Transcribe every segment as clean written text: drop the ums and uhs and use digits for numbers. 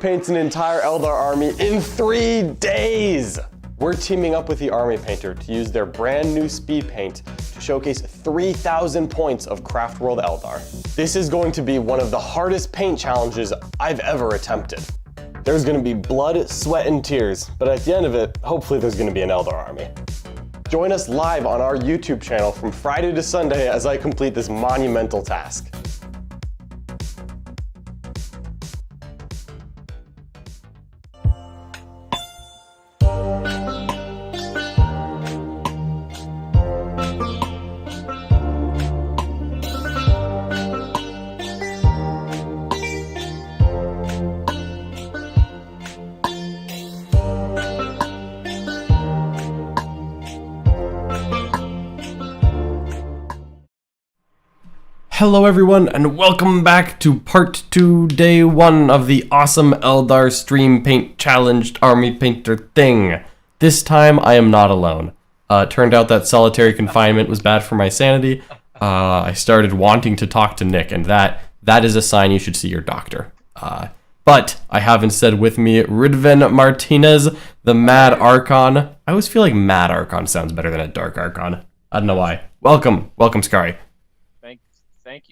paint an entire Eldar army in 3 days. We're teaming up with the Army Painter to use their brand new speed paint to showcase 3,000 points of Craft World Eldar. This is going to be one of the hardest paint challenges I've ever attempted. There's going to be blood, sweat, and tears, but at the end of it, hopefully there's going to be an Eldar army. Join us live on our YouTube channel from Friday to Sunday as I complete this monumental task. Hello everyone, and welcome back to part 2, day 1 of the awesome Eldar Stream Paint Challenged Army Painter thing. This time I am not alone. Turned out that solitary confinement was bad for my sanity. I started wanting to talk to Nick, and that is a sign you should see your doctor. But I have instead with me Ridvan Martinez, the Mad Archon. I always feel like Mad Archon sounds better than a Dark Archon. I don't know why. Welcome, Skari.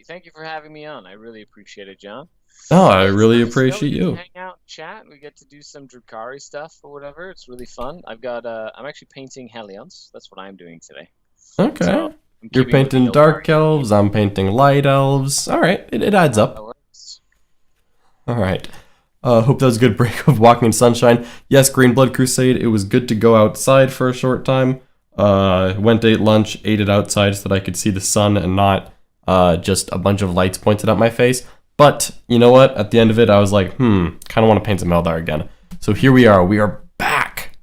Thank you for having me on. I really appreciate it, John. Oh, I really appreciate you. Hang out, chat. We get to do some Drukari stuff or whatever. It's really fun. I'm actually painting Hellions. That's what I'm doing today. Okay. So you're painting dark elves. I'm painting light elves. All right, it adds up. All right. Hope that was a good break of Walking in Sunshine. Yes, Green Blood Crusade. It was good to go outside for a short time. Went to ate lunch, ate it outside so that I could see the sun and not just a bunch of lights pointed at my face. But you know what? At the end of it, I was like, kind of want to paint some Eldar again. So here we are. We are back.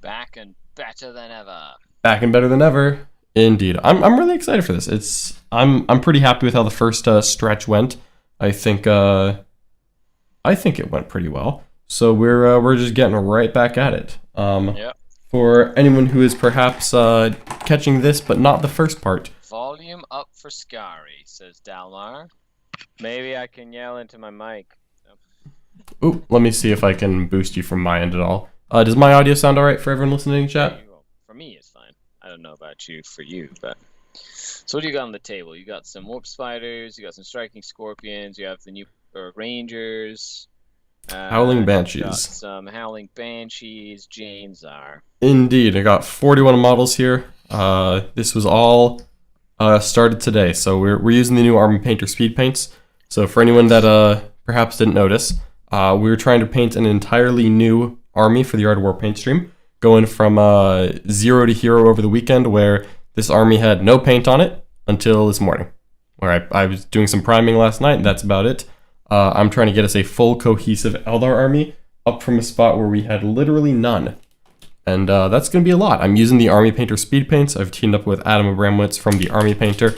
Back and better than ever. Back and better than ever. Indeed. I'm really excited for this. I'm pretty happy with how the first stretch went. I think it went pretty well. So we're just getting right back at it. Yep. For anyone who is perhaps catching this but not the first part. Volume up for Skari, says Dalmar. Maybe I can yell into my mic. Ooh, let me see if I can boost you from my end at all. Does my audio sound alright for everyone listening in chat? For me, it's fine. I don't know about you, for you, but... So what do you got on the table? You got some warp spiders, you got some striking scorpions, you have the new rangers... Howling Banshees. Got some Howling Banshees, Jainsword. Indeed, I got 41 models here. This was all... started today, so we're using the new Army Painter speed paints. So for anyone that perhaps didn't notice, we were trying to paint an entirely new army for the Art of War paint stream, going from 0 to hero over the weekend, where this army had no paint on it until this morning, where I was doing some priming last night, and that's about it. I'm trying to get us a full cohesive Eldar army up from a spot where we had literally none. And that's going to be a lot. I'm using the Army Painter speed paints. I've teamed up with Adam Abramowitz from the Army Painter.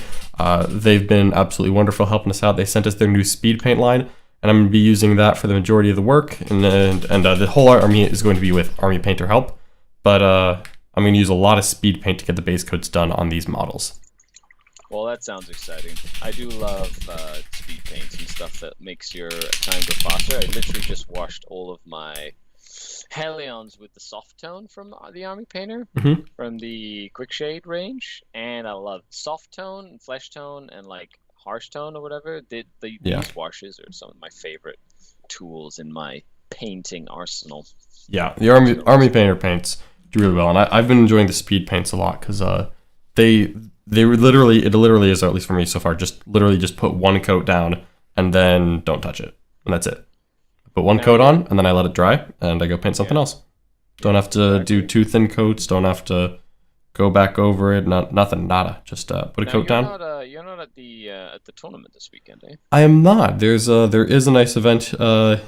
They've been absolutely wonderful helping us out. They sent us their new speed paint line, and I'm going to be using that for the majority of the work. And the whole army is going to be with Army Painter help. But I'm going to use a lot of speed paint to get the base coats done on these models. Well, that sounds exciting. I do love speed paints and stuff that makes your time go faster. I literally just washed all of my Hellions with the soft tone from the Army Painter, from the Quick Shade range, and I love soft tone, and flesh tone, and like harsh tone or whatever. These washes are some of my favorite tools in my painting arsenal. Yeah, the Army Painter paints do really well, and I've been enjoying the speed paints a lot because it literally is, or at least for me so far, just put one coat down and then don't touch it, and that's it. Put one coat on, and then I let it dry, and I go paint something else. Don't have to do too thin coats. Don't have to go back over it. Nothing, nada. Just put a coat down. You're not at the tournament this weekend, eh? I am not. there is a nice event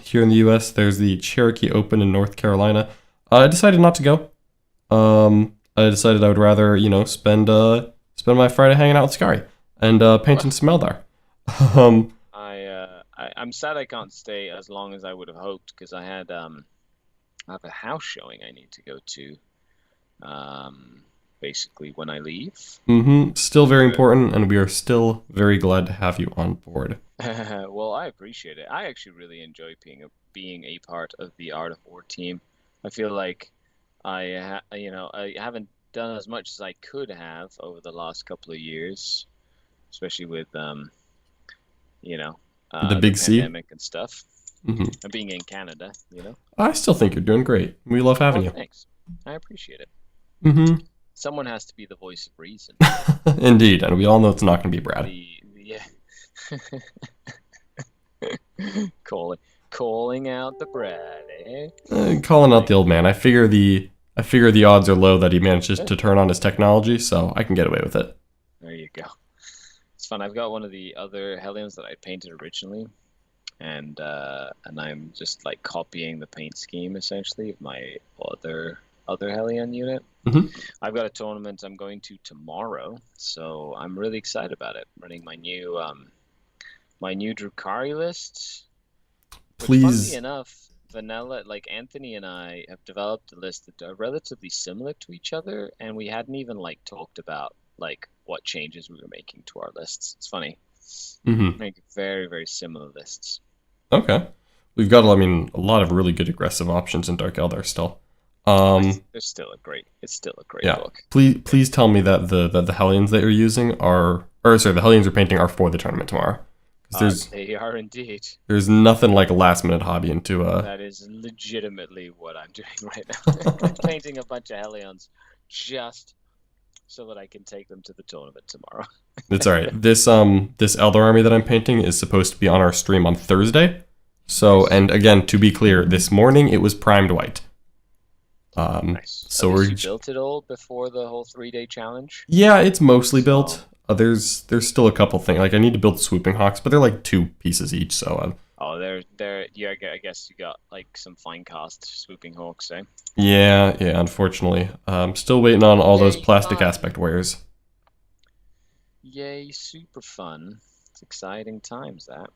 here in the U.S. There's the Cherokee Open in North Carolina. I decided not to go. I decided I would rather spend my Friday hanging out with Skari and painting some Eldar. I'm sad I can't stay as long as I would have hoped, because I have a house showing I need to go to basically when I leave. Still very important, and we are still very glad to have you on board. Well, I appreciate it. I actually really enjoy being a part of the Art of War team. I feel like I haven't done as much as I could have over the last couple of years, especially with The big C? pandemic and stuff. Mhm. And being in Canada, I still think you're doing great. We love having Oh, you. thanks. I appreciate it. Mm-hmm. Someone has to be the voice of reason. Indeed, and we all know it's not going to be Brad. Calling out the Brad, eh? Calling out the old man. I figure the odds are low that he manages to turn on his technology, so I can get away with it. There you go. It's fun. I've got one of the other Hellions that I painted originally, and I'm just like copying the paint scheme essentially of my other Hellion unit. Mhm. I've got a tournament I'm going to tomorrow, so I'm really excited about it. Running my new Drukari list. Which, Please. funnily enough, Vanilla, like Anthony and I have developed a list that are relatively similar to each other, and we hadn't even like talked about like what changes we were making to our lists. It's funny. Mm-hmm. Make very, very similar lists. Okay. We've got, a lot of really good aggressive options in Dark Eldar still. It's still a great Yeah. book. Please tell me that the Hellions that you're using the Hellions you're painting are for the tournament tomorrow. 'Cause They are indeed. there's nothing like a last minute hobby into That is legitimately what I'm doing right now. I'm painting a bunch of Hellions just so that I can take them to the tournament tomorrow. It's alright. This Eldar army that I'm painting is supposed to be on our stream on Thursday. So, and again, to be clear, this morning it was primed white. Nice. So you built it all before the whole 3-day challenge? Yeah, it's mostly built. There's still a couple things. Like I need to build swooping hawks, but they're like 2 pieces each. So yeah. I guess you got like some fine cast swooping hawks, eh? yeah. Unfortunately, I'm still waiting on all those Yay, plastic fun. aspect wares. Yay, super fun! It's exciting times. That.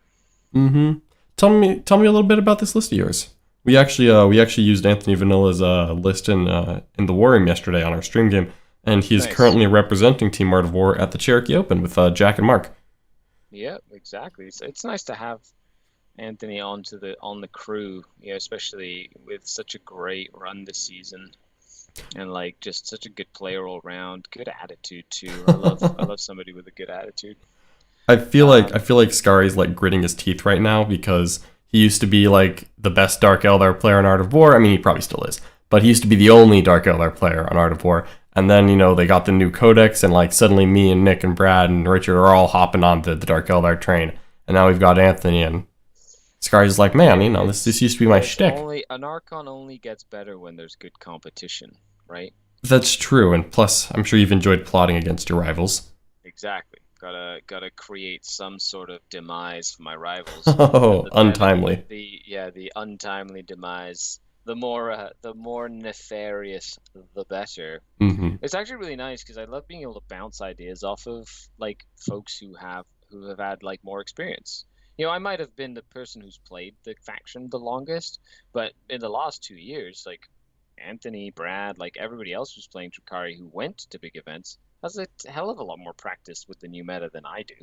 Mm-hmm. Tell me a little bit about this list of yours. We actually used Anthony Vanilla's list in the War Room yesterday on our stream game, and he is Nice. currently representing Team Art of War at the Cherokee Open with Jack and Mark. Yeah, exactly. It's nice to have Anthony on the crew, especially with such a great run this season, and like just such a good player all around. Good attitude too. I love somebody with a good attitude. I feel like Skari's like gritting his teeth right now because he used to be like the best Dark Eldar player in Art of War. I mean, he probably still is, but he used to be the only Dark Eldar player on Art of War. And then, they got the new codex, and like suddenly me and Nick and Brad and Richard are all hopping on the Dark Eldar train. And now we've got Anthony, and Skari's like, man, this used to be my shtick. An Archon only gets better when there's good competition, right? That's true, and plus, I'm sure you've enjoyed plotting against your rivals. Exactly. Gotta create some sort of demise for my rivals. Oh, untimely. The untimely demise. The more nefarious, the better. Mm-hmm. It's actually really nice because I love being able to bounce ideas off of like folks who have had like more experience. I might have been the person who's played the faction the longest, but in the last 2 years, like Anthony, Brad, like everybody else who's playing Drukari who went to big events has a hell of a lot more practice with the new meta than I do.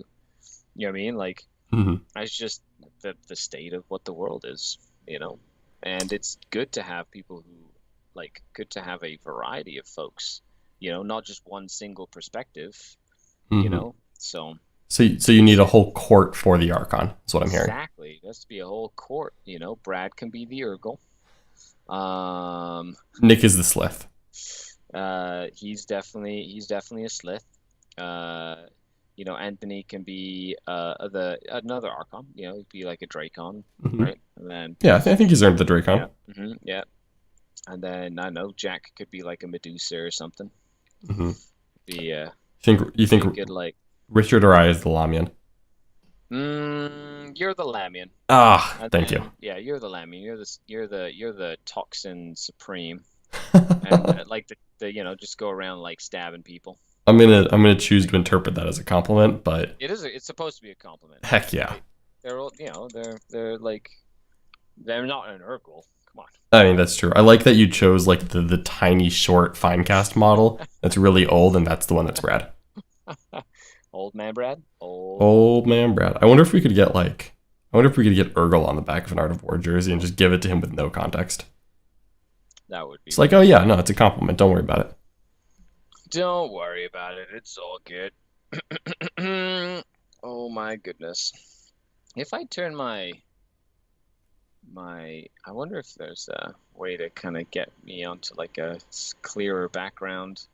You know what I mean? Like, it's just the state of what the world is, And it's good to have people good to have a variety of folks, not just one single perspective, So you need a whole court for the Archon, is what I'm hearing. Exactly. There has to be a whole court, Brad can be the Urgle. Nick is the Slith. He's definitely a Slith. Anthony can be another Archon. He'd be like a Dracon, right? And then I think he's earned the Dracon. Yeah. And then I know Jack could be like a Medusa or something. Mm-hmm. You think good, like Richard or I is the Lamian? You're the Lamian. Thank you. Yeah, you're the Lamian. You're the Toxin Supreme. And like the just go around like stabbing people. I'm gonna choose to interpret that as a compliment, but it's supposed to be a compliment. Heck yeah. Right? They're all they're like they're not an Urkel. Come on. I mean, that's true. I like that you chose like the tiny short finecast model that's really old, and that's the one that's Brad. Old man Brad. Old man Brad. I wonder if we could get like I wonder if we could get Urgle on the back of an Art of War jersey and just give it to him with no context. That would be. It's like, oh yeah, no, it's a compliment. Don't worry about it. Don't worry about it. It's all good. Oh my goodness. If I turn my I wonder if there's a way to kind of get me onto like a clearer background.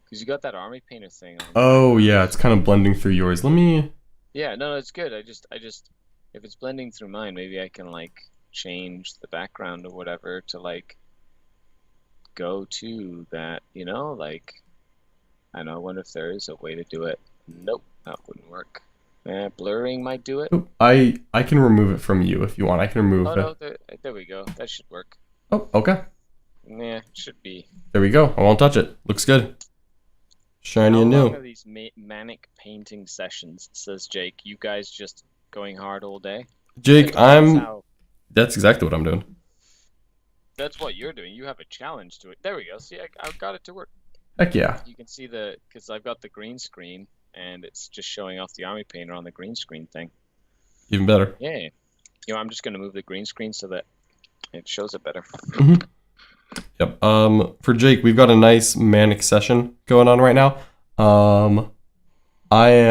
Because you got that army painter thing on. Oh yeah, it's kind of blending through yours. Let me. Yeah, no, it's good. I just if it's blending through mine, maybe I can like change the background or whatever to like go to that, you know, like I know. I wonder if there is a way to do it. Nope, that wouldn't work. Blurring might do it. Oh, I can remove it from you if you want. I can remove Oh it. no, there we go. That should work. Oh, okay. Yeah, it should be. There we go. I won't touch it. Looks good. Shiny How and long new. are these manic painting sessions? Says Jake. You guys just going hard all day? Jake, How- That's exactly what I'm doing. That's what you're doing. You have a challenge to it. There we go. See, I got it to work. Heck yeah. You can see because I've got the green screen and it's just showing off the army painter on the green screen thing. Even better. Yeah. You know, I'm just gonna move the green screen so that it shows it better. Yep. For Jake, we've got a nice manic session going on right now. I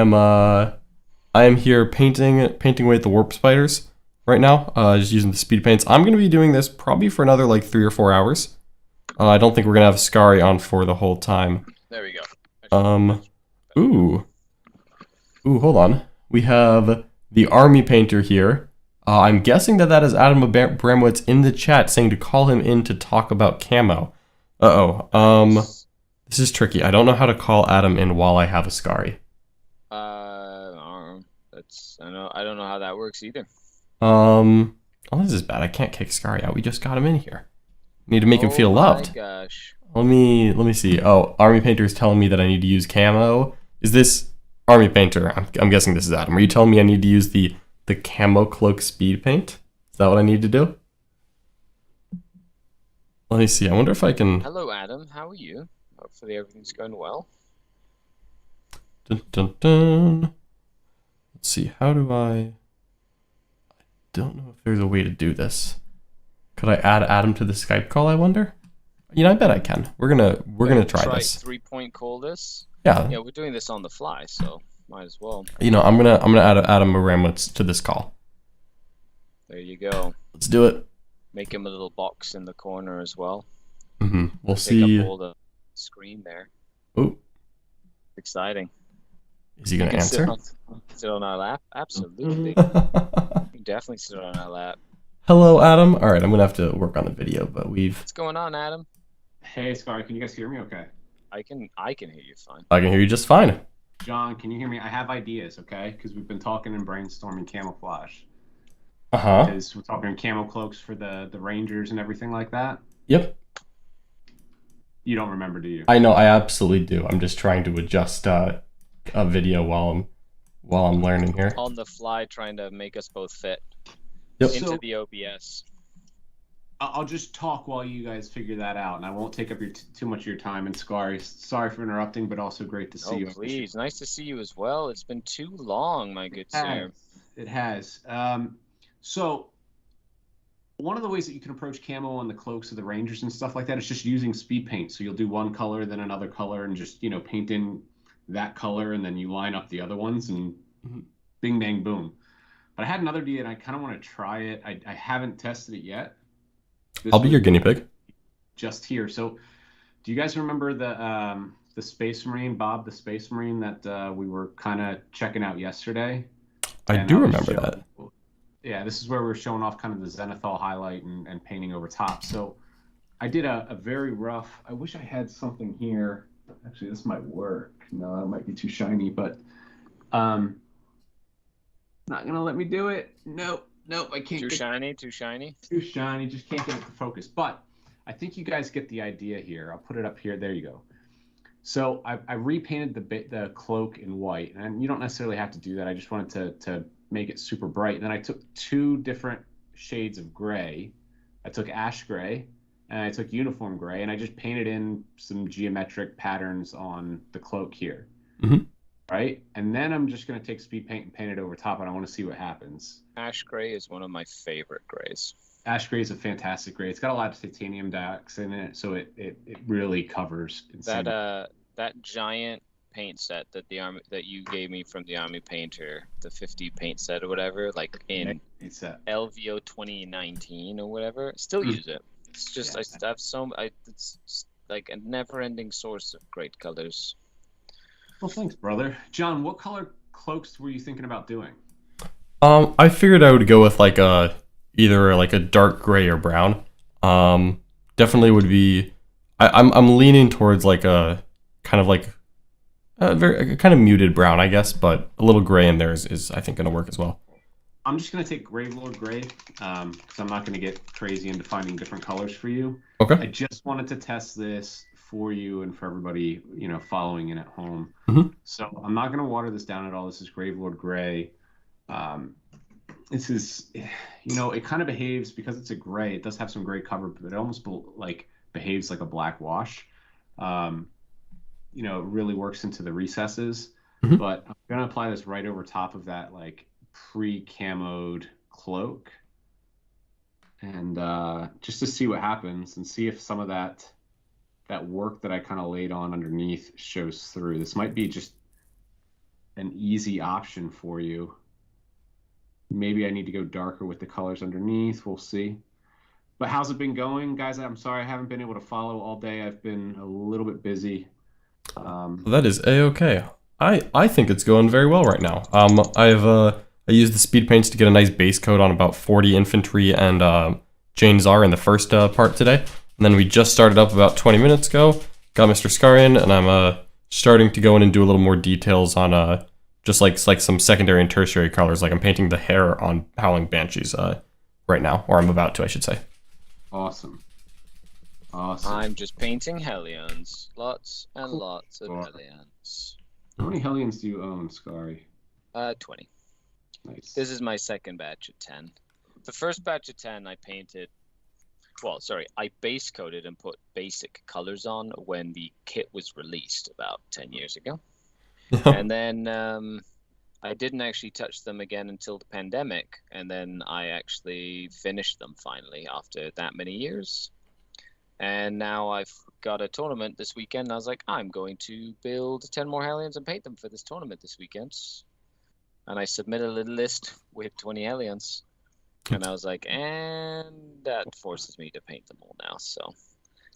am here painting away at the warp spiders right now. Just using the speed paints. I'm gonna be doing this probably for another like 3 or 4 hours. I don't think we're gonna have Skari on for the whole time. There we go. Ooh, hold on. We have the army painter here. I'm guessing that is Adam Abramowitz in the chat saying to call him in to talk about Camo. This is tricky. I don't know how to call Adam in while I have a Skari. I don't know how that works either. Oh, this is bad. I can't kick Skari out. We just got him in here. Need to make him feel loved. Oh my gosh. Let me see. Oh, army painter is telling me that I need to use Camo. Is this army painter? I'm guessing this is Adam. Are you telling me I need to use the camo cloak speed paint? Is that what I need to do? Let me see. I wonder if I can. Hello, Adam. How are you? Hopefully everything's going well. Dun, dun, dun. Let's see. How do I don't know if there's a way to do this. Could I add Adam to the Skype call, I wonder? You know, I bet I can. We're gonna try this. 3-point call this. Yeah. Yeah, we're doing this on the fly, so might as well. You know, I'm gonna add Adam Abramowitz to this call. There you go. Let's do it. Make him a little box in the corner as well. We'll Take see. up all the screen there. Oh, Exciting. is he gonna You can answer? Sit on our lap. Absolutely. You can definitely sit on our lap. Hello, Adam. All right, I'm gonna have to work on the video, but What's going on, Adam? Hey, Scar, can you guys hear me okay? I can hear you fine. I can hear you just fine. John, can you hear me? I have ideas, okay? Because we've been talking and brainstorming camouflage. Uh-huh. Because we're talking camo cloaks for the Rangers and everything like that. Yep. You don't remember, do you? I know, I absolutely do. I'm just trying to adjust a video while I'm learning here. On the fly, trying to make us both fit Yep. into the OBS. I'll just talk while you guys figure that out, and I won't take up too much of your time. And Scar, sorry for interrupting, but also great to see you. Oh, please. Nice to see you as well. It's been too long, my good sir. It has. So one of the ways that you can approach camo on the cloaks of the Rangers and stuff like that is just using speed paint. So you'll do one color, then another color, and just, you know, paint in that color, and then you line up the other ones, and bing, bang, boom. But I had another idea, and I kind of want to try it. I haven't tested it yet. I'll be your guinea pig. Just here. So do you guys remember the Space Marine, Bob, the Space Marine that we were kind of checking out yesterday? I do remember that. Yeah, this is where we're showing off kind of the Zenithal highlight and painting over top. So I did a very rough, I wish I had something here. Actually, this might work. No, that might be too shiny, but not gonna let me do it. Nope, I can't. Too shiny, too shiny. Too shiny, just can't get it to focus. But I think you guys get the idea here. I'll put it up here. There you go. So I repainted the cloak in white, and you don't necessarily have to do that. I just wanted to make it super bright. And then I took 2 different shades of gray. I took ash gray, and I took uniform gray, and I just painted in some geometric patterns on the cloak here. right? And then I'm just going to take speed paint and paint it over top, and I want to see what happens. Ash gray is one of my favorite grays. Ash gray is a fantastic gray. It's got a lot of titanium dioxide in it, so it really covers. That giant paint set that you gave me from the Army Painter, the 50 paint set or whatever, like in LVO 2019 or whatever, still use it. It's just I have it's like a never-ending source of great colors. Well, thanks, brother. John, what color cloaks were you thinking about doing? I figured I would go with like either like a dark gray or brown. Definitely would be. I'm leaning towards like a kind of like a kind of muted brown, I guess, but a little gray in there is I think going to work as well. I'm just going to take Gravelord Gray because I'm not going to get crazy into finding different colors for you. Okay. I just wanted to test this for you and for everybody, following in at home. Mm-hmm. So I'm not going to water this down at all. This is Gravelord Gray. This is, it kind of behaves because it's a gray. It does have some gray cover, but it almost behaves like a black wash. It really works into the recesses. Mm-hmm. But I'm going to apply this right over top of that, like, pre-camoed cloak, and just to see what happens and see if some of that work that I kind of laid on underneath shows through. This might be just an easy option for you. Maybe I need to go darker with the colors underneath. We'll see. But how's it been going, guys? I'm sorry I haven't been able to follow all day. I've been a little bit busy. That is a-okay. I think it's going very well right now. I used the speed paints to get a nice base coat on about 40 infantry and Chainsword in the first part today. And then we just started up about 20 minutes ago. Got Mr. Skarian, and I'm starting to go in and do a little more details on just like some secondary and tertiary colors. Like I'm painting the hair on Howling Banshees right now, or I'm about to, I should say. Awesome. I'm just painting Hellions. Lots and lots of Hellions. How many Hellions do you own, Scary? 20. Nice. This is my second batch of 10. The first batch of 10 I base coated and put basic colors on when the kit was released about 10 years ago. And then I didn't actually touch them again until the pandemic, and then I actually finished them finally after that many years. And now I've got a tournament this weekend, and I was like, I'm going to build 10 more Hellions and paint them for this tournament this weekend. And I submitted a little list with 20 Hellions. And I was like, and that forces me to paint them all now. So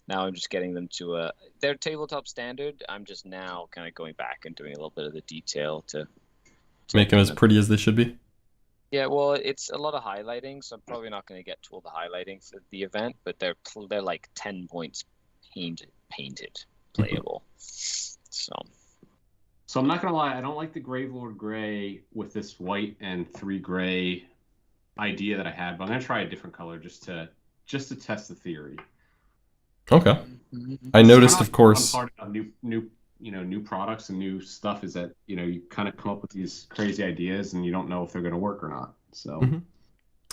now I'm just getting them to their tabletop standard. I'm just now kind of going back and doing a little bit of the detail to make them as pretty as they should be. Yeah, well, it's a lot of highlighting, so I'm probably not going to get to all the highlighting for the event, but they're like 10 points painted, playable. So I'm not gonna lie, I don't like the Gravelord Gray with this white and 3 gray idea that I had, but I'm gonna try a different color just to test the theory. Okay. I noticed, of course. Part of new products and new stuff is that you kind of come up with these crazy ideas and you don't know if they're gonna work or not. So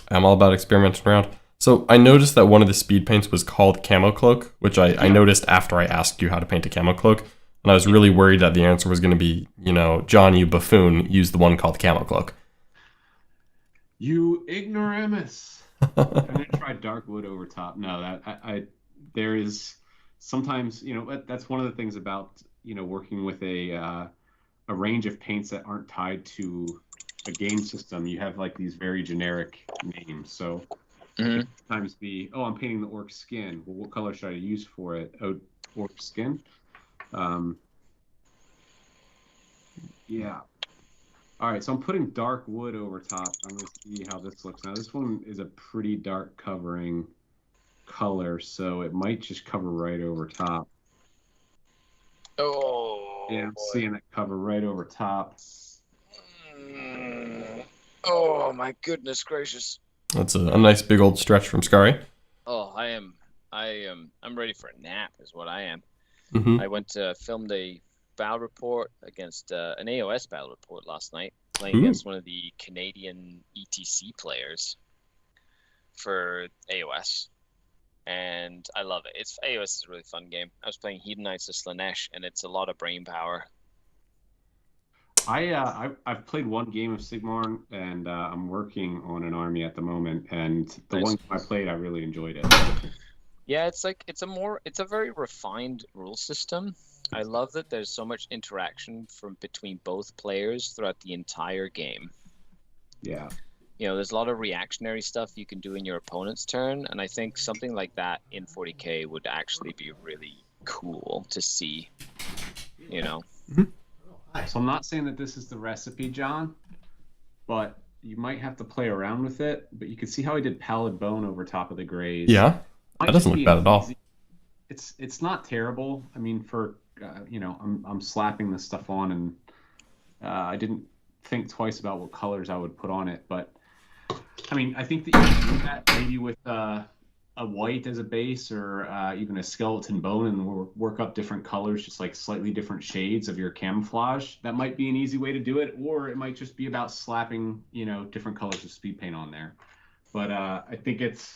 I'm all about experimenting around. So I noticed that one of the speed paints was called Camo Cloak, which I noticed after I asked you how to paint a Camo Cloak. And I was really worried that the answer was going to be, John, you buffoon, use the one called Camo Cloak. You ignoramus. I'm going to try dark wood over top. No, there is sometimes, that's one of the things about, working with a range of paints that aren't tied to a game system. You have like these very generic names. So it can sometimes be, I'm painting the orc skin. Well, what color should I use for it? Oh, orc skin? Yeah. All right, so I'm putting dark wood over top. I'm going to see how this looks. Now, this one is a pretty dark covering color, so it might just cover right over top. Oh, yeah, I'm seeing it cover right over top. Oh, my goodness gracious. That's a nice big old stretch from Skari. Oh, I'm ready for a nap is what I am. Mm-hmm. I went to film the battle report against an AOS battle report last night, playing against one of the Canadian ETC players for AOS, and I love it. AOS is a really fun game. I was playing Hedonites of Slanesh, and it's a lot of brain power. I've played one game of Sigmar, and I'm working on an army at the moment. And the Nice. one game I played, I really enjoyed it. Yeah, it's a very refined rule system. I love that there's so much interaction between both players throughout the entire game. Yeah. There's a lot of reactionary stuff you can do in your opponent's turn, and I think something like that in 40k would actually be really cool to see. So I'm not saying that this is the recipe, John, but you might have to play around with it. But you can see how I did Pallid Bone over top of the Greys. Yeah, that doesn't look bad at all. It's not terrible. I mean, for I'm slapping this stuff on, and I didn't think twice about what colors I would put on it. But I mean, I think that you can do that maybe with a white as a base, or even a skeleton bone, and work up different colors, just like slightly different shades of your camouflage. That might be an easy way to do it, or it might just be about slapping different colors of speed paint on there. But I think it's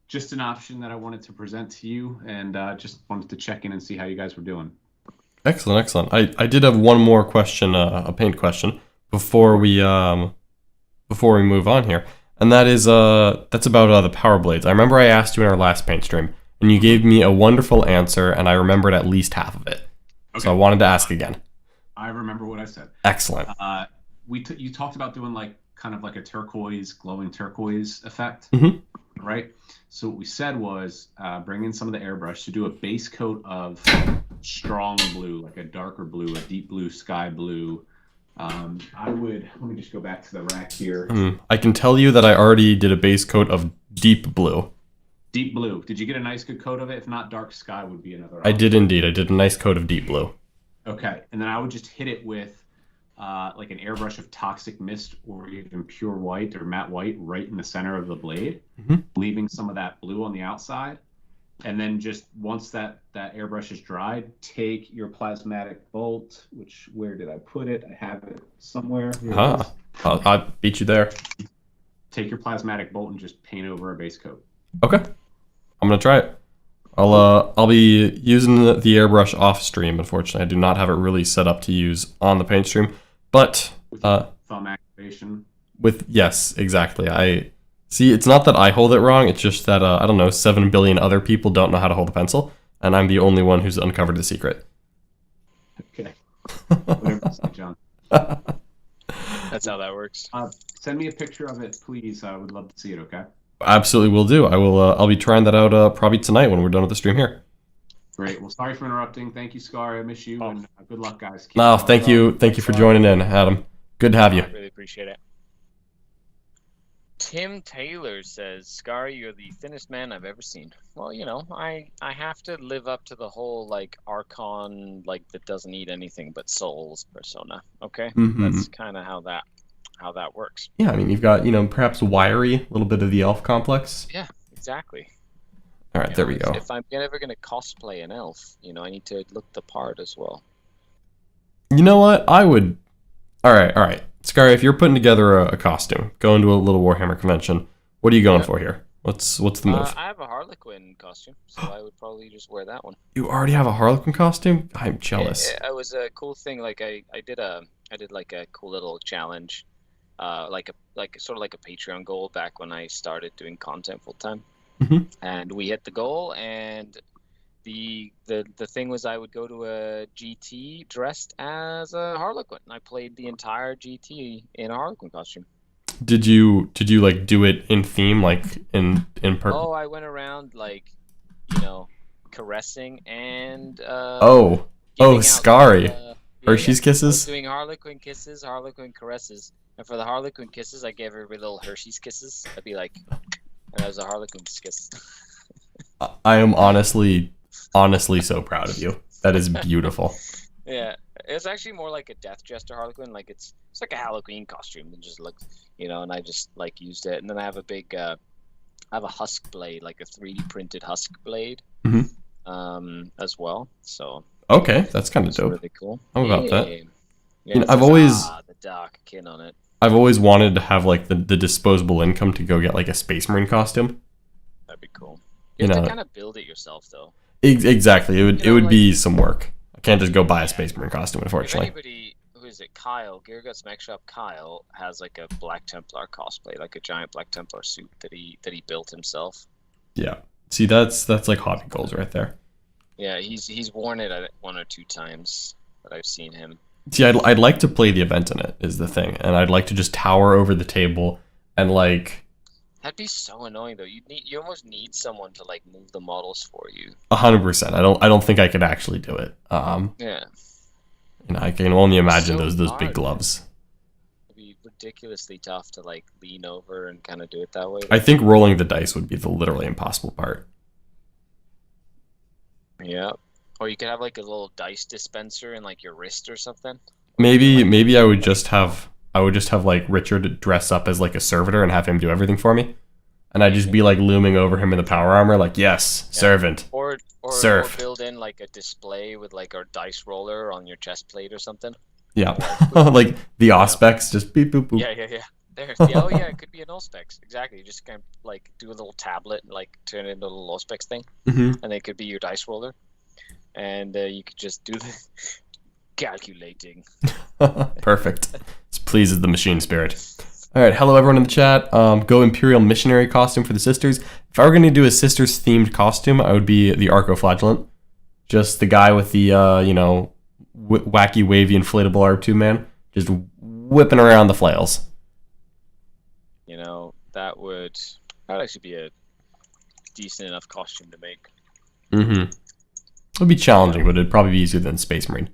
just an option that I wanted to present to you, and just wanted to check in and see how you guys were doing. Excellent, excellent. I did have one more question, a paint question, before we move on here, and that is that's about the power blades. I remember I asked you in our last paint stream, and you gave me a wonderful answer, and I remembered at least half of it. Okay. So I wanted to ask again. I remember what I said. Excellent. You talked about doing kind of like a glowing turquoise effect, right? So what we said was bring in some of the airbrush to do a base coat of strong blue, like a darker blue, a deep blue, sky blue. Let me just go back to the rack here. I can tell you that I already did a base coat of deep blue. Deep blue. Did you get a nice good coat of it? If not, dark sky would be another option. I did indeed. I did a nice coat of deep blue. Okay. And then I would just hit it with like an airbrush of toxic mist, or even pure white or matte white right in the center of the blade, leaving some of that blue on the outside. And then just once that airbrush is dried, take your plasmatic bolt, where did I put it? I have it somewhere. I beat you there. Take your plasmatic bolt and just paint over a base coat. Okay. I'm going to try it. I'll be using the airbrush off stream. Unfortunately, I do not have it really set up to use on the paint stream. But with thumb activation. Yes, exactly. I see. It's not that I hold it wrong. It's just that I don't know, 7 billion other people don't know how to hold a pencil, and I'm the only one who's uncovered the secret. Okay. Whatever you say, John. That's how that works. Send me a picture of it, please. I would love to see it. Okay. Absolutely, will do. I will. I'll be trying that out probably tonight when we're done with the stream here. Great. Well, sorry for interrupting. Thank you, Scar. I miss you, and good luck, guys. Thank you. Thank you for joining in, Adam. Good to have you. I really appreciate it. Tim Taylor says, Scar, you're the thinnest man I've ever seen. Well, I have to live up to the whole Archon that doesn't eat anything but souls persona. Okay, that's kind of how that works. Yeah, I mean, you've got perhaps wiry, a little bit of the elf complex. Yeah, exactly. All right, there we go. If I'm ever going to cosplay an elf, I need to look the part as well. You know what? I would. All right. Scar, if you're putting together a costume, going to a little Warhammer convention, what are you going for here? What's the move? I have a Harlequin costume, so I would probably just wear that one. You already have a Harlequin costume? I'm jealous. It was a cool thing. I did a cool little challenge, sort of like a Patreon goal back when I started doing content full time. And we hit the goal, and the thing was I would go to a GT dressed as a Harlequin. I played the entire GT in a Harlequin costume. Did you do it in theme, in person? Oh, I went around caressing and Scary. Hershey's kisses? I was doing Harlequin kisses, Harlequin caresses. And for the Harlequin kisses, I gave every little Hershey's kisses. I'd be like, and that was a Harlequin kiss. I am honestly so proud of you. That is beautiful. Yeah, it's actually more like a Death Jester Harlequin. It's like a Halloween costume. It just looks, and I just used it. And then I have I have a husk blade, like a 3D printed husk blade, as well. So okay, that's kind of dope. Really cool. How about that? Yeah, I've always the dark kin on it. I've always wanted to have the disposable income to go get a Space Marine costume. That'd be cool. You have to kind of build it yourself, though. Exactly. It would be some work. I can't just go buy a Space Marine costume, unfortunately. If anybody who is it? Kyle, Geargut's Mech Shop Kyle has like a Black Templar cosplay, like a giant Black Templar suit that he built himself. Yeah. See, that's like hobby goals right there. Yeah, he's worn it 1 or 2 times that I've seen him. See, I'd like to play the event in it, is the thing, and I'd like to just tower over the table and like. That'd be so annoying though. You almost need someone to like move the models for you. 100%. I don't think I could actually do it. Yeah. And I can only imagine So those hard, big gloves. It'd be ridiculously tough to like lean over and kind of do it that way. I think rolling the dice would be the literally impossible part. Yeah. Or you could have like a little dice dispenser in like your wrist or something. Maybe I would just have like Richard dress up as like a servitor and have him do everything for me. And I'd just be like looming over him in the power armor, like, yes, servant. Or Surf. build in like a display with like a dice roller on your chest plate or something. Yeah. Like the Auspex, just beep boop boop. Yeah. There. Yeah, it could be an Auspex. Exactly. You just kind of like do a little tablet and like turn it into a little Auspex thing. Mm-hmm. And it could be your dice roller. And you could just do the calculating. Perfect. This pleases the machine spirit. All right, hello everyone in the chat. Go Imperial Missionary costume for the sisters. If I were going to do a sisters themed costume, I would be the Arco-Flagellant. Just the guy with the, wacky, wavy, inflatable R2 man. Just whipping around the flails. You know, that would actually be a decent enough costume to make. Mm-hmm. It would be challenging, but it'd probably be easier than Space Marine.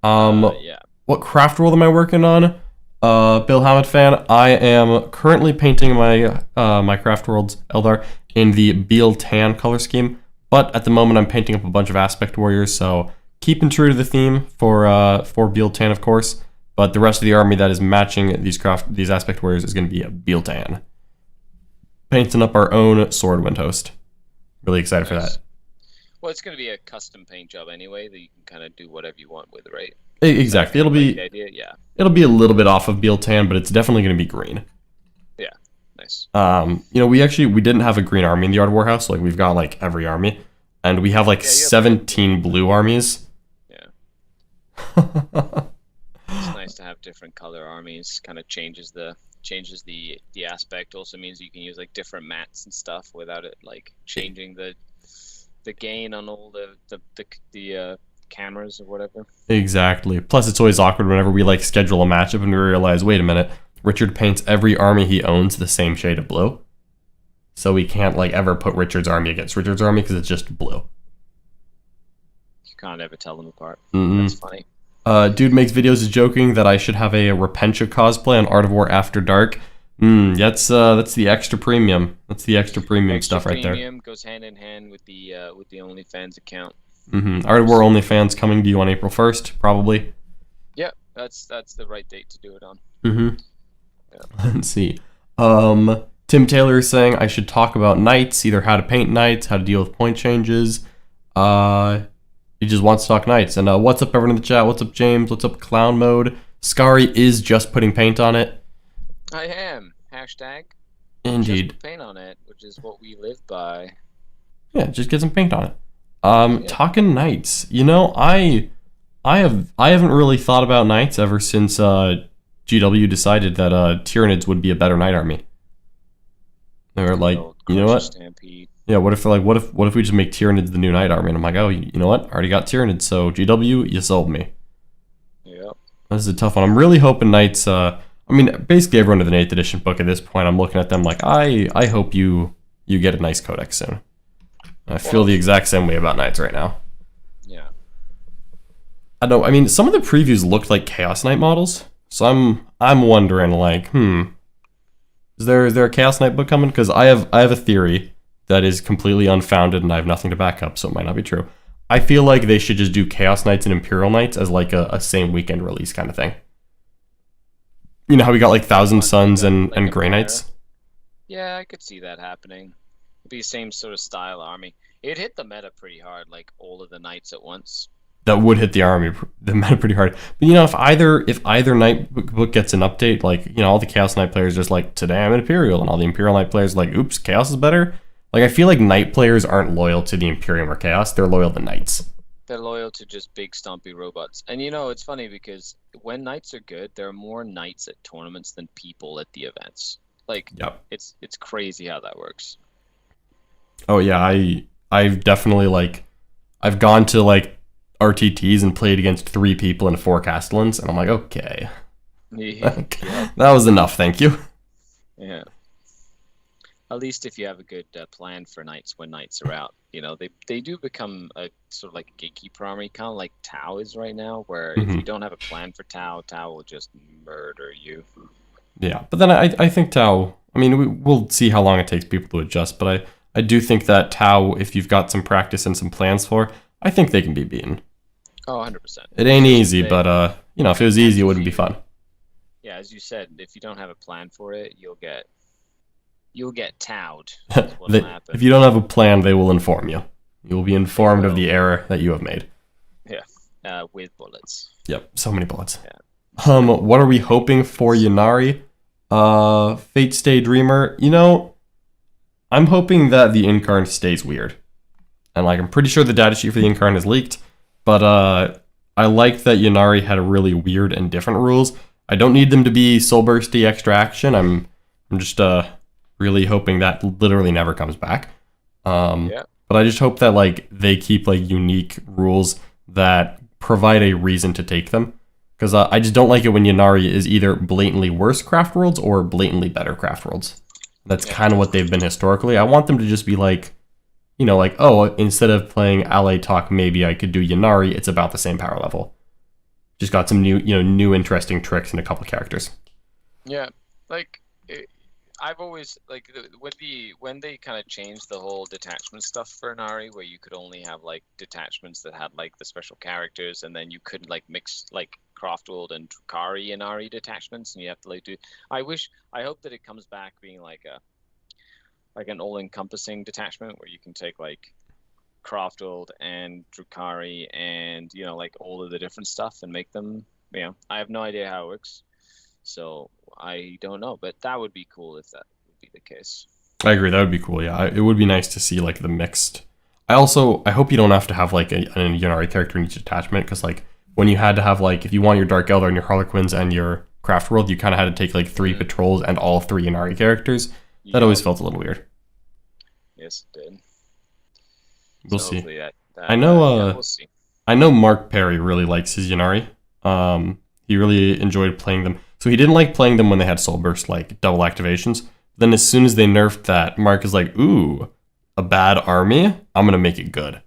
Yeah. What craft world am I working on? Bill Hammett fan. I am currently painting my my craft worlds Eldar in the Biel-Tan color scheme, but at the moment I'm painting up a bunch of aspect warriors, so keeping true to the theme for Biel-Tan, of course. But the rest of the army that is matching these aspect warriors is going to be a Biel-Tan. Painting up our own sword wind host. Really excited for that. Well, it's going to be a custom paint job anyway that you can kind of do whatever you want with, right? Exactly. It'll be the idea? Yeah. It'll be a little bit off of Biel-Tan, but it's definitely going to be green. Yeah. Nice. We didn't have a green army in the Art of Warhouse. Like we've got like every army, and we have like 17 blue armies. Yeah. It's nice to have different color armies. Kind of changes the aspect. Also means you can use like different mats and stuff without it like changing the gain on all the cameras or whatever. Exactly. Plus, it's always awkward whenever we like schedule a matchup and we realize, wait a minute, Richard paints every army he owns the same shade of blue, so we can't like ever put Richard's army against Richard's army because it's just blue. You can't ever tell them apart. Mm-hmm. That's funny. Dude makes videos joking that I should have a Repentia cosplay on Art of War After Dark. That's the extra premium. That's the extra premium stuff right there. Premium goes hand in hand with the OnlyFans account. Mm-hmm. Art of War OnlyFans coming to you on April 1st, probably. Yeah, that's the right date to do it on. Mm-hmm. Yeah. Let's see. Tim Taylor is saying I should talk about knights, either how to paint knights, how to deal with point changes. He just wants to talk knights. And what's up, everyone in the chat? What's up, James? What's up, Clown Mode? Scary is just putting paint on it. I am. Hashtag. Indeed. Just put paint on it, which is what we live by. Yeah, just get some paint on it. Talking knights. You know, I haven't really thought about knights ever since GW decided that Tyranids would be a better knight army. They were like, you know what? Stampede. Yeah, what if we just make Tyranids the new knight army? And I'm like, oh, you know what? I already got Tyranids, so GW, you sold me. Yep. This is a tough one. I'm really hoping knights. Basically everyone in the 8th edition book at this point, I'm looking at them like, I hope you get a nice codex soon. I feel the exact same way about knights right now. Yeah. I know. I mean, some of the previews looked like Chaos Knight models, so I'm wondering like, is there a Chaos Knight book coming? Because I have a theory that is completely unfounded and I have nothing to back up, so it might not be true. I feel like they should just do Chaos Knights and Imperial Knights as like a same weekend release kind of thing. You know how we got like Thousand Suns and Grey Knights? Yeah, I could see that happening. It'd be the same sort of style army. It'd hit the meta pretty hard, like all of the knights at once. That would hit the meta pretty hard. But you know, if either Knight book gets an update, like, you know, all the Chaos Knight players just like, today I'm an Imperial, and all the Imperial Knight players like, oops, Chaos is better. Like, I feel like Knight players aren't loyal to the Imperium or Chaos, they're loyal to Knights. They're loyal to just big stompy robots. And it's funny because when knights are good, there are more knights at tournaments than people at the events. Like, Yep. it's crazy how that works. Oh yeah, I've definitely like I've gone to like RTTs and played against 3 people and 4 Castellans, and I'm like, okay, Yeah. that was enough, thank you. Yeah. At least if you have a good plan for knights when knights are out, they do become a sort of like a gatekeeper army, kind of like Tau is right now, where if you don't have a plan for Tau, Tau will just murder you. Yeah, but then I think Tau. I mean, we'll see how long it takes people to adjust, but I do think that Tau, if you've got some practice and some plans for, I think they can be beaten. Oh, 100%. It ain't easy, but if it was easy, it wouldn't be fun. Yeah, as you said, if you don't have a plan for it, you'll get towed. If you don't have a plan, they will inform you. You will be informed of the error that you have made. Yeah, with bullets. Yep, so many bullets. Yeah. What are we hoping for Ynnari? Fate Stay Dreamer. I'm hoping that the Incarn stays weird. And I'm pretty sure the datasheet for the Incarn is leaked, but I like that Ynnari had a really weird and different rules. I don't need them to be soul bursty extra action. I'm just really hoping that literally never comes back. But I just hope that they keep unique rules that provide a reason to take them. Because I just don't like it when Ynnari is either blatantly worse craft worlds or blatantly better craft worlds. That's kind of what they've been historically. I want them to just be instead of playing Ally Talk, maybe I could do Ynnari. It's about the same power level. Just got some new interesting tricks and a couple characters. Yeah, I've always when they kind of changed the whole detachment stuff for Ynnari, where you could only have detachments that had the special characters, and then you couldn't mix Craftworld and Drukari Ynnari detachments, and you have to do. I hope that it comes back being an all-encompassing detachment where you can take Craftworld and Drukari and all of the different stuff and make them. I have no idea how it works, so I don't know, but that would be cool if that would be the case. I agree, that would be cool. Yeah, it would be nice to see the mixed. I hope you don't have to have a Ynnari character in each detachment, because when you had to have if you want your Dark Eldar and your Harlequins and your Craft World, you kind of had to take 3 patrols and all 3 Ynnari characters. That always felt a little weird. Yes, it did. We'll see. We'll see. I know Mark Perry really likes his Ynnari. He really enjoyed playing them. So he didn't like playing them when they had Soul Burst, double activations. Then as soon as they nerfed that, Mark is ooh, a bad army? I'm going to make it good.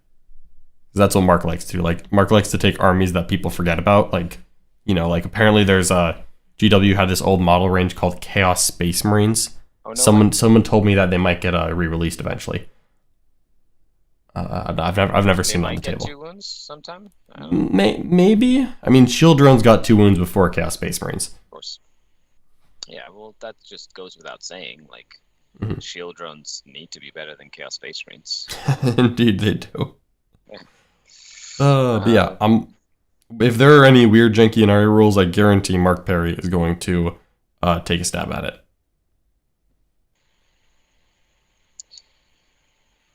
That's what Mark likes to do. Mark likes to take armies that people forget about. Apparently there's GW had this old model range called Chaos Space Marines. Oh, no. Someone told me that they might get re-released eventually. I've never seen them on the table. They might get 2 wounds sometime? Maybe. I mean, Shield Drones got 2 wounds before Chaos Space Marines. Of course. Yeah, well, that just goes without saying. Shield Drones need to be better than Chaos Space Marines. Indeed, they do. But yeah, if there are any weird janky Ynnari rules, I guarantee Mark Perry is going to take a stab at it.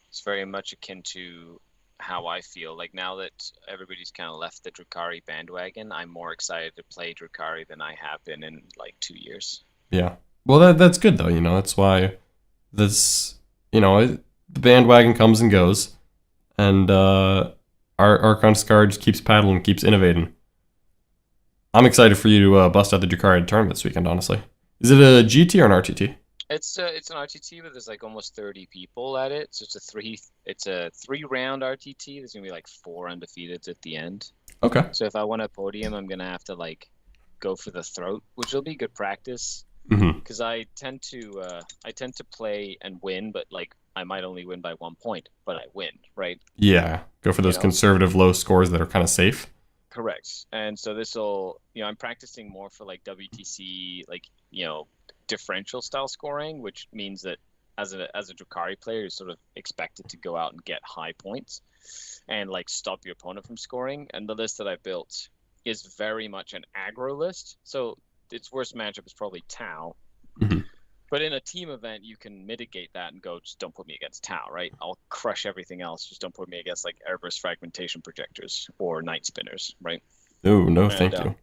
It's very much akin to how I feel. Now that everybody's kind of left the Drukari bandwagon, I'm more excited to play Drukari than I have been in 2 years. Yeah. Well, that's good though. That's why this. The bandwagon comes and goes, and our Archon Scar just keeps paddling, keeps innovating. I'm excited for you to bust out the Drukari tournament this weekend. Honestly, is it a GT or an RTT? It's an RTT, but there's almost 30 people at it. So it's a 3-round RTT. There's gonna be 4 undefeateds at the end. Okay. So if I want a podium, I'm gonna have to go for the throat, which will be good practice. Because I tend to play and win, but I might only win by 1 point, but I win, right? Yeah. Go for those conservative low scores that are kind of safe. Correct. And so this will, I'm practicing more for WTC, differential style scoring, which means that as a Drukari player, you're sort of expected to go out and get high points and stop your opponent from scoring. And the list that I built is very much an aggro list. So its worst matchup is probably Tau. But in a team event, you can mitigate that and go, just don't put me against Tau, right? I'll crush everything else. Just don't put me against like airburst fragmentation projectors or night spinners, right? Oh, no, thank you.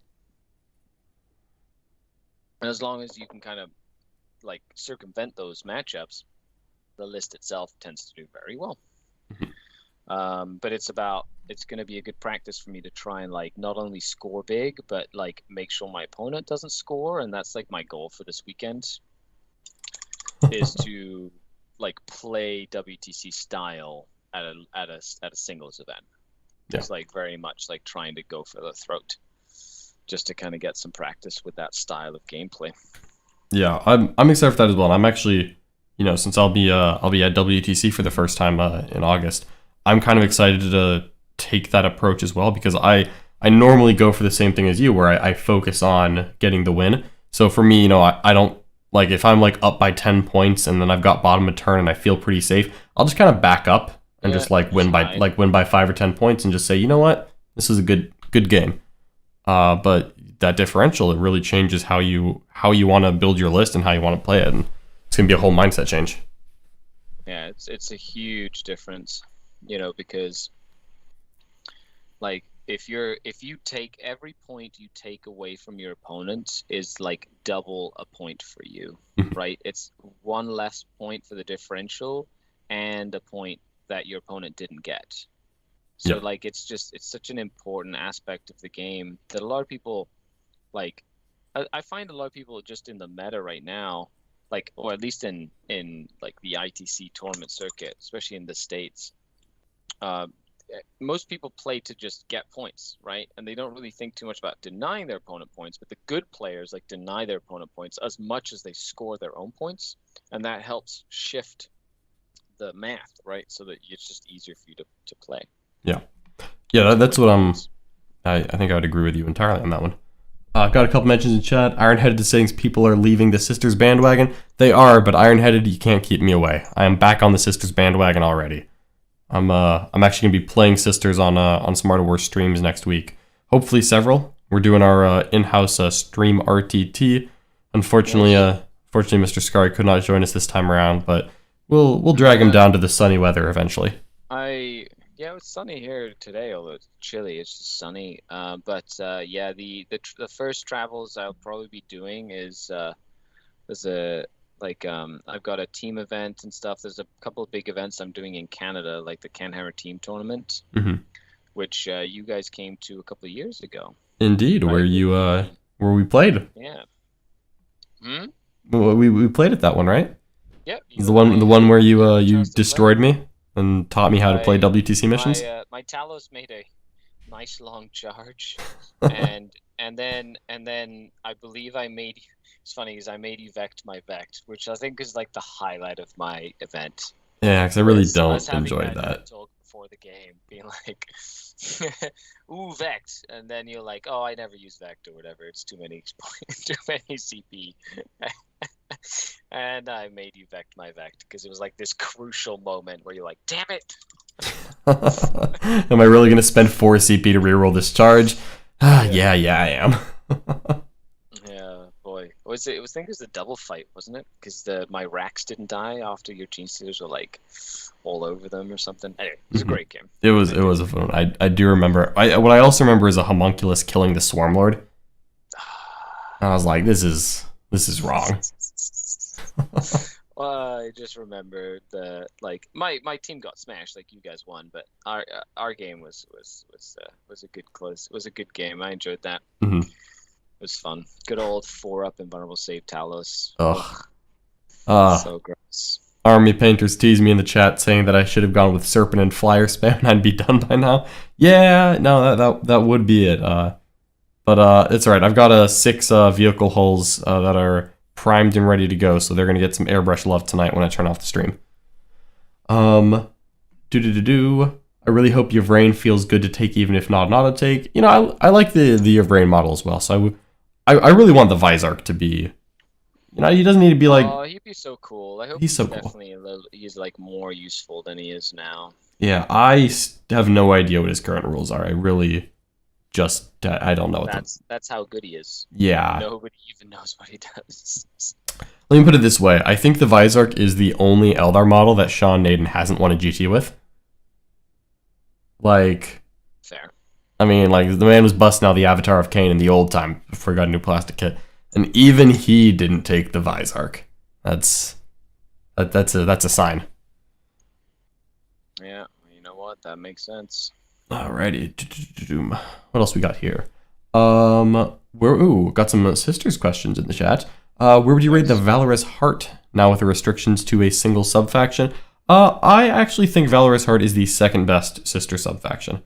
And as long as you can kind of like circumvent those matchups, the list itself tends to do very well. But it's going to be a good practice for me to try and like not only score big, but like make sure my opponent doesn't score. And that's like my goal for this weekend. Is to like play WTC style at a singles event. Yeah. It's like very much like trying to go for the throat, just to kind of get some practice with that style of gameplay. Yeah, I'm excited for that as well. And I'm actually, since I'll be at WTC for the first time in August, I'm kind of excited to take that approach as well, because I normally go for the same thing as you, where I focus on getting the win. So for me, I don't. Like, if I'm, like, up by 10 points and then I've got bottom of turn and I feel pretty safe, I'll just kind of back up and just, like, win by 5 or 10 points and just say, you know what? This is a good game. But that differential, it really changes how you want to build your list and how you want to play it. And it's going to be a whole mindset change. Yeah, it's a huge difference, because, like, if you take every point you take away from your opponent is like double a point for you, right? It's one less point for the differential and a point that your opponent didn't get. So like it's such an important aspect of the game that a lot of people like. I find a lot of people just in the meta right now, like, or at least in like the ITC tournament circuit, especially in the States. Most people play to just get points, right? And they don't really think too much about denying their opponent points, but the good players like deny their opponent points as much as they score their own points, and that helps shift the math, right? So that it's just easier for you to play. Yeah, that's what I think I would agree with you entirely on that one. I've got a couple mentions in chat. Ironheaded is saying people are leaving the Sisters bandwagon. They are, but Ironheaded, you can't keep me away. I am back on the Sisters bandwagon already. I'm actually gonna be playing Sisters on Smarter Wars streams next week. Hopefully several. We're doing our in-house stream RTT. Unfortunately, Mr. Scary could not join us this time around, but we'll drag him down to the sunny weather eventually. It's sunny here today, although it's chilly. It's just sunny. The first travels I'll probably be doing is I've got a team event and stuff. There's a couple of big events I'm doing in Canada, like the Canhammer Team Tournament, which you guys came to a couple of years ago. Indeed, right? Where we played. Yeah. We played at that one, right? Yep. The one where you destroyed me and taught me how to play WTC missions. My Talos made a nice long charge, and then I believe I made. It's funny because I made you vect my vect, which I think is like the highlight of my event. Yeah, because I really don't enjoy that. Talk before the game, being like, "Ooh, vect," and then you're like, "Oh, I never use vect or whatever. It's too many CP." And I made you vect my vect because it was like this crucial moment where you're like, "Damn it!" Am I really gonna spend 4 CP to reroll this charge? Yeah, I am. I think it was the double fight, wasn't it? Because my racks didn't die after your Genestealers were like all over them or something. Anyway, it was a great game. It was a fun one. I do remember. What I also remember is a homunculus killing the Swarmlord. I was like, this is wrong. Well, I just remember my team got smashed, like you guys won, but our game was a good close. It was a good game. I enjoyed that. It was fun. Good old 4-up invulnerable save Talos. Ugh. So gross. Army Painters teased me in the chat saying that I should have gone with Serpent and Flyer spam and I'd be done by now. Yeah, no, that would be it. But it's alright. I've got 6 vehicle hulls that are primed and ready to go, so they're going to get some airbrush love tonight when I turn off the stream. I really hope Yvrain feels good to take, even if not a take. I like the Yvrain model as well, so I really want the Vizark to be. He doesn't need to be like. Oh, he'd be so cool. I hope he's so cool. Definitely he's like more useful than he is now. Yeah, I have no idea what his current rules are. I really just I don't know what that's how good he is. Yeah. Nobody even knows what he does. Let me put it this way. I think the Visarch is the only Eldar model that Sean Naden hasn't won a GT with. Like, Fair. I mean, like, the man was busting out the Avatar of Cain in the old time before he got a new plastic kit. And even he didn't take the Visarch. That's a sign. Yeah, you know what? That makes sense. Alrighty. What else we got here? Got some sisters questions in the chat. Where would you rate the Valorous Heart now with the restrictions to a single subfaction? I actually think Valorous Heart is the second best sister subfaction.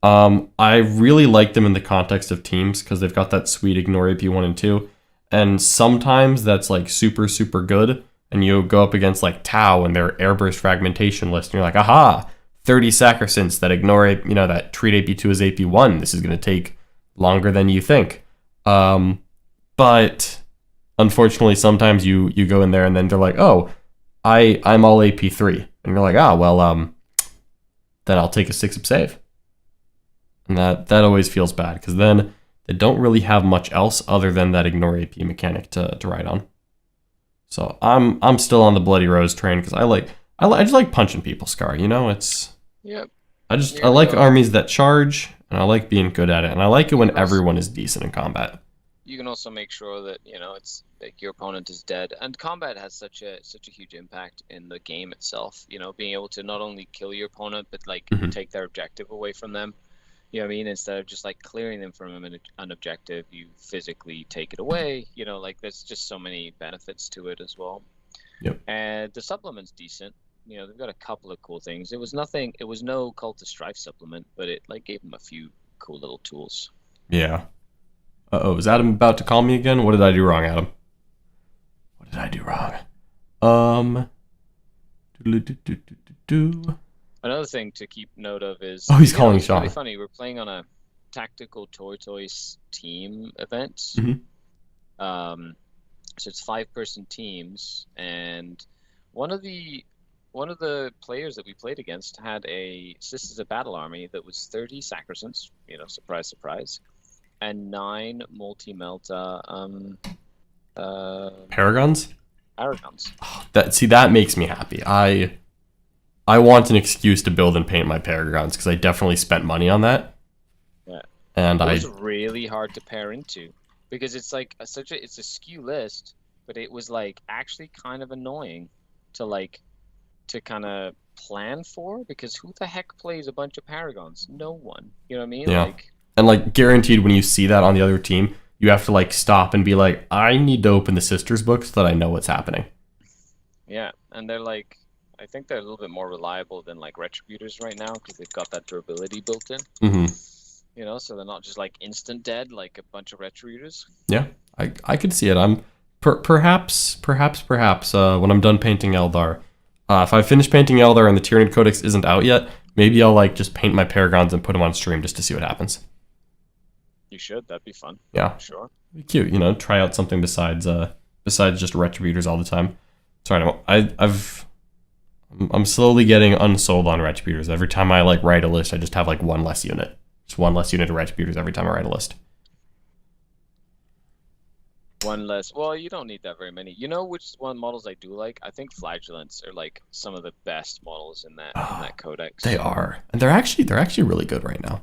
I really like them in the context of teams because they've got that sweet ignore AP 1 and 2. And sometimes that's like super, super good. And you go up against like Tau and their airburst fragmentation list. And you're like, aha, 30 Sacrosants that ignore, that treat AP2 as AP1. This is going to take longer than you think. But unfortunately, sometimes you go in there and then they're like, oh, I'm all AP3. And you're like, then I'll take a 6-up save. And that always feels bad because then they don't really have much else other than that ignore AP mechanic to ride on. So I'm still on the Bloody Rose train because I just like punching people, Scar. It's Yep. I like armies that charge and I like being good at it and I like it when everyone is decent in combat. You can also make sure that it's like your opponent is dead, and combat has such a huge impact in the game itself. Being able to not only kill your opponent but like take their objective away from them. You know what I mean? Instead of just like clearing them from an objective, you physically take it away. Like there's just so many benefits to it as well. Yep. And the supplement's decent. They've got a couple of cool things. It was no Cult of Strife supplement, but it like gave them a few cool little tools. Yeah. Is Adam about to call me again? What did I do wrong, Adam? What did I do wrong? Another thing to keep note of is... Oh, he's calling it's Sean. really funny. We're playing on a tactical tortoise team event. Mm-hmm. So it's 5-person teams, and one of the players that we played against had a Sisters of Battle army that was 30 Sacrosants, surprise, surprise, and 9 multi-melta Paragons? Paragons. Oh, that makes me happy. I want an excuse to build and paint my Paragons because I definitely spent money on that. Yeah. And it was really hard to pair into because it's like it's a skew list, but it was like actually kind of annoying to kind of plan for because who the heck plays a bunch of Paragons? No one. You know what I mean? Yeah. And like guaranteed when you see that on the other team, you have to like stop and be like, I need to open the sisters book so that I know what's happening. Yeah, and they're like, I think they're a little bit more reliable than like Retributors right now because they've got that durability built in. Mm-hmm. So they're not just like instant dead like a bunch of Retributors. Yeah, I could see it. I'm perhaps when I'm done painting Eldar, if I finish painting Eldar and the Tyranid Codex isn't out yet, maybe I'll like just paint my Paragons and put them on stream just to see what happens. You should. That'd be fun. Yeah, sure. Be cute. Try out something besides just Retributors all the time. Sorry, I'm slowly getting unsold on Retributors. Every time I like write a list, I just have like one less unit. Just one less unit of Retributors every time I write a list. One less. Well, you don't need that very many. You know which one models I do like? I think Flagellants are like some of the best models in that codex. They are, and they're actually really good right now.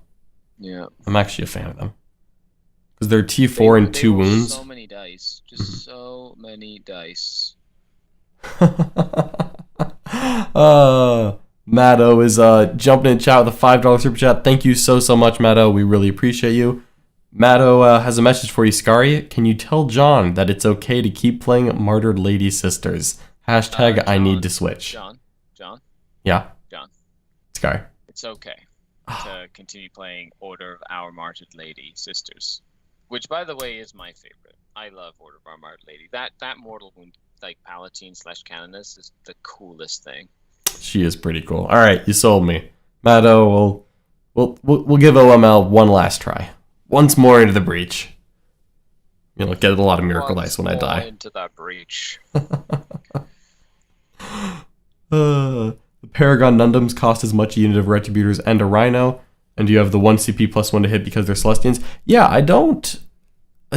Yeah, I'm actually a fan of them because they're T4 and 2 wounds. So many dice, just so many dice. Matto is jumping in chat with a $5 super chat. Thank you so much, Matto. We really appreciate you. Matto has a message for you, Scary. Can you tell John that it's okay to keep playing Martyred Lady Sisters? Hashtag John, I need to switch. John. Yeah. John. Scary. It's okay to continue playing Order of Our Martyred Lady Sisters, which, by the way, is my favorite. I love Order of Our Martyred Lady. That mortal wound, like Palatine / Canoness, is the coolest thing. She is pretty cool. All right, you sold me, Matto. We'll give OML one last try. Once more into the breach. Get a lot of miracle dice when I die. Into that breach. The Paragon Nundums cost as much a unit of Retributors and a Rhino. And you have the 1 CP plus 1 to hit because they're Celestians. Yeah, I don't...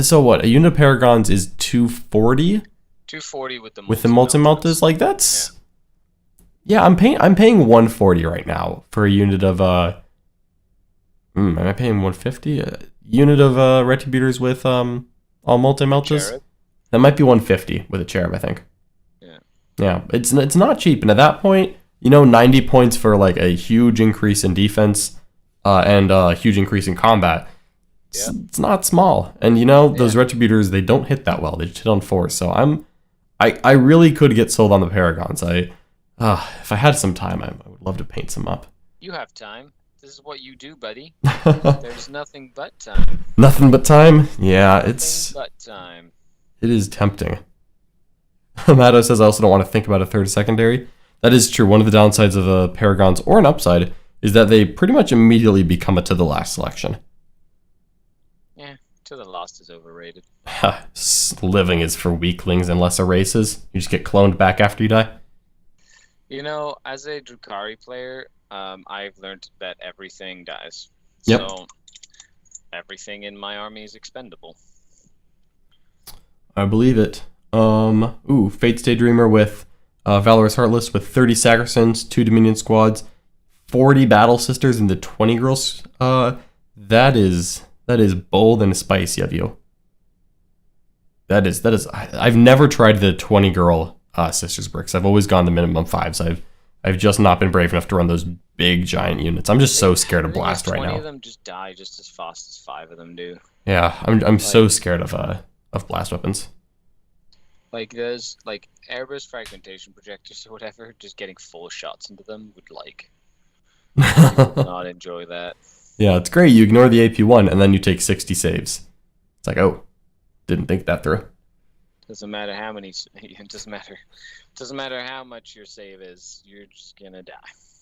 So what? A unit of Paragons is 240? 240 with the multi-meltas? Like, that's... Yeah, I'm paying 140 right now for a unit of... am I paying 150? A unit of Retributors with all multi-meltas? That might be 150 with a Cherub, I think. Yeah, it's not cheap. And at that point, 90 points for like a huge increase in defense and a huge increase in combat. It's not small. And those Retributors, they don't hit that well. They just hit on 4. So I really could get sold on the Paragons. If I had some time, I would love to paint some up. You have time. This is what you do, buddy. There's nothing but time. Nothing but time? Yeah, Nothing but time. It is tempting. Matto says, I also don't want to think about a third secondary. That is true. One of the downsides of Paragons, or an upside, is that they pretty much immediately become a to the last selection. Yeah, to the last is overrated. Living is for weaklings and lesser races. You just get cloned back after you die. As a Drukari player, I've learned that everything dies. Yep. So everything in my army is expendable. I believe it. Fate's Daydreamer with Valorous Heartless with 30 Saracens, 2 Dominion squads, 40 Battle Sisters, and the 20 girls. That is bold and spicy of you. That is. I've never tried the 20 girl Sisters bricks. I've always gone the minimum 5s. I've just not been brave enough to run those big giant units. I'm just so scared of blast right now. 20 of them just die just as fast as 5 of them do. Yeah, I'm so scared of blast weapons. Like there's like airburst fragmentation projectors or whatever, just getting full shots into them would not enjoy that. Yeah, it's great. You ignore the AP1 and then you take 60 saves. It's like, oh, didn't think that through. Doesn't matter how many. It doesn't matter how much your save is. You're just gonna die.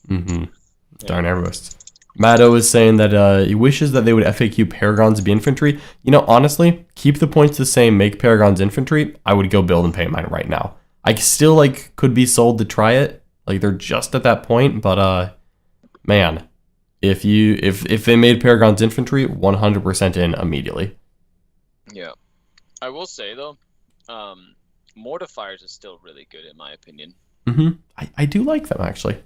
Mm-hmm. Yeah. Darn airburst. Matto is saying that he wishes that they would FAQ Paragons be infantry. Honestly, keep the points the same, make Paragons infantry. I would go build and paint mine right now. I still could be sold to try it. They're just at that point, but man, if they made Paragons infantry, 100% in immediately. Yeah, I will say though, Mortifiers is still really good in my opinion. Mm-hmm. I do like them actually.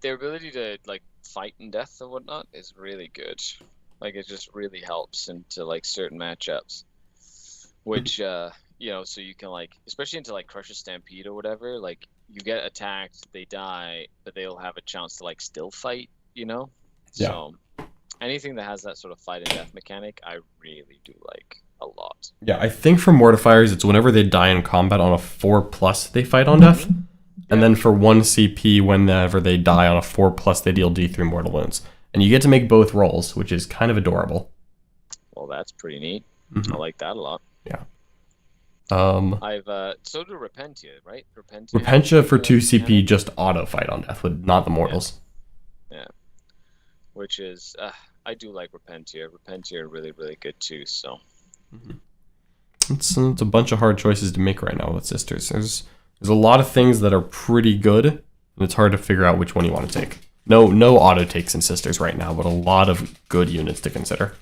Their ability to fight in death or whatnot is really good. It just really helps into certain matchups, which so you can especially into Crusher Stampede or whatever. You get attacked, they die, but they'll have a chance to still fight. Yeah. So anything that has that sort of fight and death mechanic, I really do like a lot. Yeah, I think for Mortifiers, it's whenever they die in combat on a 4+, they fight on death. And then for 1 CP, whenever they die on a 4+, they deal D3 mortal wounds. And you get to make both rolls, which is kind of adorable. Well, that's pretty neat. Mm-hmm. I like that a lot. Yeah. So do Repentia, right? Repentia for 2 CP just auto fight on death, with not the mortals. Yeah. Which is, I do like Repentia. Repentia are really, really good too, so. Mm-hmm. It's a bunch of hard choices to make right now with Sisters. There's a lot of things that are pretty good, and it's hard to figure out which one you want to take. No auto takes in Sisters right now, but a lot of good units to consider.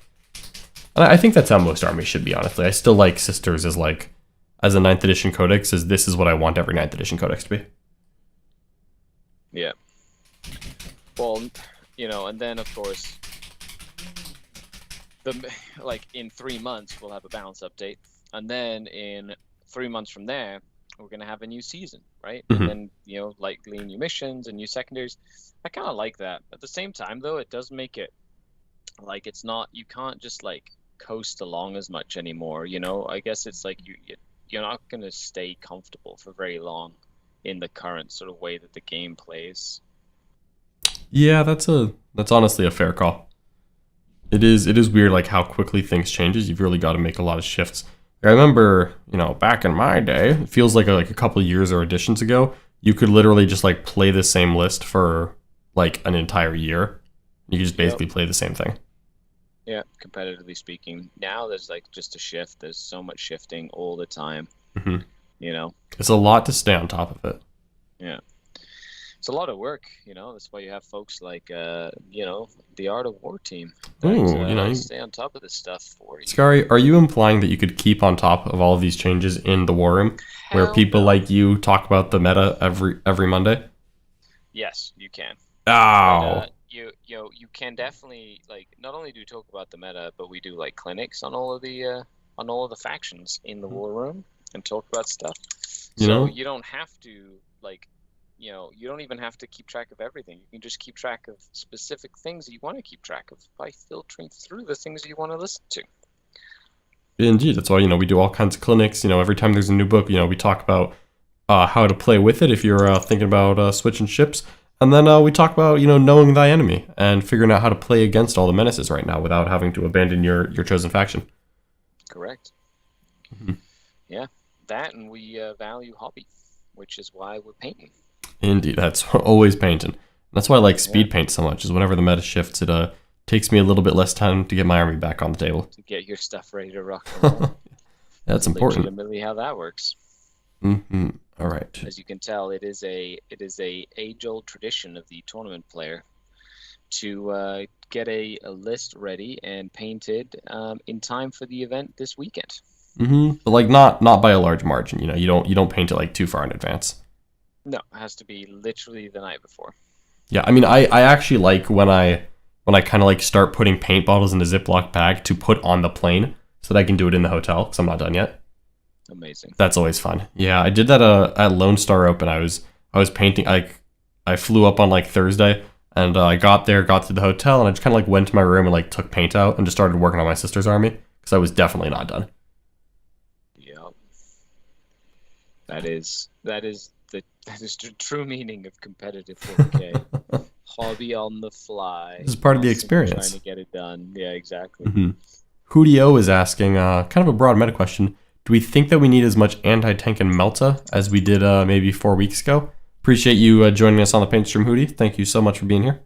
And I think that's how most armies should be, honestly. I still like Sisters as a 9th edition codex, as this is what I want every 9th edition codex to be. Yeah. Well, and then of course, in 3 months we'll have a balance update, and then in 3 months from there, we're going to have a new season, right? Mm-hmm. And then, likely new missions and new secondaries. I kind of like that. At the same time, though, it does make it, it's not, you can't just, coast along as much anymore, I guess it's you're not going to stay comfortable for very long in the current sort of way that the game plays. Yeah, that's honestly a fair call. It is weird, how quickly things changes. You've really got to make a lot of shifts. I remember, back in my day, it feels like a couple years or editions ago, you could literally just play the same list for an entire year. You could just basically play the same thing. Yeah, competitively speaking. Now there's just a shift. There's so much shifting all the time. Mm-hmm. It's a lot to stay on top of it. Yeah. it's a lot of work, you know. That's why you have folks like, you know, the Art of War team that Ooh, you know, stay on top of this stuff for you. Scary, are you implying that you could keep on top of all of these changes in the war room, where Hell people no. like you talk about the meta every Monday? Yes, you can. Oh, But you can definitely, like, not only do we talk about the meta, but we do like clinics on all of the factions in the war room and talk about stuff. You So know? you don't have to, like, you know, you don't even have to keep track of everything. You can just keep track of specific things that you want to keep track of by filtering through the things you want to listen to. Indeed, that's why, you know, we do all kinds of clinics. You know, every time there's a new book, you know, we talk about how to play with it if you're thinking about switching ships. And then we talk about, you know, knowing thy enemy and figuring out how to play against all the menaces right now without having to abandon your chosen faction. Correct. Yeah, that, and we value hobby, which is why we're painting. Indeed, that's always painting. That's why I like speed paint so much, is whenever the meta shifts, it takes me a little bit less time to get my army back on the table. To get your stuff ready to rock and roll. That's important. Legitimately how that works. Mm-hmm. All right. As you can tell, it is a age-old tradition of the tournament player to get a list ready and painted in time for the event this weekend. Mm-hmm. But like not by a large margin. You know, you don't paint it like too far in advance. No, it has to be literally the night before. Yeah, I mean, I actually like when I kind of like start putting paint bottles in a Ziploc bag to put on the plane so that I can do it in the hotel because I'm not done yet. Amazing. That's always fun. Yeah, I did that at Lone Star Open. I was painting. I flew up on like Thursday and I got to the hotel and I just kind of like went to my room and like took paint out and just started working on my sister's army because I was definitely not done. Yep. That is the true meaning of competitive 4K. Hobby on the fly. This is part of the Constantly experience. Trying to get it done. Yeah, exactly. Mm-hmm. Hoodio is asking, kind of a broad meta question. Do we think that we need as much anti-tank and Melta as we did maybe 4 weeks ago? Appreciate you joining us on the paint stream, Hootie. Thank you so much for being here.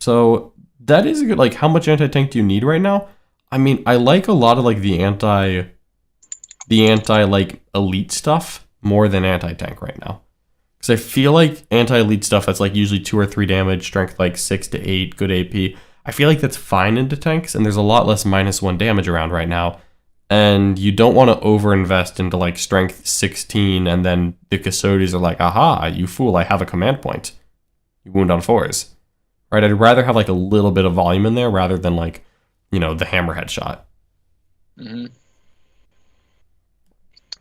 So that is a good, like, how much anti-tank do you need right now? I mean, I like a lot of like the anti like elite stuff more than anti-tank right now. Because I feel like anti-elite stuff that's like usually 2 or 3 damage, strength like 6 to 8, good AP. I feel like that's fine into tanks, and there's a lot less -1 damage around right now. And you don't want to over-invest into like strength 16, and then the custodies are like, aha, you fool, I have a command point. You wound on 4s. Right? I'd rather have like a little bit of volume in there rather than like, you know, the hammerhead shot. Mm-hmm.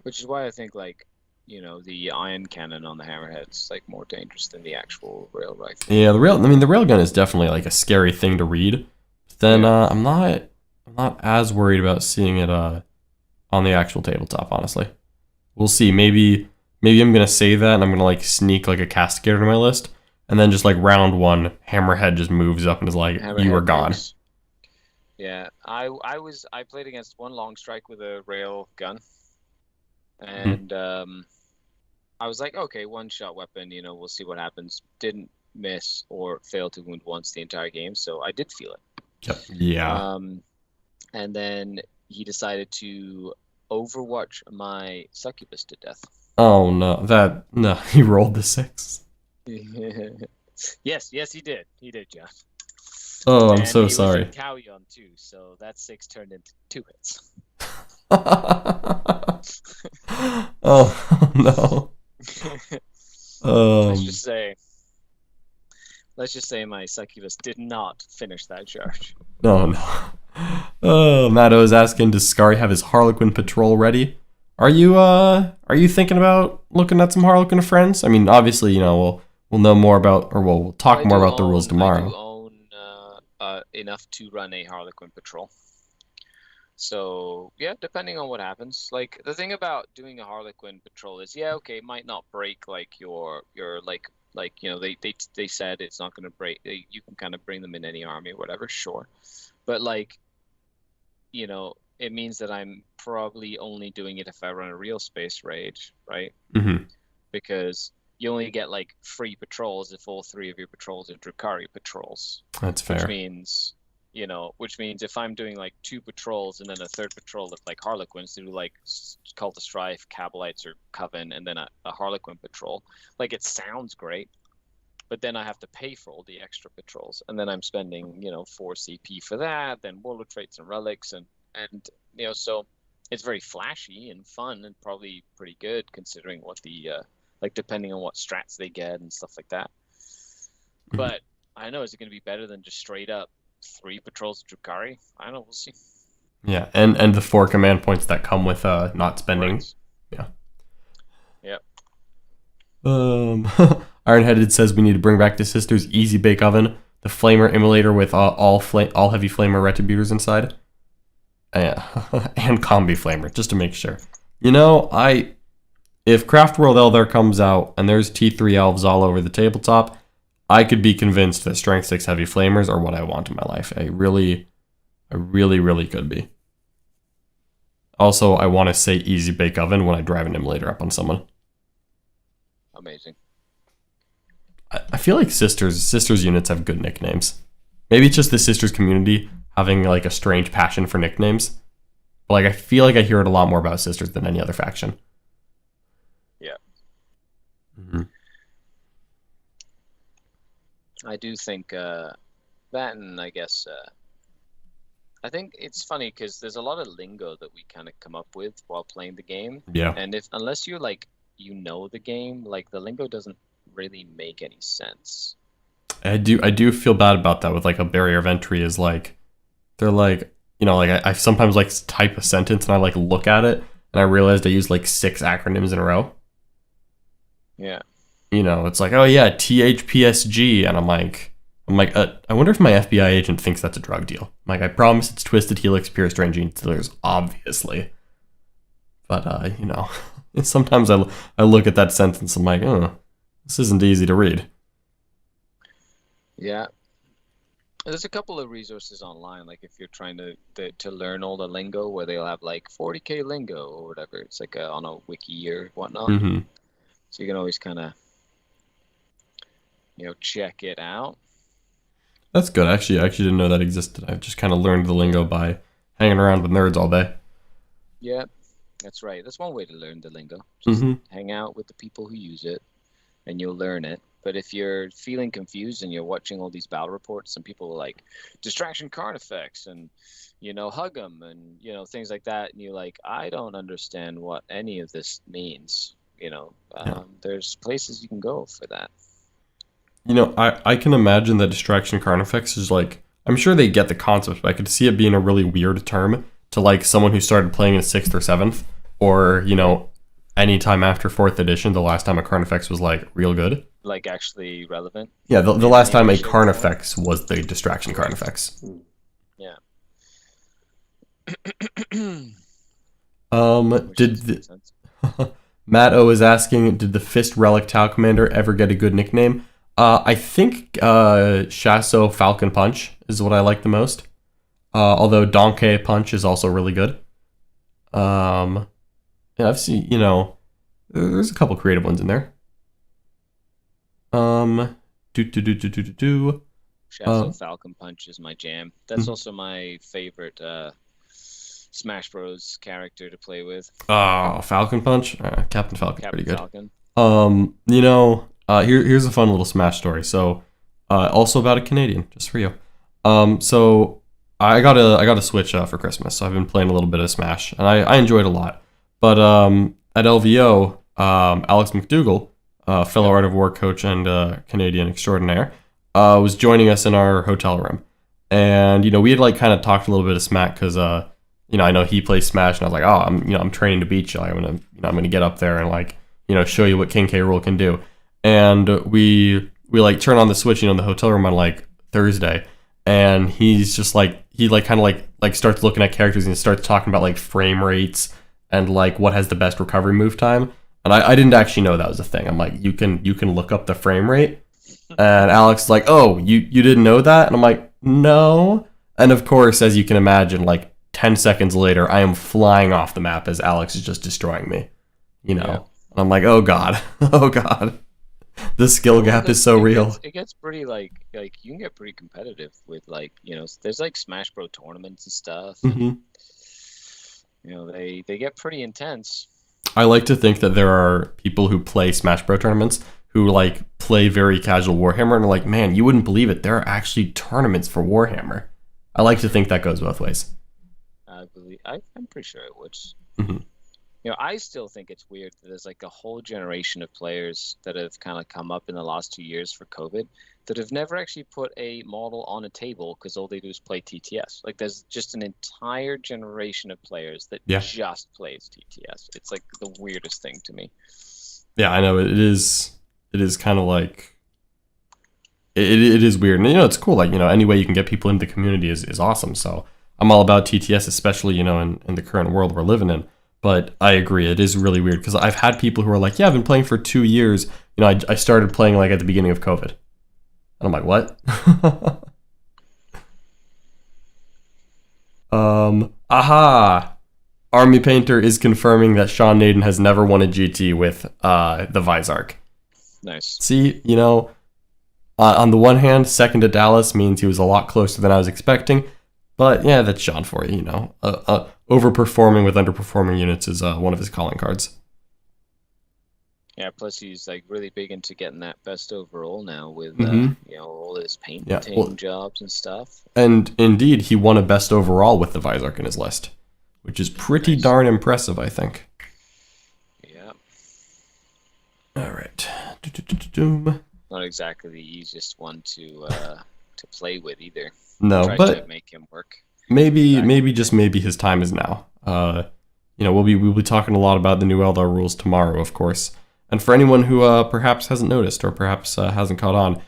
Which is why I think, like, you know, the iron cannon on the hammerhead's like more dangerous than the actual rail rifle. Yeah, the railgun is definitely like a scary thing to read. But then I'm not as worried about seeing it on the actual tabletop, honestly. We'll see. Maybe I'm gonna save that and I'm gonna like sneak like a castigator to my list, and then just like round 1, hammerhead just moves up and is like, you were gone. Moves. Yeah, I played against one long strike with a rail gun, and I was like, okay, 1-shot weapon, you know, we'll see what happens. Didn't miss or fail to wound once the entire game, so I did feel it. Yeah. And then he decided to overwatch my succubus to death. Oh no, he rolled the 6. Yes, he did. He did, John. Oh, I'm and so he sorry. Was in Kauyon too, so that 6 turned into 2 hits. Oh no. Let's just say my succubus did not finish that charge. No. Oh, Matto is asking, does Scary have his Harlequin patrol ready? Are you thinking about looking at some Harlequin friends? I mean, obviously, you know, we'll know more about, or we'll talk more about the rules tomorrow. I do own enough to run a Harlequin patrol. So yeah, depending on what happens. Like, the thing about doing a Harlequin patrol is, yeah, okay, it might not break like your like you know, they said it's not going to break. You can kind of bring them in any army or whatever, sure. But like, you know, it means that I'm probably only doing it if I run a real space raid, right? Mm-hmm. Because you only get like free patrols if all 3 of your patrols are Drukari patrols. That's fair. Which means, which means if I'm doing like 2 patrols and then a third patrol with like Harlequins to do like Cult of Strife, Cabalites, or Coven, and then a Harlequin patrol, like it sounds great, but then I have to pay for all the extra patrols, and then I'm spending 4 CP for that, then warlord traits and relics, and so it's very flashy and fun and probably pretty good considering what the like depending on what strats they get and stuff like that. But I don't know, is it going to be better than just straight up 3 patrols of Drukari? I don't know, we'll see. Yeah, and the 4 command points that come with not spending. Right. Yeah. Yep. Ironheaded says we need to bring back the Sisters Easy Bake Oven, the Flamer Immolator with all heavy Flamer Retributors inside. And Combi Flamer, just to make sure. If Craftworld Eldar comes out and there's T3 elves all over the tabletop, I could be convinced that Strength 6 heavy flamers are what I want in my life. I really, really could be. Also, I want to say Easy Bake Oven when I drive an Immolator up on someone. Amazing. I feel like Sisters units have good nicknames. Maybe it's just the Sisters community having like a strange passion for nicknames. But like I feel like I hear it a lot more about Sisters than any other faction. Yeah. Mm-hmm. I do think that, and I guess I think it's funny because there's a lot of lingo that we kind of come up with while playing the game. Yeah. And unless you're like the game, like the lingo doesn't really make any sense. I do feel bad about that with like a barrier of entry is like they're like I sometimes like type a sentence and I like look at it and I realized I use like 6 acronyms in a row. Yeah. It's like, oh yeah, THPSG, and I'm like, I wonder if my FBI agent thinks that's a drug deal. I'm like, I promise it's Twisted Helix Pure Strange Gene Stealers, obviously. But sometimes I look at that sentence, I'm like, oh, this isn't easy to read. Yeah. There's a couple of resources online, like if you're trying to learn all the lingo, where they'll have like 40k lingo or whatever. It's like on a wiki or whatnot. Mm-hmm. So you can always kind of check it out. That's good. Actually, I didn't know that existed. I've just kind of learned the lingo by hanging around with nerds all day. Yeah, that's right. That's one way to learn the lingo. Just hang out with the people who use it, and you'll learn it. But if you're feeling confused and you're watching all these battle reports and people are like, distraction Carnifex and, hug them and, things like that, and you're like, I don't understand what any of this means. There's places you can go for that. I can imagine that Distraction Carnifex is like, I'm sure they get the concept, but I could see it being a really weird term to like someone who started playing in 6th or 7th, or, any time after 4th edition, the last time a Carnifex was like real good. Like actually relevant? Yeah, the last time a Carnifex was the Distraction Carnifex. Yeah. Matt O is asking, did the Fist Relic Tau Commander ever get a good nickname? I think Shasso Falcon Punch is what I like the most. Although Donkey Punch is also really good. Yeah, I've seen, there's a couple creative ones in there. Shasso Falcon Punch is my jam. That's also my favorite Smash Bros character to play with. Oh, Falcon Punch? Captain Falcon's pretty good. Falcon. Here's a fun little Smash story. So, also about a Canadian, just for you. So I got a Switch for Christmas, so I've been playing a little bit of Smash, and I enjoyed it a lot. But at LVO, Alex McDougall, fellow Art of War coach and Canadian extraordinaire, was joining us in our hotel room, and we had like kind of talked a little bit of smack because I know he plays Smash, and I was like, oh, I'm training to beat you. I'm gonna get up there and like show you what King K. Rool can do. And we like turn on the Switch, in the hotel room on like Thursday, and he's just like he like kind of like starts looking at characters and starts talking about like frame rates and like what has the best recovery move time. And I didn't actually know that was a thing. I'm like, you can look up the frame rate. And Alex is like, oh, you didn't know that? And I'm like, no. And of course, as you can imagine, like 10 seconds later, I am flying off the map as Alex is just destroying me. And I'm like, oh god, oh god. The skill gap is so real. It gets pretty like you can get pretty competitive with like there's like Smash Bros tournaments and stuff. Hmm. And, they get pretty intense. I like to think that there are people who play Smash Bros tournaments who like play very casual Warhammer and are like, man, you wouldn't believe it. There are actually tournaments for Warhammer. I like to think that goes both ways. I'm pretty sure it would. Hmm. I still think it's weird that there's like a whole generation of players that have kind of come up in the last 2 years for COVID that have never actually put a model on a table because all they do is play TTS. Like there's just an entire generation of players that just plays TTS. It's like the weirdest thing to me. Yeah, I know it is. It is kind of like it is weird, and it's cool. Like any way you can get people into the community is awesome. So I'm all about TTS, especially in the current world we're living in. But I agree, it is really weird because I've had people who are like, yeah, I've been playing for 2 years. I started playing like at the beginning of COVID. And I'm like, what? Aha! Army Painter is confirming that Sean Naden has never won a GT with the Vizark. Nice. See, on the one hand, second to Dallas means he was a lot closer than I was expecting. But yeah, that's Sean for you, overperforming with underperforming units is one of his calling cards. Yeah, plus he's like really big into getting that best overall now with all his painting jobs and stuff. And indeed, he won a best overall with the Vizark in his list, which is pretty darn impressive, I think. Yeah. All right. Not exactly the easiest one to play with either. No, but to make him work. Maybe his time is now. We'll be talking a lot about the new Eldar rules tomorrow, of course. And for anyone who perhaps hasn't noticed or perhaps hasn't caught on,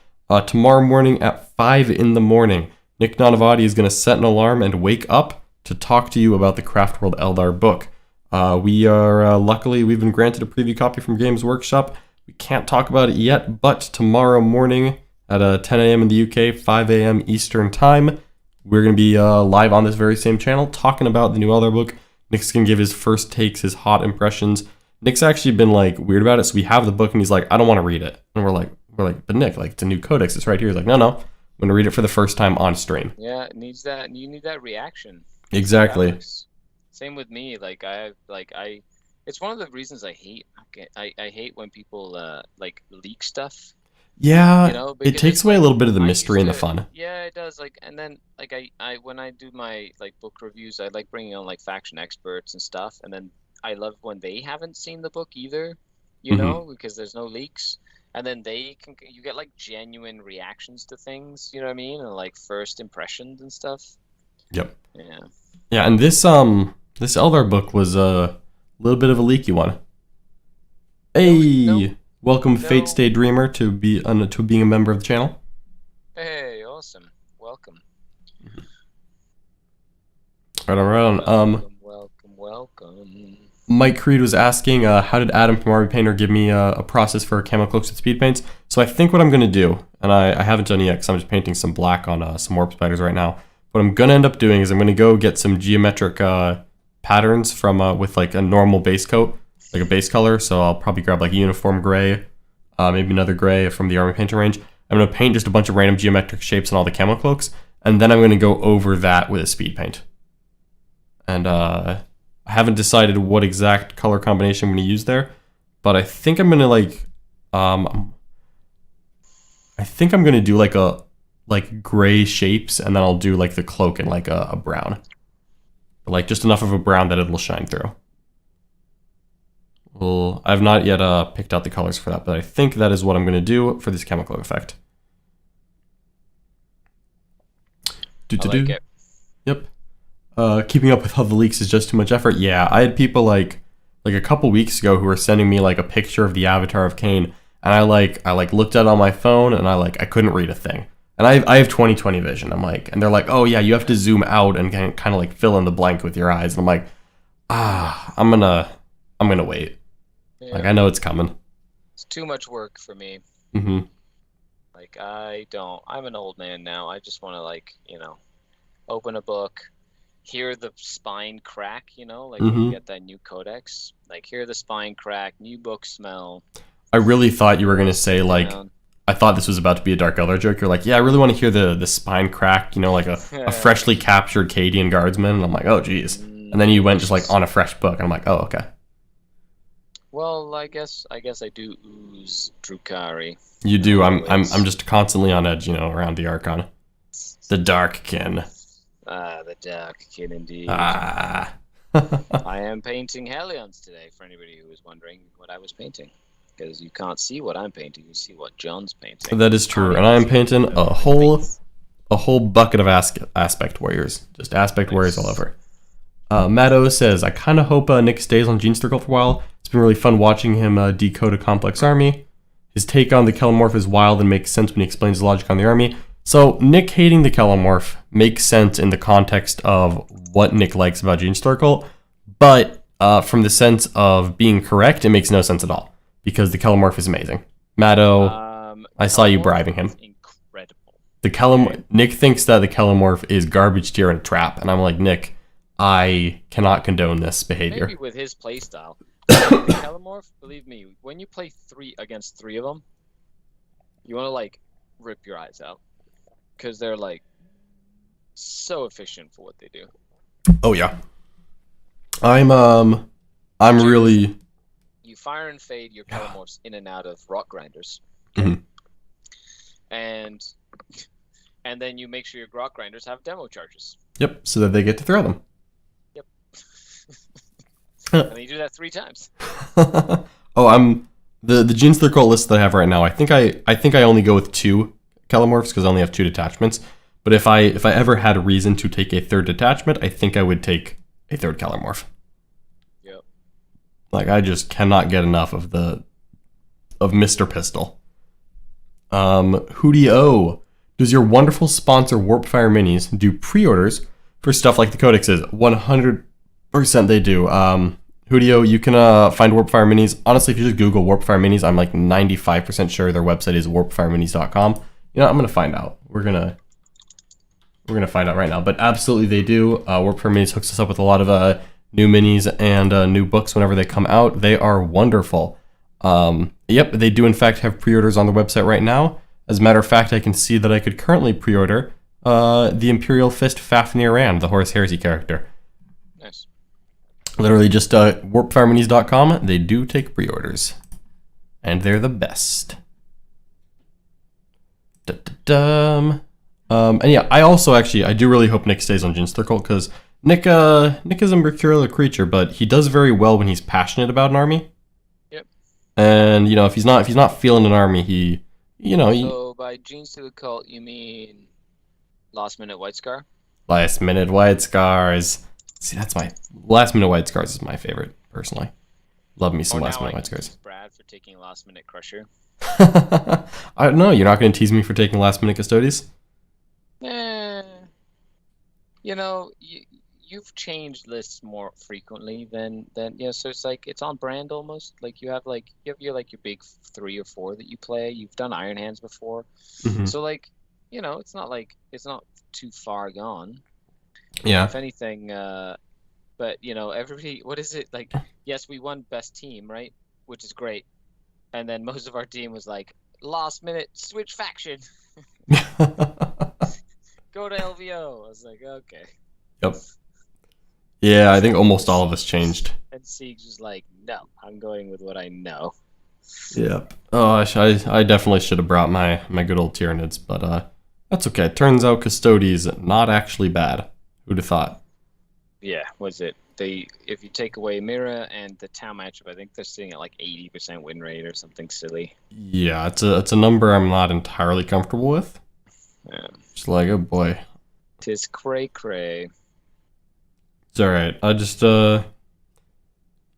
tomorrow morning at 5 in the morning, Nick Nanavati is going to set an alarm and wake up to talk to you about the Craft World Eldar book. We are luckily we've been granted a preview copy from Games Workshop. We can't talk about it yet, but tomorrow morning at 10 a.m. in the UK, 5 a.m. Eastern Time, we're going to be live on this very same channel talking about the new Eldar book. Nick's going to give his first takes, his hot impressions. Nick's actually been like weird about it, so we have the book and he's like, I don't want to read it. And we're like, but Nick, like it's a new codex, it's right here. He's like, no, I'm going to read it for the first time on stream. Yeah, it needs that. You need that reaction. Exactly. Same with me. It's one of the reasons I hate. I hate when people leak stuff. Yeah, it takes away a little bit of the mystery and the fun. Yeah, it does. And then I when I do my book reviews, I like bringing on faction experts and stuff. And then I love when they haven't seen the book either, because there's no leaks. And then you get genuine reactions to things, you know what I mean, and first impressions and stuff. Yep. Yeah. Yeah, and this Eldar book was a little bit of a leaky one. Hey. Welcome, Fate Stay Dreamer, to being a member of the channel. Hey, awesome. Welcome. Right on. Welcome. Mike Creed was asking, how did Adam from Army Painter give me a process for camo cloaks with speed paints? So I think what I'm going to do, and I haven't done it yet because I'm just painting some black on some warp spiders right now. What I'm going to end up doing is I'm going to go get some geometric patterns from with a normal base coat. Like a base color, so I'll probably grab a uniform gray, maybe another gray from the Army Painter range. I'm going to paint just a bunch of random geometric shapes on all the camo cloaks, and then I'm going to go over that with a speed paint. And I haven't decided what exact color combination I'm going to use there, but I think I'm going to I think I'm going to do a gray shapes, and then I'll do the cloak in a brown. Just enough of a brown that it'll shine through. Well, I've not yet picked out the colors for that, but I think that is what I'm going to do for this camo cloak effect. I like it. Yep. Keeping up with all the leaks is just too much effort. Yeah, I had people like a couple weeks ago who were sending me a picture of the avatar of Kane, and I looked at it on my phone and I couldn't read a thing. And I have 20/20 vision. And they're like, oh yeah, you have to zoom out and kind of fill in the blank with your eyes. And I'm like, I'm gonna wait. Yeah. I know it's coming. It's too much work for me. Mm-hmm. I'm an old man now. I just want to open a book, hear the spine crack, when you get that new codex. Hear the spine crack, new book smell. I really thought you were gonna say like. Yeah. I thought this was about to be a Dark Eldar joke. You're like, yeah, I really want to hear the spine crack, you know, like a freshly captured Cadian guardsman. And I'm like, oh, geez. And then you went just like on a fresh book. And I'm like, oh, okay. Well, I guess I do ooze Drukari. You do. I'm just constantly on edge, you know, around the Archon. The Darkkin. Ah, the Dark Kin indeed. Ah. I am painting Hellions today, for anybody who was wondering what I was painting. Because you can't see what I'm painting, you see what John's painting. That is true, and I am painting a whole bucket of aspect warriors, just aspect warriors all over. Matto says, I kind of hope Nick stays on Genestealer Cult for a while. It's been really fun watching him decode a complex army. His take on the Kelomorph is wild and makes sense when he explains the logic on the army. So Nick hating the Kelomorph makes sense in the context of what Nick likes about Genestealer Cult, but from the sense of being correct, it makes no sense at all. Because the Kelomorph is amazing. Matto, I saw you bribing him. Incredible. Nick thinks that the Kelomorph is garbage tier and a trap, and I'm like, Nick, I cannot condone this behavior. Maybe with his playstyle. The Kelomorph, believe me, when you play 3 against 3 of them, you want to like rip your eyes out. Because they're like so efficient for what they do. Oh yeah. I'm really... You fire and fade your Kelomorphs in and out of rock grinders. Mhm. And then you make sure your rock grinders have demo charges. Yep, so that they get to throw them. Yep. And then you do that 3 times. Oh, I'm the Genestealer Cult list that I have right now. I think I only go with 2 Kelomorphs because I only have 2 detachments. But if I ever had a reason to take a 3rd detachment, I think I would take a 3rd Kelomorph. Yep. Like I just cannot get enough of Mr. Pistol. Hootie O, does your wonderful sponsor Warpfire Minis do pre-orders for stuff like the codexes? 100% they do. Hootie O, you can find Warpfire Minis. Honestly, if you just Google Warpfire Minis, I'm like 95% sure their website is warpfireminis.com. You know, I'm gonna find out. We're gonna find out right now. But absolutely they do. Warpfire Minis hooks us up with a lot of new minis and new books whenever they come out. They are wonderful. Yep, they do in fact have pre-orders on their website right now. As a matter of fact, I can see that I could currently pre-order the Imperial Fist Fafnir Rand, the Horus Heresy character. Nice. Literally just warpfireminis.com. They do take pre-orders. And they're the best. And yeah, I also I do really hope Nick stays on Genestealer Cult because Nick is a mercurial creature, but he does very well when he's passionate about an army. Yep. And you know, if he's not feeling an army, So by Genestealer Cult, you mean Last Minute White Scar? Last Minute White Scars. See, that's my Last Minute White Scars is my favorite personally. Love me some Last Minute White Scars. Brad for taking Last Minute Crusher. I don't know. You're not going to tease me for taking Last Minute Custodes? You know, you've changed lists more frequently than so it's like it's on brand almost. Like you have your big 3 or 4 that you play. You've done Iron Hands before, so like it's not too far gone. Yeah. If anything, but everybody, what is it like? Yes, we won best team, right? Which is great, and then most of our team was like last minute switch faction. Go to LVO. I was like, okay. Yep. Yeah, I think almost all of us changed. And Siege was like, no, I'm going with what I know. Yep. Oh, I definitely should have brought my good old Tyranids, but that's okay. Turns out Custodes not actually bad. Who'd have thought? Yeah, was it? If you take away Mira and the town matchup, I think they're sitting at like 80% win rate or something silly. Yeah, it's a number I'm not entirely comfortable with. Yeah. Just like, oh boy. 'Tis cray. It's alright. I just, you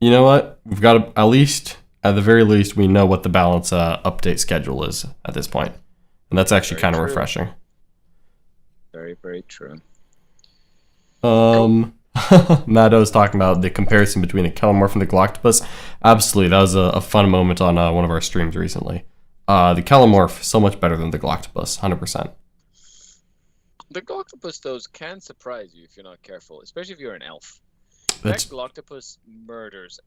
know what? We've got to, at the very least, we know what the balance update schedule is at this point. And that's actually kind of refreshing. Very, very true. Matto's talking about the comparison between the Kelomorph and the Galactopus. Absolutely, that was a fun moment on one of our streams recently. The Kelomorph, so much better than the Galactopus, 100%. The Galactopus, though, can surprise you if you're not careful, especially if you're an elf. That's... That Galactopus murders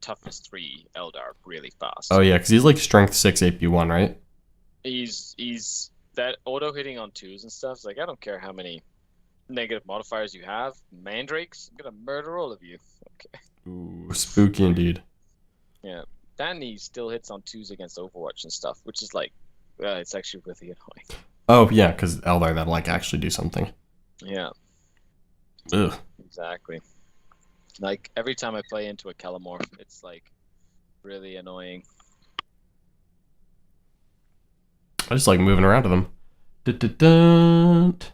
toughness 3 Eldar really fast. Oh yeah, because he's like strength 6 AP1, right? He's that auto hitting on 2s and stuff. It's like, I don't care how many negative modifiers you have. Mandrakes, I'm gonna murder all of you. Okay. Ooh, spooky indeed. Yeah. Then he still hits on 2s against Overwatch and stuff, which is like, it's actually really annoying. Oh yeah, because Eldar that like actually do something. Yeah. Ugh. Exactly. Like every time I play into a Calamorph, it's like really annoying. I just like moving around to them. Let's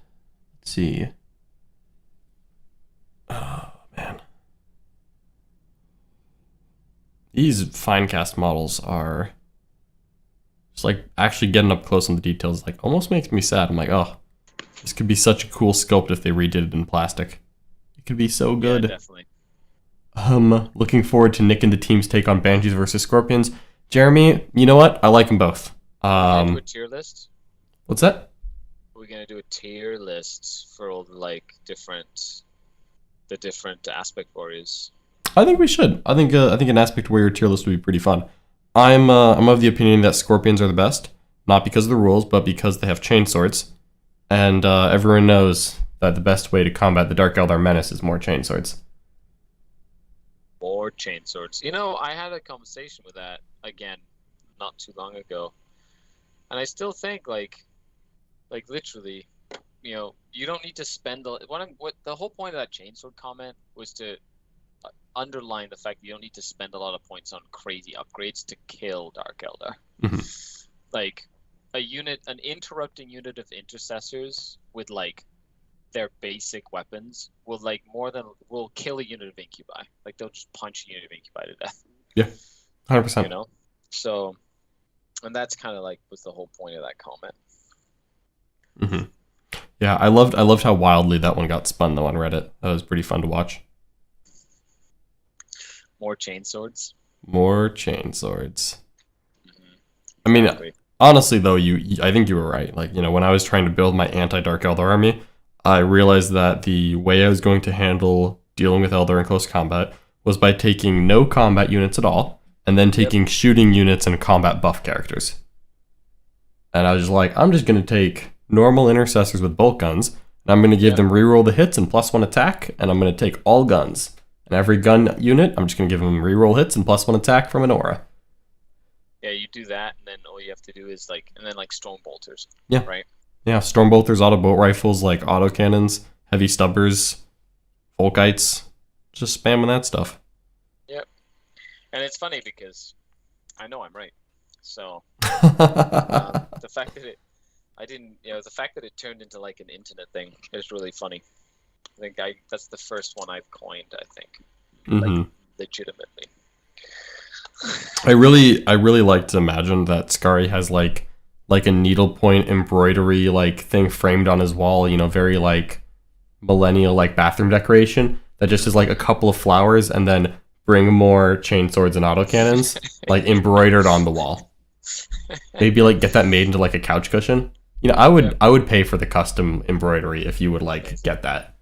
see. Oh man, these fine cast models are just like actually getting up close on the details. Like almost makes me sad. I'm like, oh, this could be such a cool sculpt if they redid it in plastic. It could be so good. Yeah, definitely. Looking forward to Nick and the team's take on Banshees versus Scorpions. Jeremy, you know what? I like them both. Are we gonna do a tier list? What's that? Are we gonna do a tier list for all the like the different aspect warriors? I think we should. I think an aspect warrior tier list would be pretty fun. I'm of the opinion that Scorpions are the best, not because of the rules, but because they have chainswords, and everyone knows that the best way to combat the Dark Eldar menace is more chainswords. More chainswords. You know, I had a conversation with that again not too long ago, and I still think like literally, you know, you don't need to spend what the whole point of that chainsword comment was to underline the fact that you don't need to spend a lot of points on crazy upgrades to kill Dark Eldar. Mhm. Like an interrupting unit of intercessors with like their basic weapons will kill a unit of incubi. Like they'll just punch a unit of incubi to death. Yeah, 100%. You know, so, and that's kind of like was the whole point of that comment. Mm-hmm. Yeah, I loved how wildly that one got spun though on Reddit. That was pretty fun to watch. More chainswords. More chainswords. Mm-hmm. I mean, Exactly. honestly though, I think you were right. Like, you know, when I was trying to build my anti-Dark Eldar army, I realized that the way I was going to handle dealing with Eldar in close combat was by taking no combat units at all, and then taking shooting units and combat buff characters. And I was just like, I'm just going to take normal intercessors with bolt guns, and I'm going to give them reroll the hits and +1 attack, and I'm going to take all guns. And every gun unit, I'm just going to give them reroll hits and +1 attack from an aura. Yeah, you do that, and then all you have to do is like storm bolters. Yeah. Right. Yeah, stormbolters, auto bolt rifles, like autocannons, heavy stubbers, Volkites, just spamming that stuff. Yep. And it's funny because I know I'm right. So the fact that the fact that it turned into like an internet thing is really funny. I think that's the first one I've coined. I think, like legitimately. I really like to imagine that Skari has like a needlepoint embroidery like thing framed on his wall, you know, very like millennial like bathroom decoration that just is like a couple of flowers and then bring more chainswords and autocannons like embroidered on the wall. Maybe like get that made into like a couch cushion. You know, I would pay for the custom embroidery if you would like get that.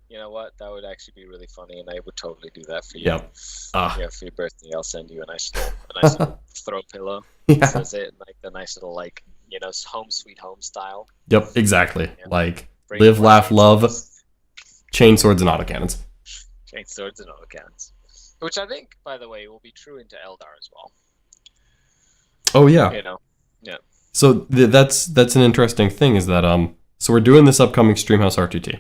You know what? That would actually be really funny, and I would totally do that for you. Yep. Yeah, for your birthday, I'll send you a nice little throw pillow. Yeah. Says it like the nice little like, you know, home sweet home style. Yep, exactly. Yeah. Like Bring live, more laugh, love, chainswords. chainswords and autocannons. Chainswords and autocannons. Which I think, by the way, will be true into Eldar as well. Oh yeah. You know. Yeah. So that's an interesting thing is that so we're doing this upcoming Streamhouse RTT,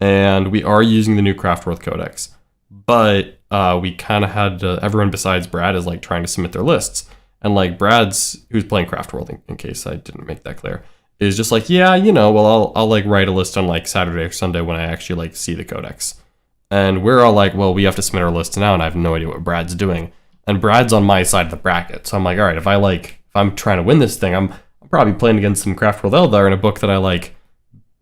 and we are using the new Craftworth codex, but we kind of had everyone besides Brad is like trying to submit their lists, and like Brad's who's playing Craftworld in case I didn't make that clear is just like, yeah, you know, well I'll like write a list on like Saturday or Sunday when I actually like see the codex, and we're all like, well, we have to submit our lists now, and I have no idea what Brad's doing, and Brad's on my side of the bracket, so I'm like, all right, if I'm trying to win this thing, I'm probably playing against some Craftworld Eldar in a book that I like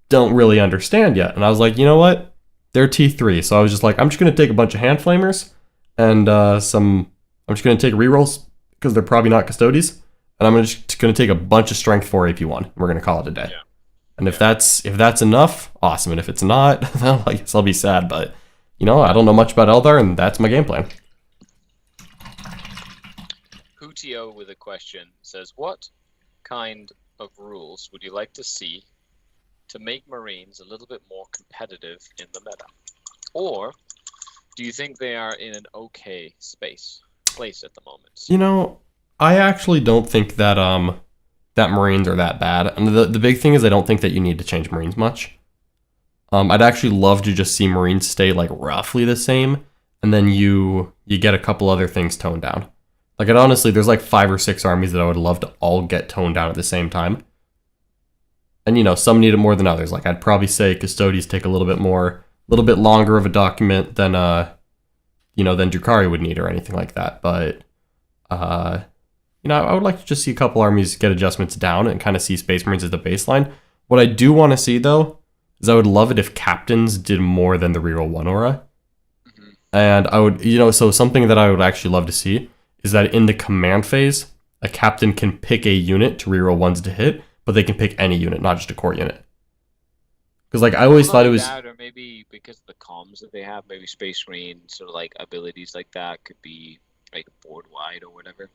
don't really understand yet. And I was like, you know what? They're T3. So I was just like, I'm just going to take a bunch of hand flamers and I'm just going to take rerolls because they're probably not custodies. And I'm just going to take a bunch of strength 4 AP1. And we're going to call it a day. Yeah. And if that's enough, awesome. And if it's not, then I guess I'll be sad. But, you know, I don't know much about Eldar and that's my game plan. TTO with a question. It says, what kind of rules would you like to see to make Marines a little bit more competitive in the meta? Or do you think they are in an okay place at the moment? You know, I actually don't think that that Marines are that bad. And the big thing is I don't think that you need to change Marines much. I'd actually love to just see Marines stay like roughly the same, and then you get a couple other things toned down. Like, I'd honestly, there's like 5 or 6 armies that I would love to all get toned down at the same time. And, you know, some need it more than others. Like, I'd probably say Custodes take a little bit longer of a document than, than Drukari would need or anything like that. But, I would like to just see a couple armies get adjustments down and kind of see Space Marines as the baseline. What I do want to see, though, is I would love it if captains did more than the reroll 1 aura. Mm-hmm. And I would, so something that I would actually love to see is that in the command phase, a captain can pick a unit to reroll 1s to hit, but they can pick any unit, not just a core unit. Because, like, I always thought it was... That, or maybe because of the comms that they have, maybe Space Marine sort of, like, abilities like that could be, like, board-wide or whatever.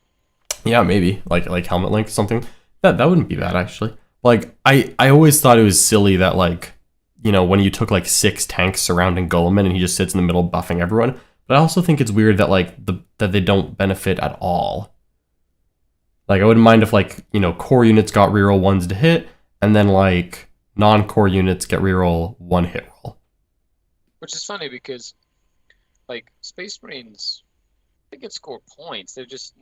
Yeah, maybe. Like Helmet Link or something. That wouldn't be bad, actually. Like, I always thought it was silly that, like, when you took, like, 6 tanks surrounding Goleman and he just sits in the middle buffing everyone. But I also think it's weird that, like, that they don't benefit at all. Like, I wouldn't mind if, like, core units got reroll 1s to hit, and then, like, non-core units get reroll 1 hit roll. Which is funny because, like, Space Marines, they can score points. They just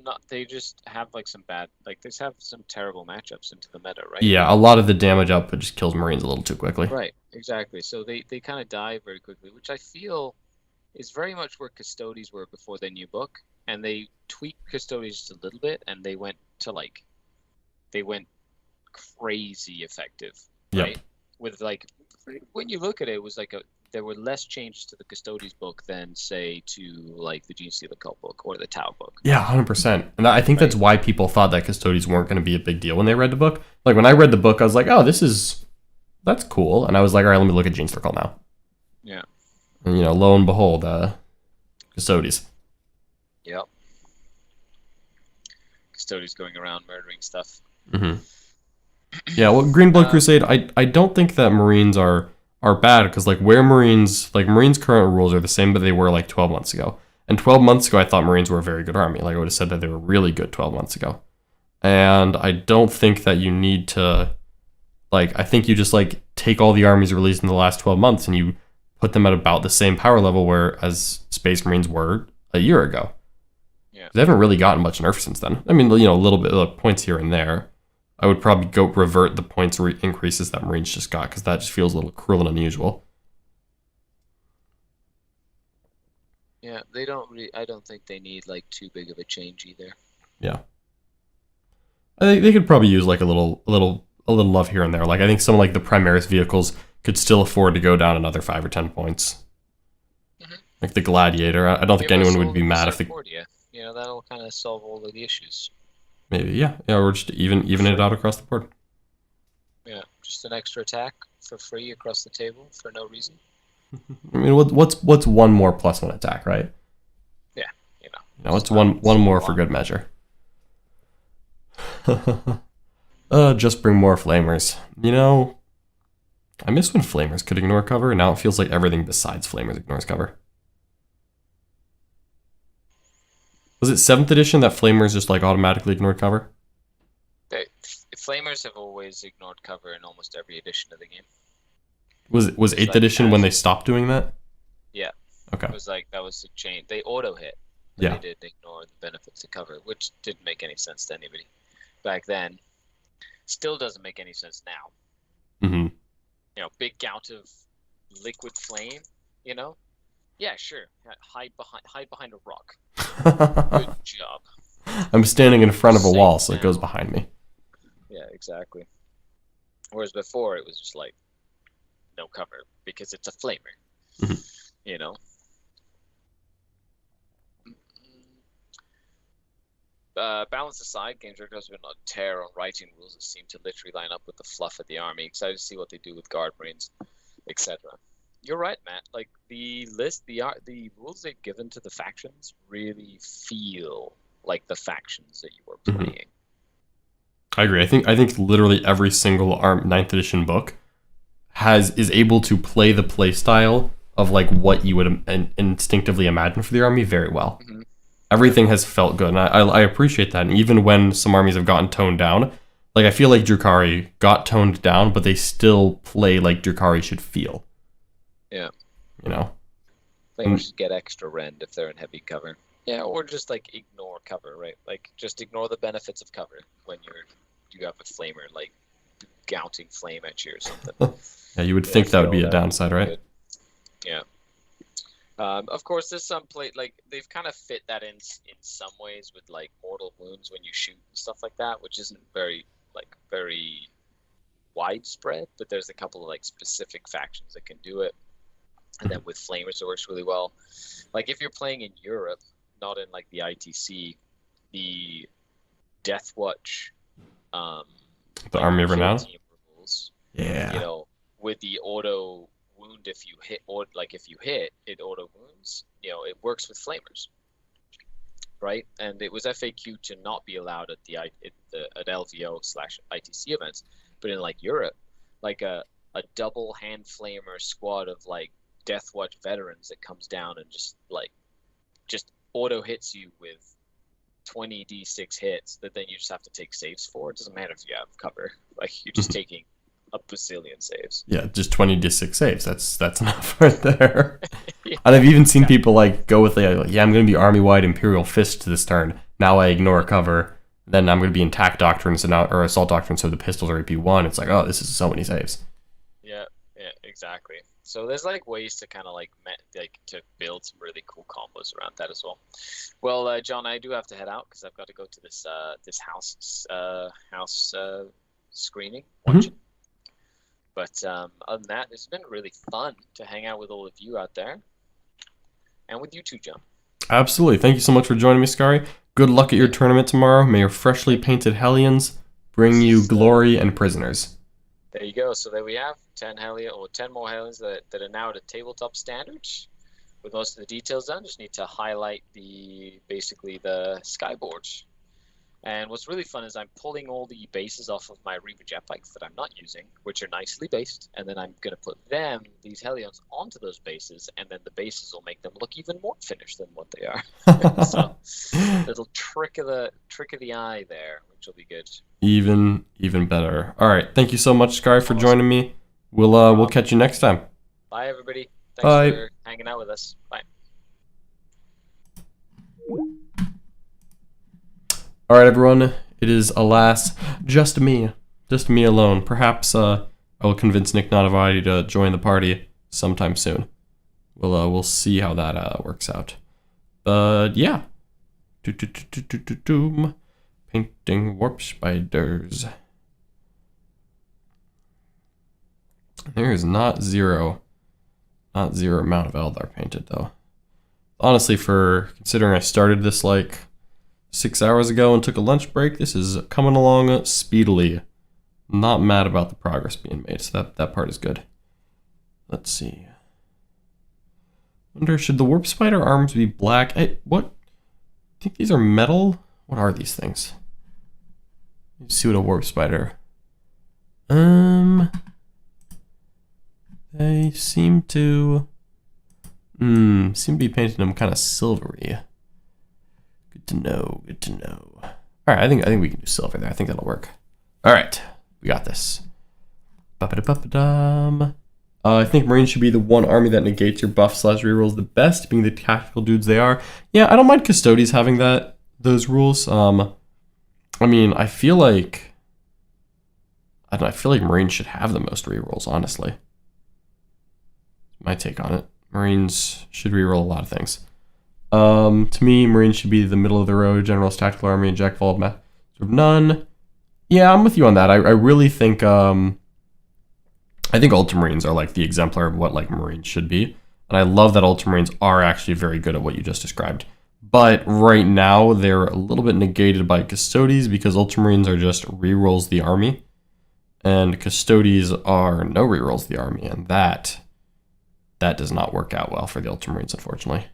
have, like, some bad, like, they just have some terrible matchups into the meta, right? Yeah, a lot of the damage output just kills Marines a little too quickly. Right, exactly. So they kind of die very quickly, which I feel is very much where Custodes were before their new book, and they tweaked Custodes just a little bit, and they went crazy effective, right? Yep. With, like, when you look at it, it was like there were less changes to the Custodes book than, say, to, like, the Genestealer Cult book or the Tau book. Yeah, 100%. And I think that's why people thought that Custodes weren't going to be a big deal when they read the book. Like, when I read the book, I was like, oh, that's cool. And I was like, all right, let me look at Genestealer Cult now. Yeah. And, lo and behold, Custodes. Yep. Custodes going around murdering stuff. Mm-hmm. Yeah, well, Green Blood Crusade, I don't think that Marines are bad, because, like, Marines' current rules are the same, but they were, like, 12 months ago. And 12 months ago, I thought Marines were a very good army. Like, I would have said that they were really good 12 months ago. And I don't think that you need to, like, I think you just, like, take all the armies released in the last 12 months and you put them at about the same power level whereas Space Marines were a year ago. Yeah. They haven't really gotten much nerf since then. I mean, a little bit of points here and there. I would probably go revert the points increases that Marines just got, because that just feels a little cruel and unusual. Yeah, I don't think they need, like, too big of a change either. Yeah. I think they could probably use, like, a little love here and there. Like, I think some, like, the Primaris vehicles could still afford to go down another 5 or 10 points. Mm-hmm. Like the Gladiator. I don't think anyone would be mad if the... that'll kind of solve all of the issues. Maybe, yeah. Yeah, or just even it out across the board. Yeah, just an extra attack for free across the table for no reason. I mean, what's one more plus 1 attack, right? Yeah, it's one more for good measure. Just bring more Flamers. I miss when Flamers could ignore cover, and now it feels like everything besides Flamers ignores cover. Was it 7th edition that Flamers just, like, automatically ignored cover? Flamers have always ignored cover in almost every edition of the game. Was 8th edition when they stopped doing that? Yeah. Okay. It was like, that was the chain. They auto-hit. Yeah. They did ignore the benefits of cover, which didn't make any sense to anybody back then. Still doesn't make any sense now. Mm-hmm. Big gout of liquid flame, Yeah, sure. Hide behind a rock. Good job. I'm standing in front of a wall, so it goes behind me. Yeah, exactly. Whereas before, it was just like, no cover, because it's a flamer. Mm-hmm. Balance aside, Games Workshop has been on a tear on writing rules that seem to literally line up with the fluff of the army. Excited to see what they do with Guard Marines, etc. You're right, Matt. Like, the rules they've given to the factions really feel like the factions that you were Mhm. playing. I agree. I think literally every single 9th edition book is able to play the play style of like what you would instinctively imagine for the army very well. Mhm. Everything has felt good, and I appreciate that. And even when some armies have gotten toned down, like I feel like Drukari got toned down, but they still play like Drukari should feel. Yeah. You know? Flamers should get extra rend if they're in heavy cover. Yeah, or just like ignore cover, right? Like just ignore the benefits of cover when you have a flamer like gouting flame at you or something. Yeah, you would think that would be a that downside, right? good. Yeah. Of course, there's some like they've kind of fit that in some ways with like mortal wounds when you shoot and stuff like that, which isn't very widespread. But there's a couple of like specific factions that can do it, and then with flamers it works really well. Like if you're playing in Europe, not in like the ITC, the Death Watch, The Army of Renown? Rules, Yeah. you know, with the auto wound if you hit, or like if you hit it auto wounds, you know, it works with flamers, right? And it was FAQ to not be allowed at at LVO/ITC events, but in like Europe, like a double hand flamer squad of like Death Watch veterans that comes down and just auto hits you with 20 d6 hits that then you just have to take saves for. It doesn't matter if you have cover, like you're just taking a bazillion saves. Yeah, just 20 to 6 saves. That's enough right there. Yeah. And I've even seen people like go with I'm going to be army-wide Imperial Fist this turn. Now I ignore cover. Then I'm going to be in TAC Doctrine, or Assault Doctrine, so the pistols are AP1. It's like, oh, this is so many saves. Yeah, exactly. So there's like ways to kind of like to build some really cool combos around that as well. Well, John, I do have to head out because I've got to go to this house screening watching. But other than that, it's been really fun to hang out with all of you out there, and with you too, John. Absolutely. Thank you so much for joining me, Scary. Good luck at your tournament tomorrow. May your freshly painted Hellions bring you glory and prisoners. There you go. So there we have 10 more Hellions that are now at a tabletop standard, with most of the details done. Just need to highlight basically the skyboard. And what's really fun is I'm pulling all the bases off of my Reaver jet bikes that I'm not using, which are nicely based, and then I'm going to put these Hellions, onto those bases, and then the bases will make them look even more finished than what they are. So, little trick of the eye there, which will be good. Even better. All right. Thank you so much, Sky, for joining me. We'll catch you next time. Bye, everybody. Thanks Bye. for hanging out with us. Bye. All right, everyone. It is, alas, just me alone. Perhaps I will convince Nick Nonavati to join the party sometime soon. We'll see how that works out. But yeah, painting warp spiders. There is not zero amount of Eldar painted though. Honestly, for considering I started this like 6 hours ago and took a lunch break, this is coming along speedily. Not mad about the progress being made, so that part is good. Let's see. Wonder, should the warp spider arms be black? What? I think these are metal? What are these things? Let's see what a warp spider. They seem to be painting them kind of silvery. Good to know. All right, I think we can do silver there. I think that'll work. All right, we got this. Ba-ba-da-ba-ba-dum. I think Marines should be the one army that negates your buff/rerolls the best, being the tactical dudes they are. Yeah, I don't mind Custodes having those rules. I mean, I feel like Marines should have the most rerolls, honestly. My take on it. Marines should reroll a lot of things. To me, Marines should be the middle of the road, General's Tactical Army, and Jack of all Master of none. Yeah, I'm with you on that. I really think I think Ultramarines are like the exemplar of what like Marines should be. And I love that Ultramarines are actually very good at what you just described. But right now, they're a little bit negated by Custodes because Ultramarines are just rerolls the army. And Custodes are no rerolls the army. And that does not work out well for the Ultramarines, unfortunately.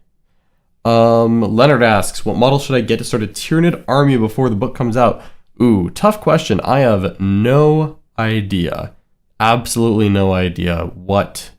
Leonard asks, what model should I get to start a Tyranid army before the book comes out? Ooh, tough question. I have no idea. Absolutely no idea what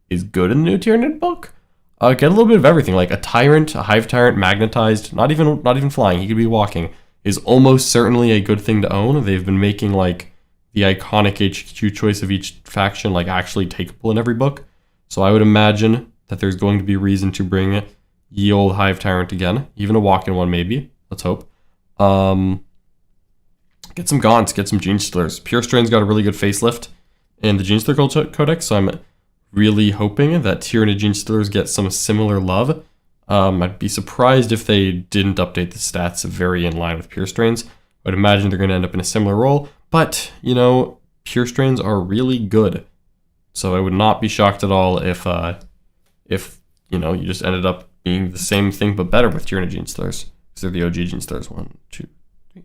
is good in the new Tyranid book. Get a little bit of everything, like a Tyrant, a Hive Tyrant, magnetized, not even flying, he could be walking, is almost certainly a good thing to own. They've been making like the iconic HQ choice of each faction like actually takeable in every book. So I would imagine that there's going to be reason to bring ye old Hive Tyrant again, even a walk-in one maybe. Let's hope. Get some Gaunts, get some Genestealers. Pure Strain's got a really good facelift in the Genestealer Cult codex, so I'm really hoping that Tyranid Genestealers get some similar love. I'd be surprised if they didn't update the stats very in line with Pure Strains. I'd imagine they're going to end up in a similar role, but, you know, Pure Strains are really good. So I would not be shocked at all if you know, you just ended up being the same thing but better with Tyranid Genestealers. Because they're the OG Genestealers. 1, 2, 3.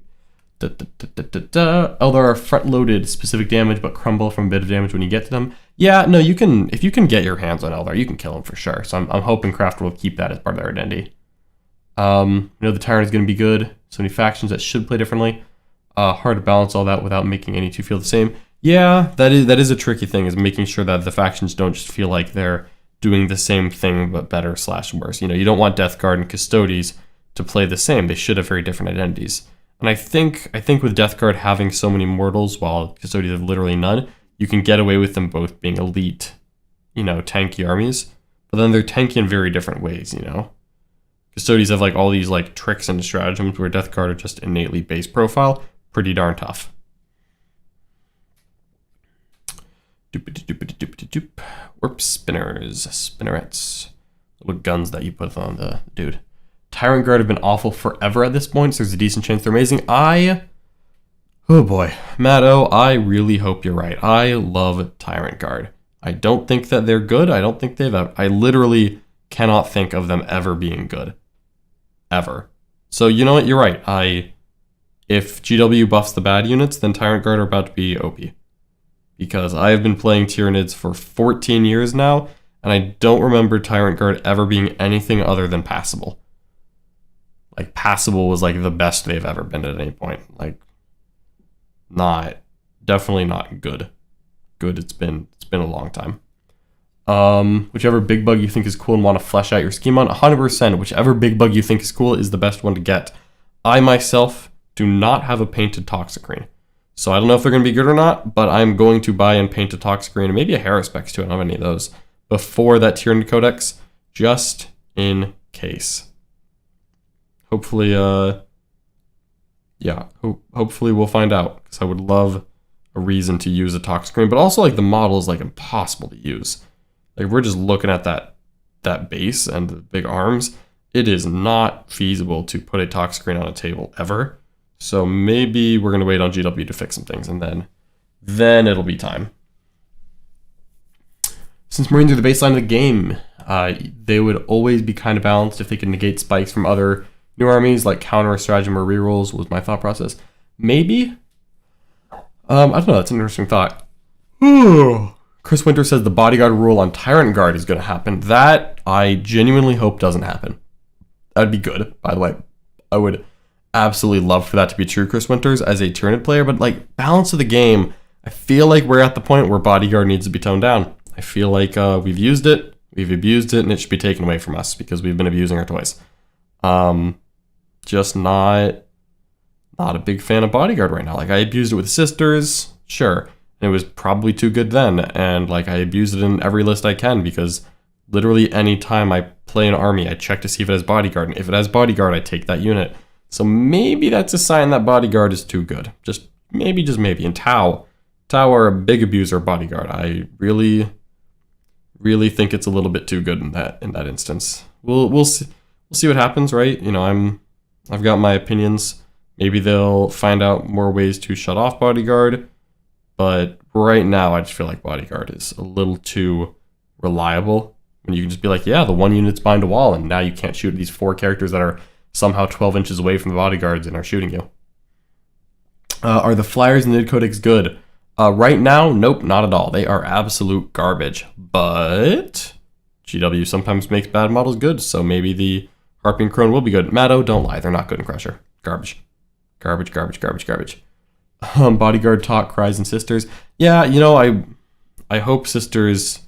Eldar are front-loaded specific damage but crumble from a bit of damage when you get to them. Yeah, no, you can, if you can get your hands on Eldar, you can kill them for sure. So I'm hoping Craft will keep that as part of their identity. You know the Tyrant is going to be good. So many factions that should play differently. Hard to balance all that without making any two feel the same. Yeah, that is a tricky thing, is making sure that the factions don't just feel like they're doing the same thing but better / worse. You know, you don't want Death Guard and Custodes to play the same. They should have very different identities. And I think with Death Guard having so many mortals while Custodes have literally none, you can get away with them both being elite, you know, tanky armies. But then they're tanky in very different ways, you know. Custodes have like all these like tricks and stratagems where Death Guard are just innately base profile. Pretty darn tough. Warp spinners, spinnerets. Little guns that you put on the dude. Tyrant Guard have been awful forever at this point, so there's a decent chance they're amazing. Oh boy, Matto, I really hope you're right. I love Tyrant Guard. I don't think that they're good. I don't think they've ever, I literally cannot think of them ever being good. Ever. So you know what, you're right. If GW buffs the bad units, then Tyrant Guard are about to be OP. Because I have been playing Tyranids for 14 years now, and I don't remember Tyrant Guard ever being anything other than passable. Like, passable was like the best they've ever been at any point. Like, definitely not good. Good, it's been a long time. Whichever big bug you think is cool and want to flesh out your scheme on, 100%, whichever big bug you think is cool is the best one to get. I myself do not have a painted Toxicrene. So I don't know if they're going to be good or not, but I'm going to buy and paint a Toxicrene and maybe a Haruspex too. I don't have any of those before that Tyranid Codex, just in case. Hopefully, hopefully we'll find out, because I would love a reason to use a Toxicrene, but also like the model is like impossible to use. Like we're just looking at that base and the big arms. It is not feasible to put a Toxicrene on a table ever. So maybe we're gonna wait on GW to fix some things, and then it'll be time. Since Marines are the baseline of the game, they would always be kind of balanced if they could negate spikes from other new armies, like counter, stratagem, or rerolls, was my thought process. Maybe? I don't know, that's an interesting thought. Chris Winter says the bodyguard rule on Tyrant Guard is going to happen. That I genuinely hope doesn't happen. That'd be good, by the way. I would absolutely love for that to be true, Chris Winters, as a Tyranid player, but like, balance of the game, I feel like we're at the point where bodyguard needs to be toned down. I feel like we've used it, we've abused it, and it should be taken away from us because we've been abusing our toys. Just not a big fan of bodyguard right now. Like, I abused it with sisters, sure, and it was probably too good then, and like I abused it in every list I can because literally any time I play an army, I check to see if it has bodyguard, and if it has bodyguard, I take that unit. So maybe that's a sign that bodyguard is too good. Just maybe. And Tau are a big abuser of bodyguard. I really think it's a little bit too good in that instance. We'll see what happens, right? You know, I've got my opinions. Maybe they'll find out more ways to shut off bodyguard, but right now I just feel like bodyguard is a little too reliable. When you can just be like, yeah, the one unit's behind a wall, and now you can't shoot these 4 characters that are somehow 12 inches away from the bodyguards and are shooting you. Are the flyers in the Codex good? Right now, nope, not at all. They are absolute garbage. But GW sometimes makes bad models good, so maybe the Harpy and Crone will be good. Maddo, don't lie. They're not good in Crusher. Garbage. Garbage, garbage, garbage, garbage. Bodyguard, Talk, Cries, and Sisters. Yeah, you know, I hope Sisters,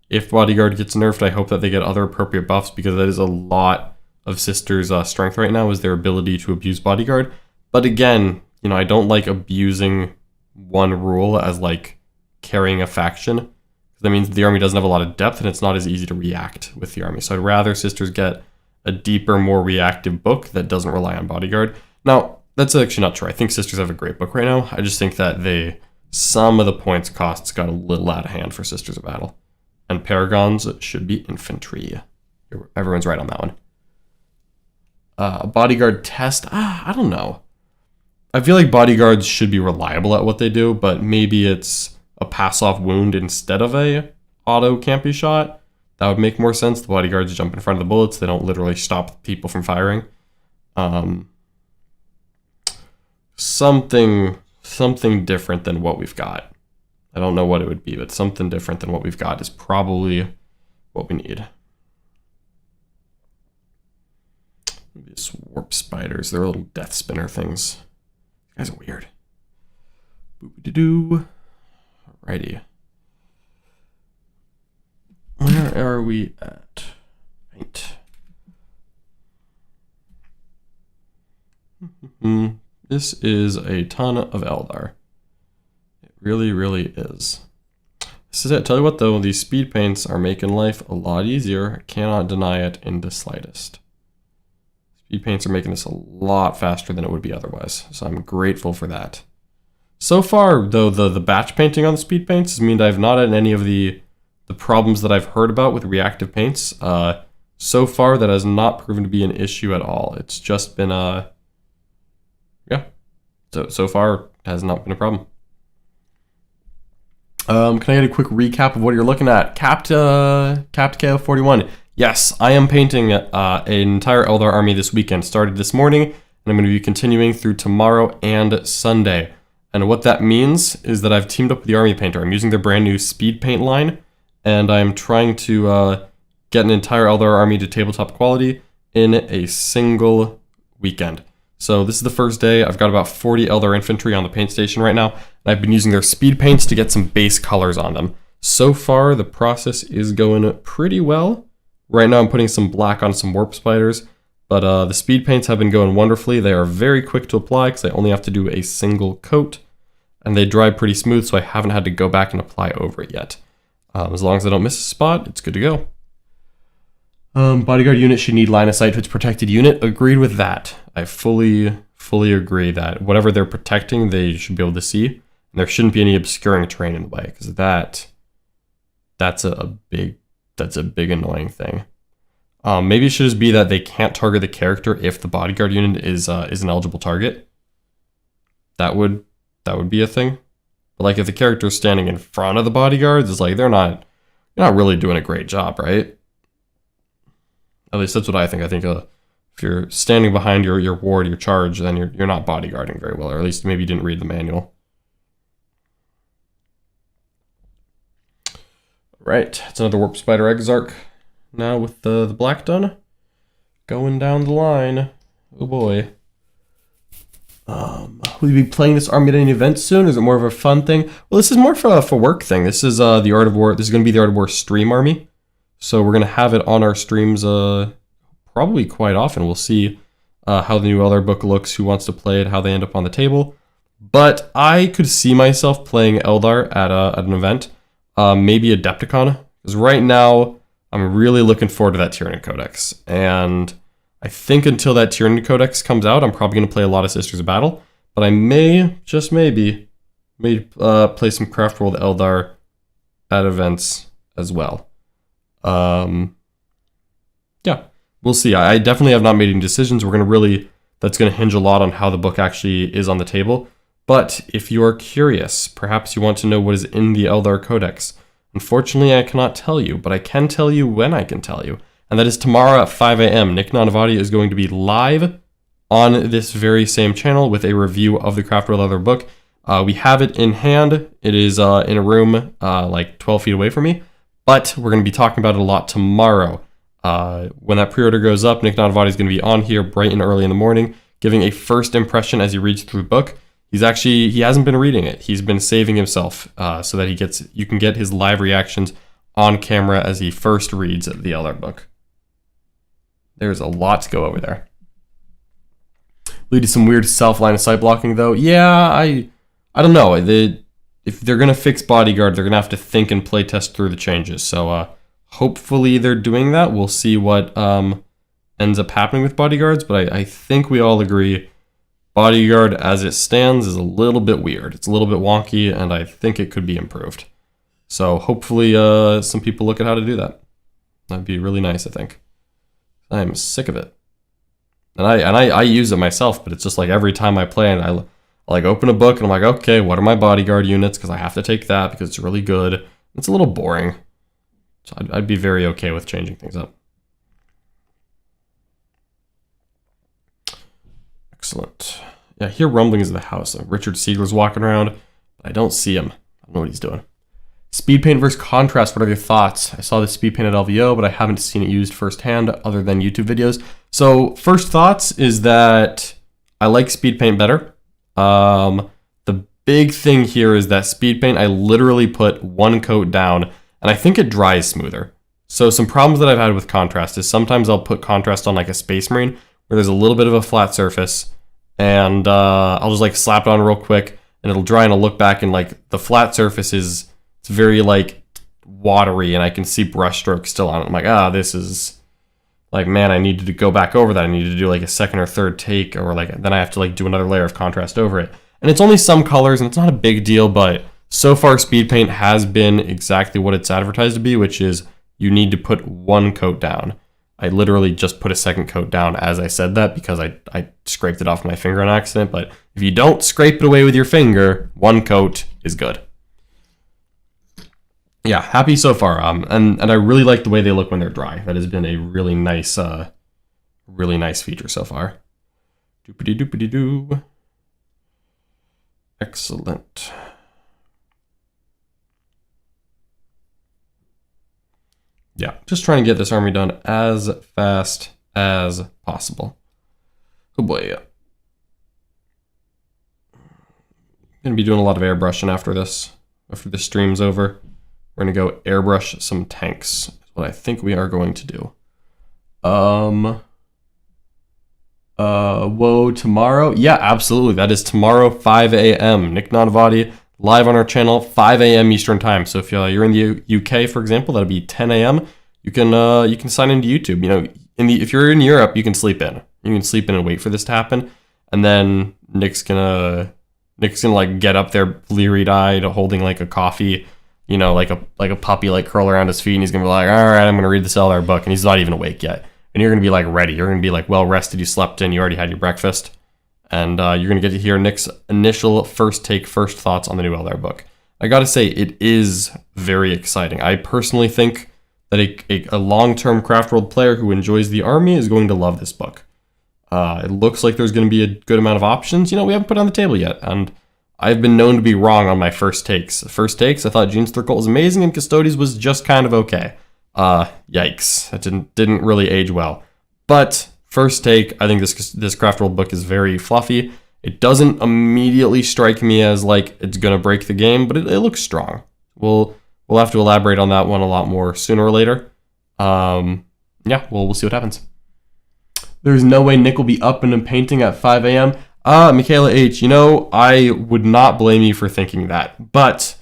if Bodyguard gets nerfed, I hope that they get other appropriate buffs, because that is a lot of Sisters' strength right now, is their ability to abuse Bodyguard. But again, you know, I don't like abusing one rule as like carrying a faction. That means the army doesn't have a lot of depth, and it's not as easy to react with the army. So I'd rather Sisters get a deeper, more reactive book that doesn't rely on Bodyguard. Now, that's actually not true. I think Sisters have a great book right now. I just think that some of the points costs got a little out of hand for Sisters of Battle. And Paragons should be infantry. Everyone's right on that one. Bodyguard test, I don't know. I feel like bodyguards should be reliable at what they do, but maybe it's a pass-off wound instead of a auto campy shot. That would make more sense. The bodyguards jump in front of the bullets. They don't literally stop people from firing. Something different than what we've got. I don't know what it would be, but something different than what we've got is probably what we need. These warp spiders, they're little death spinner things. These guys are weird. Boop-de-doo. Alrighty. Where are we at? Paint. This is a ton of Eldar. It really, really is. This is it. Tell you what though, these speed paints are making life a lot easier. I cannot deny it in the slightest. Speed paints are making this a lot faster than it would be otherwise, so I'm grateful for that. So far, though, the batch painting on the speed paints has meant I've not had any of the problems that I've heard about with reactive paints. So far, that has not proven to be an issue at all. It's just been, yeah. So far, it has not been a problem. Can I get a quick recap of what you're looking at? Capped KO41. Yes, I am painting an entire Eldar army this weekend. Started this morning, and I'm going to be continuing through tomorrow and Sunday. And what that means is that I've teamed up with the army painter. I'm using their brand new speed paint line, and I'm trying to get an entire Eldar army to tabletop quality in a single weekend. So this is the first day. I've got about 40 Eldar infantry on the paint station right now, and I've been using their speed paints to get some base colors on them. So far, the process is going pretty well. Right now, I'm putting some black on some warp spiders, but the speed paints have been going wonderfully. They are very quick to apply because I only have to do a single coat, and they dry pretty smooth, so I haven't had to go back and apply over it yet. As long as I don't miss a spot, it's good to go. Bodyguard unit should need line of sight to its protected unit. Agreed with that. I fully agree that whatever they're protecting, they should be able to see. And there shouldn't be any obscuring terrain in the way, because that's a big annoying thing. Maybe it should just be that they can't target the character if the bodyguard unit is an eligible target. That would be a thing. But like if the character is standing in front of the bodyguards, it's like you're not really doing a great job, right? At least that's what I think. I think if you're standing behind your ward, your charge, then you're not bodyguarding very well, or at least maybe you didn't read the manual. Right, it's another Warp Spider Exarch now with the black done. Going down the line. Oh boy. Will you be playing this army at any event soon? Is it more of a fun thing? Well, this is more for a work thing. This is the Art of War. This is going to be the Art of War stream army. So we're going to have it on our streams probably quite often. We'll see how the new Eldar book looks, who wants to play it, how they end up on the table. But I could see myself playing Eldar at an event. Maybe Adepticon. Because right now, I'm really looking forward to that Tyranid Codex. And I think until that Tyranid Codex comes out, I'm probably going to play a lot of Sisters of Battle. But I may, just maybe, play some Craft World Eldar at events as well. Yeah, we'll see. I definitely have not made any decisions. That's going to hinge a lot on how the book actually is on the table. But if you are curious, perhaps you want to know what is in the Eldar Codex. Unfortunately, I cannot tell you, but I can tell you when I can tell you. And that is tomorrow at 5 a.m. Nick Nanavati is going to be live on this very same channel with a review of the Craft World Eldar book. We have it in hand. It is in a room like 12 feet away from me. But we're going to be talking about it a lot tomorrow. When that pre-order goes up, Nick Nanavati is going to be on here bright and early in the morning, giving a first impression as he reads through the book. He hasn't been reading it. He's been saving himself so that you can get his live reactions on camera as he first reads the Eldar book. There's a lot to go over there. Lead to some weird self-line of sight blocking, though. Yeah, I don't know. If they're going to fix bodyguard, they're going to have to think and play test through the changes. So hopefully they're doing that. We'll see what ends up happening with bodyguards, but I think we all agree bodyguard as it stands is a little bit weird. It's a little bit wonky, and I think it could be improved. So hopefully some people look at how to do that. That'd be really nice, I think. I'm sick of it. And I use it myself, but it's just like every time I play and I like open a book and I'm like, okay, what are my bodyguard units? Because I have to take that because it's really good. It's a little boring. So I'd be very okay with changing things up. Excellent. Yeah, I hear rumblings of the house. Richard Siegler's walking around, but I don't see him. I don't know what he's doing. Speed paint versus contrast, what are your thoughts? I saw the speed paint at LVO, but I haven't seen it used firsthand other than YouTube videos. So first thoughts is that I like speed paint better. The big thing here is that speed paint, I literally put one coat down and I think it dries smoother. So some problems that I've had with contrast is sometimes I'll put contrast on like a Space Marine where there's a little bit of a flat surface and I'll just like slap it on real quick and it'll dry and I'll look back and like the flat surface it's very like watery and I can see brush strokes still on it. I'm like, this is like, man, I needed to go back over that. I needed to do like a second or third take or like, then I have to like do another layer of contrast over it. And it's only some colors and it's not a big deal, but so far speed paint has been exactly what it's advertised to be, which is you need to put one coat down. I literally just put a second coat down as I said that because I scraped it off my finger on accident. But if you don't scrape it away with your finger, one coat is good. Yeah, happy so far. And I really like the way they look when they're dry. That has been a really nice feature so far. Doopity doopity doo. Excellent. Yeah, just trying to get this army done as fast as possible. Oh boy, yeah. Gonna be doing a lot of airbrushing after this stream's over. We're gonna go airbrush some tanks. Is what I think we are going to do. Whoa, tomorrow? Yeah, absolutely. That is tomorrow, 5 a.m. Nick Nanavati live on our channel, 5 a.m. Eastern time. So if you're in the UK, for example, that'll be 10 a.m. You can sign into YouTube. You know, if you're in Europe, you can sleep in. You can sleep in and wait for this to happen, and then Nick's gonna like get up there bleary-eyed, holding like a coffee. You know, like a puppy, like curl around his feet, and he's gonna be like, all right, I'm gonna read this Eldar book, and he's not even awake yet. And you're gonna be like ready. You're gonna be like well rested. You slept in. You already had your breakfast, and you're gonna get to hear Nick's initial first thoughts on the new Eldar book. I gotta say, it is very exciting. I personally think that a long-term Craft World player who enjoys the army is going to love this book. It looks like there's gonna be a good amount of options. You know, we haven't put on the table yet, and I've been known to be wrong on my first takes. I thought Genestealer Cult was amazing and Custodes was just kind of okay. Yikes. That didn't really age well. But first take, I think this Craft World book is very fluffy. It doesn't immediately strike me as like it's gonna break the game, but it looks strong. We'll have to elaborate on that one a lot more sooner or later. Yeah, we'll see what happens. There's no way Nick will be up and painting at 5 a.m. Michaela H., you know, I would not blame you for thinking that, but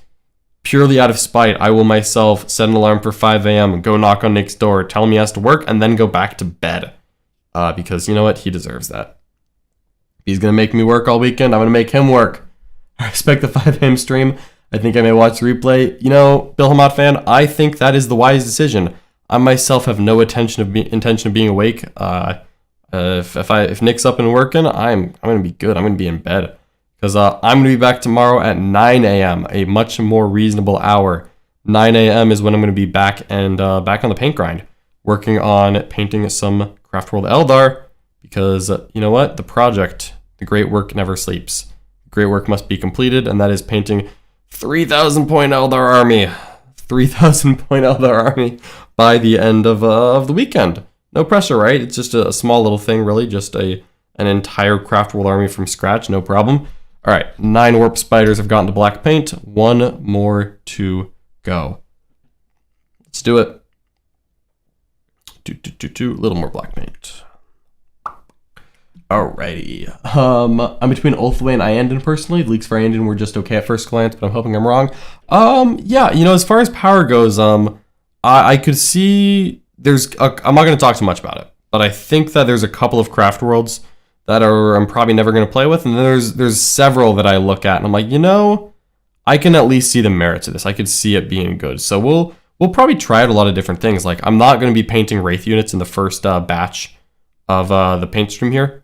purely out of spite, I will myself set an alarm for 5 a.m. and go knock on Nick's door, tell him he has to work, and then go back to bed. Because you know what? He deserves that. He's going to make me work all weekend. I'm going to make him work. I respect the 5 a.m. stream. I think I may watch the replay. You know, Bill Hamad fan, I think that is the wise decision. I myself have no intention of being awake. If Nick's up and working, I'm going to be good. I'm going to be in bed. Because I'm going to be back tomorrow at 9 a.m., a much more reasonable hour. 9 a.m. is when I'm going to be back and back on the paint grind, working on painting some Craft World Eldar, because you know what? The great work never sleeps. The great work must be completed, and that is painting 3,000 point Eldar army. 3,000 point Eldar army by the end of the weekend. No pressure, right? It's just a small little thing, really. Just an entire craft world army from scratch, no problem. All right, 9 warp spiders have gotten to black paint. 1 more to go. Let's do it. A little more black paint. Alrighty. I'm between Ulthway and Iandon personally. The leaks for Iandon were just okay at first glance, but I'm hoping I'm wrong. Yeah, you know, as far as power goes, I could see I'm not going to talk too much about it, but I think that there's a couple of craft worlds that I'm probably never going to play with, and then there's several that I look at and I'm like, you know, I can at least see the merits of this. I could see it being good. So we'll probably try out a lot of different things. Like, I'm not going to be painting Wraith units in the first batch of the paint stream here.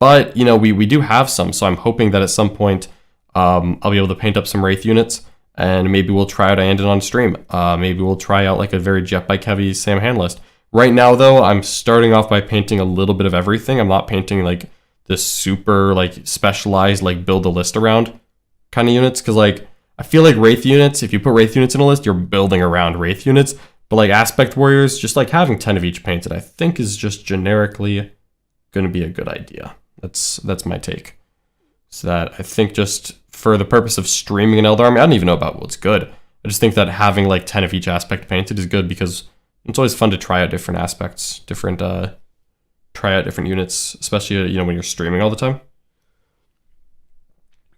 But, you know, we do have some, so I'm hoping that at some point I'll be able to paint up some Wraith units, and maybe we'll try out Iandon on stream. Maybe we'll try out like a very jet bike heavy Sam hand list. Right now, though, I'm starting off by painting a little bit of everything. I'm not painting like this super like specialized like build a list around kind of units, because like I feel like Wraith units, if you put Wraith units in a list, you're building around Wraith units. But like Aspect Warriors, just like having 10 of each painted, I think is just generically going to be a good idea. That's my take. So that I think just for the purpose of streaming an Eldar army, I don't even know about what's good. I just think that having like 10 of each aspect painted is good, because it's always fun to try out different aspects, try out different units, especially, you know, when you're streaming all the time.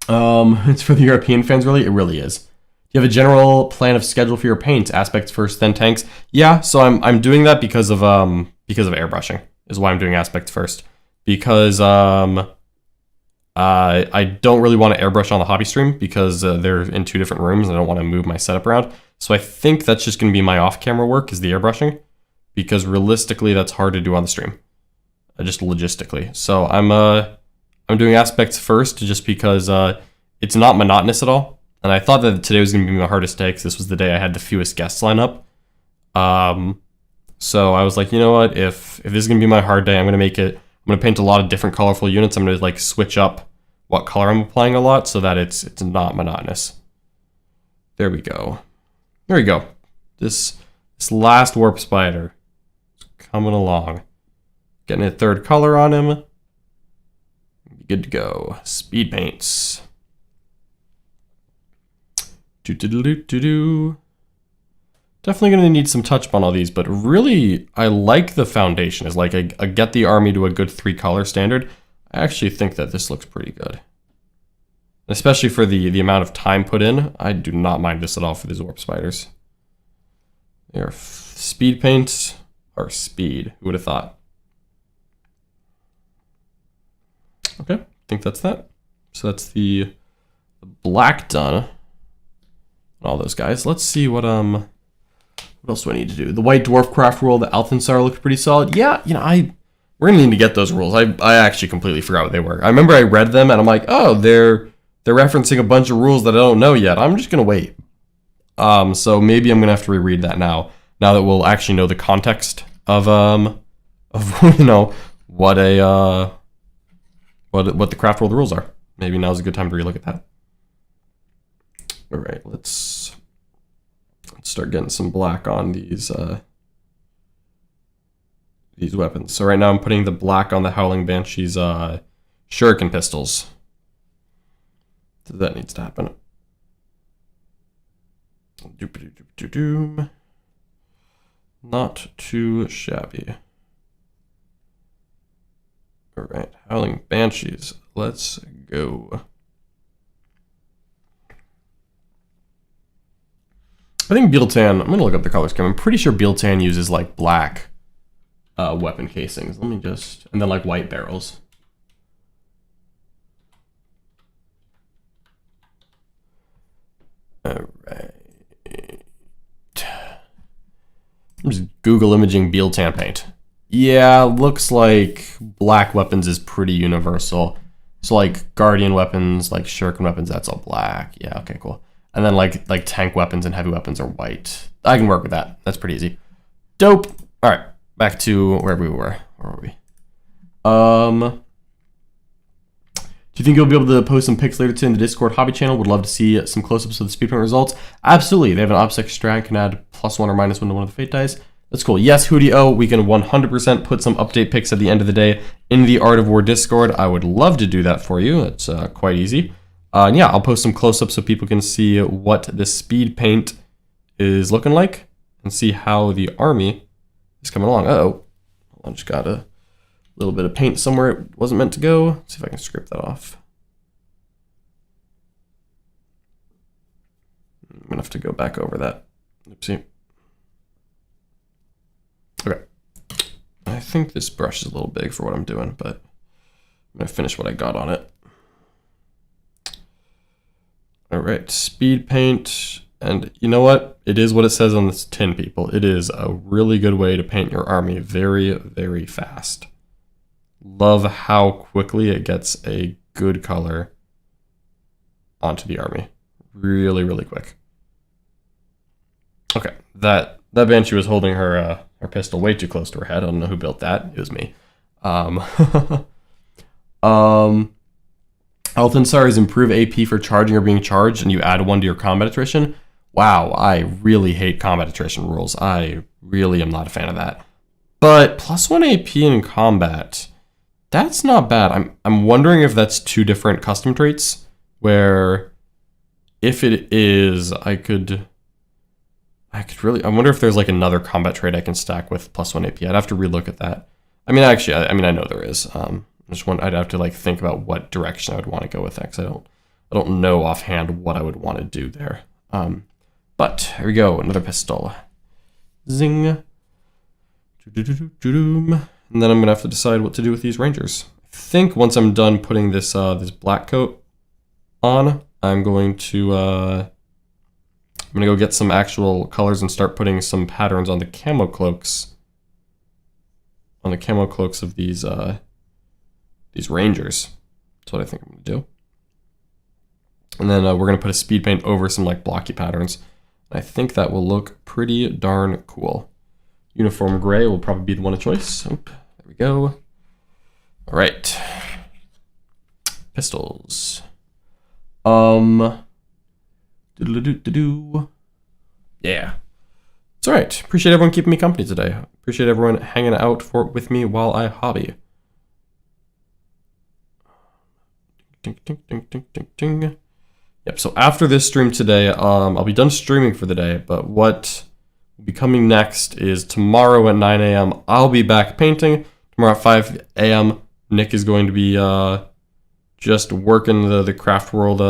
It's for the European fans, really. It really is. Do you have a general plan of schedule for your paints? Aspects first, then tanks? Yeah, so I'm doing that because of airbrushing is why I'm doing aspects first. Because I don't really want to airbrush on the hobby stream, because they're in 2 different rooms and I don't want to move my setup around. So I think that's just going to be my off-camera work, is the airbrushing, because realistically that's hard to do on the stream, just logistically. So I'm doing aspects first just because it's not monotonous at all. And I thought that today was going to be my hardest day, because this was the day I had the fewest guests line up. So I was like, you know what, if this is going to be my hard day, I'm going to paint a lot of different colorful units. I'm going to like switch up what color I'm applying a lot so that it's not monotonous. There we go. There we go. This last warp spider is coming along. Getting a 3rd color on him. Good to go. Speed paints. Definitely going to need some touch on all these, but really, I like the foundation. Is like a get the army to a good 3 color standard. I actually think that this looks pretty good. Especially for the amount of time put in, I do not mind this at all for these warp spiders. They are speed paints, or speed, who would have thought? Okay, I think that's that. So that's the black done. All those guys. Let's see what else do I need to do? The White Dwarf craft rule, the Althensar looked pretty solid. Yeah, you know, we're gonna need to get those rules. I actually completely forgot what they were. I remember I read them and I'm like, oh, they're referencing a bunch of rules that I don't know yet. I'm just gonna wait. So maybe I'm gonna have to reread that now that we'll actually know the context of you know what the craft world rules are. Maybe now's a good time to relook at that. All right, let's start getting some black on these weapons. So right now I'm putting the black on the Howling Banshee's shuriken pistols. So that needs to happen. Not too shabby. All right, Howling Banshees. Let's go. I think Biel-Tan, I'm going to look up the color scheme. I'm pretty sure Biel-Tan uses like black weapon casings. Let me just, and then like white barrels. All right. I'm just Google imaging Biel-Tan paint. Yeah, looks like black weapons is pretty universal. So like guardian weapons, like shuriken weapons, that's all black. Yeah, okay, cool. And then like tank weapons and heavy weapons are white. I can work with that. That's pretty easy. Dope. All right, back to wherever we were. Where were we? Do you think you'll be able to post some pics later today in the Discord hobby channel? Would love to see some close-ups of the speedpaint results. Absolutely. They have an OBSEC strat, can add +1 or -1 to one of the fate dice. That's cool. Yes, Hootie O, we can 100% put some update pics at the end of the day in the Art of War Discord. I would love to do that for you. It's quite easy. And yeah, I'll post some close-ups so people can see what the speed paint is looking like and see how the army is coming along. Uh-oh. I just got a little bit of paint somewhere it wasn't meant to go. Let's see if I can scrape that off. I'm gonna have to go back over that. Oopsie. Okay. I think this brush is a little big for what I'm doing, but I'm gonna finish what I got on it. All right, speed paint. And you know what? It is what it says on this tin, people. It is a really good way to paint your army very, very fast. Love how quickly it gets a good color onto the army. Really, really quick. Okay, that Banshee was holding her pistol way too close to her head. I don't know who built that. It was me. Althensar's improve AP for charging or being charged, and you add 1 to your combat attrition. Wow, I really hate combat attrition rules. I really am not a fan of that. But +1 AP in combat, that's not bad. I'm wondering if that's 2 different custom traits, where if it is, I could really, I wonder if there's like another combat trait I can stack with +1 AP. I'd have to relook at that. I mean, actually, I know there is. I'd have to like think about what direction I would want to go with that, because I don't know offhand what I would want to do there. But here we go, another pistol. Zing. And then I'm gonna have to decide what to do with these rangers. I think once I'm done putting this this black coat on, I'm going to go get some actual colors and start putting some patterns on the camo cloaks. On the camo cloaks of these rangers. That's what I think I'm gonna do. And then we're gonna put a speed paint over some like blocky patterns. I think that will look pretty darn cool. Uniform gray will probably be the one of choice. Oop, there we go. All right. Pistols. Yeah. It's all right. Appreciate everyone keeping me company today. Appreciate everyone hanging out with me while I hobby. Ding, ding, ding, ding, ding, ding. Yep, so after this stream today, I'll be done streaming for the day, but what will be coming next is tomorrow at 9 a.m. I'll be back painting. Tomorrow at 5 a.m. Nick is going to be just working the Craft World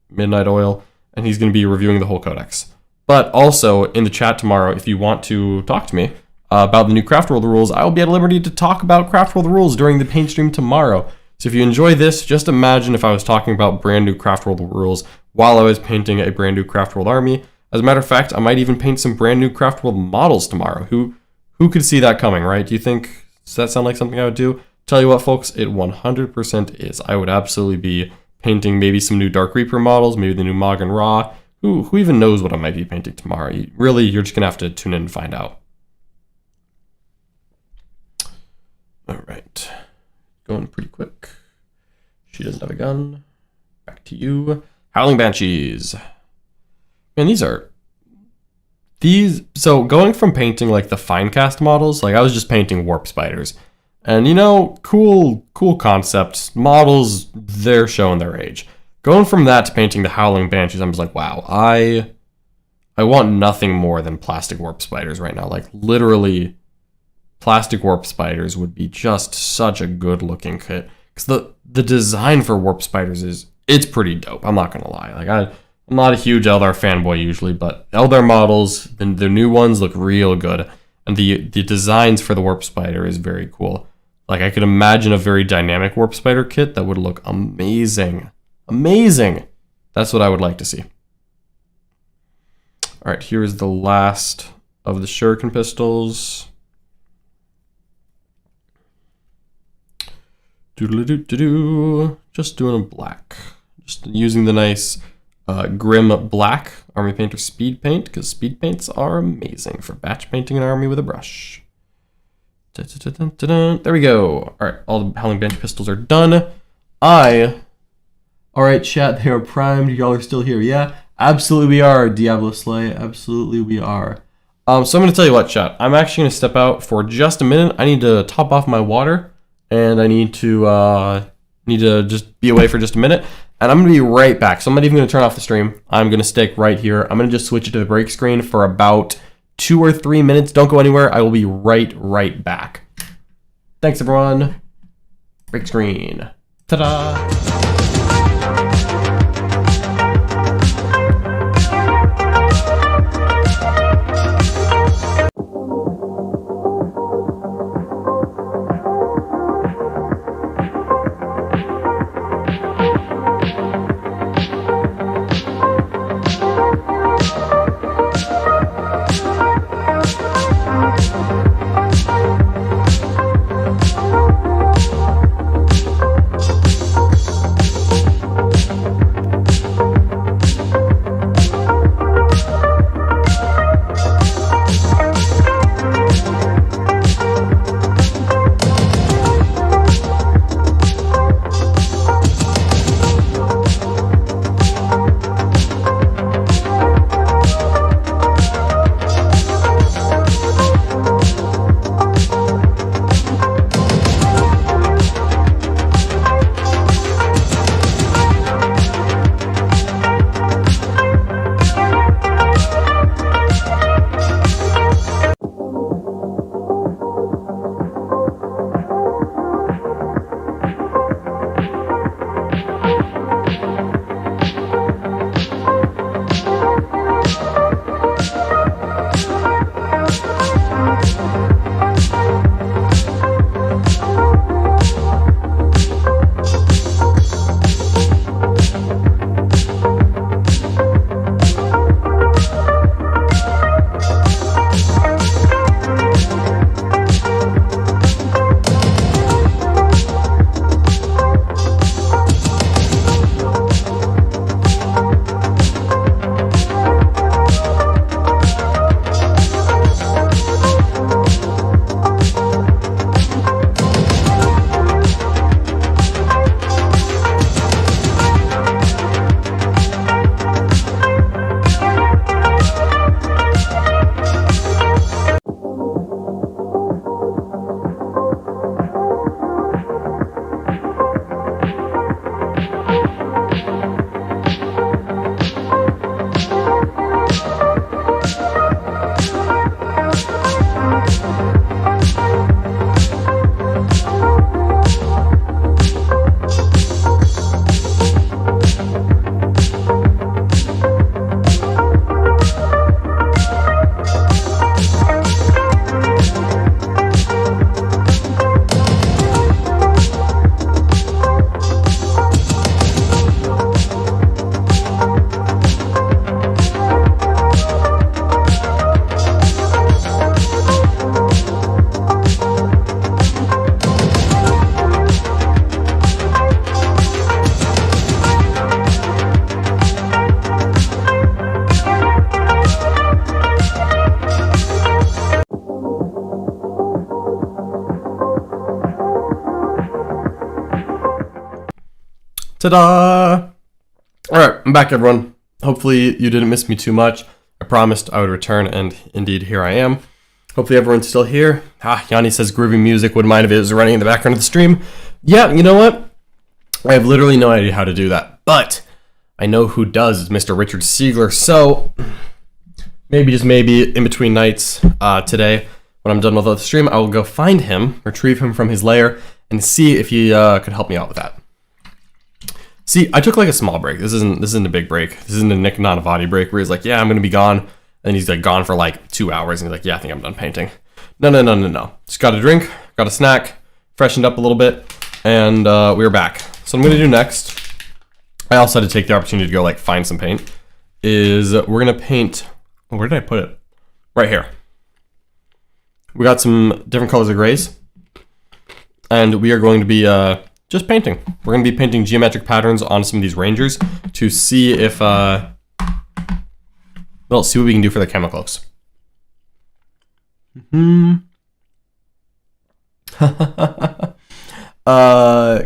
Midnight Oil, and he's going to be reviewing the whole codex. But also, in the chat tomorrow, if you want to talk to me about the new Craft World rules, I will be at liberty to talk about Craft World rules during the paint stream tomorrow. So if you enjoy this, just imagine if I was talking about brand new Craft World rules while I was painting a brand new Craft World army. As a matter of fact, I might even paint some brand new Craft World models tomorrow. Who could see that coming, right? Do you think, does that sound like something I would do? Tell you what, folks, it 100% is. I would absolutely be painting maybe some new Dark Reaper models, maybe the new Mog and Ra. Who even knows what I might be painting tomorrow? You're just going to have to tune in and find out. All right. Going pretty quick. She doesn't have a gun. Back to you. Howling Banshees. Man, so going from painting like the Finecast models, like I was just painting warp spiders. And you know, cool concepts. Models, they're showing their age. Going from that to painting the Howling Banshees, I'm just like, wow, I want nothing more than plastic warp spiders right now. Like literally, plastic warp spiders would be just such a good looking kit. Because the design for warp spiders it's pretty dope. I'm not gonna lie. Like I'm not a huge Eldar fanboy usually, but Eldar models, the new ones look real good, and the designs for the warp spider is very cool. Like I could imagine a very dynamic warp spider kit that would look amazing. Amazing. That's what I would like to see. All right, here is the last of the shuriken pistols. Just doing a black. Just using the nice Grim Black Army Painter Speed Paint, because speed paints are amazing for batch painting an army with a brush. There we go. All right, all the Howling Banshee pistols are done. Alright, chat, they are primed. Y'all are still here. Yeah, absolutely we are, Diablo Slay. Absolutely we are. So I'm going to tell you what, chat. I'm actually going to step out for just a minute. I need to top off my water, and I need to just be away for just a minute. And I'm going to be right back. So I'm not even going to turn off the stream. I'm going to stick right here. I'm going to just switch it to the break screen for about 2 or 3 minutes. Don't go anywhere. I will be right back. Thanks, everyone. Break screen. Ta-da! Ta-da! Alright, I'm back, everyone. Hopefully you didn't miss me too much. I promised I would return, and indeed, here I am. Hopefully everyone's still here. Ynnari says groovy music. Wouldn't mind if it was running in the background of the stream. Yeah, you know what? I have literally no idea how to do that. But I know who does. It's Mr. Richard Siegler. So maybe, just maybe, in between nights today, when I'm done with the stream, I will go find him, retrieve him from his lair, and see if he could help me out with that. See, I took like a small break. This isn't a big break. This isn't a Nick Nanavati break where he's like, yeah, I'm gonna be gone. And he's like gone for like 2 hours and he's like, yeah, I think I'm done painting. No. Just got a drink, got a snack, freshened up a little bit, and we were back. So what I'm gonna do next, I also had to take the opportunity to go like find some paint, is we're gonna paint, where did I put it? Right here. We got some different colors of grays, and we are going to be just painting. We're going to be painting geometric patterns on some of these rangers to see if, well, see what we can do for the camo cloaks.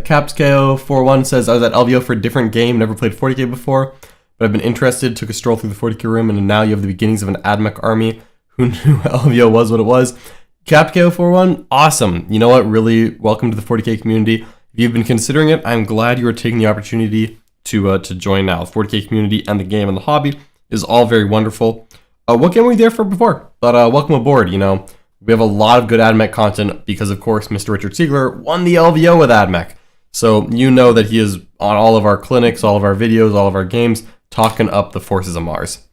Caps KO41 says, I was at LVO for a different game, never played 40k before, but I've been interested, took a stroll through the 40k room, and now you have the beginnings of an AdMech army. Who knew LVO was what it was? Caps KO41, awesome. You know what? Really, welcome to the 40k community. If you've been considering it, I'm glad you are taking the opportunity to join now. The 40k community and the game and the hobby is all very wonderful. What game were you there for before? But welcome aboard, you know. We have a lot of good AdMech content because, of course, Mr. Richard Siegler won the LVO with AdMech. So you know that he is on all of our clinics, all of our videos, all of our games, talking up the forces of Mars.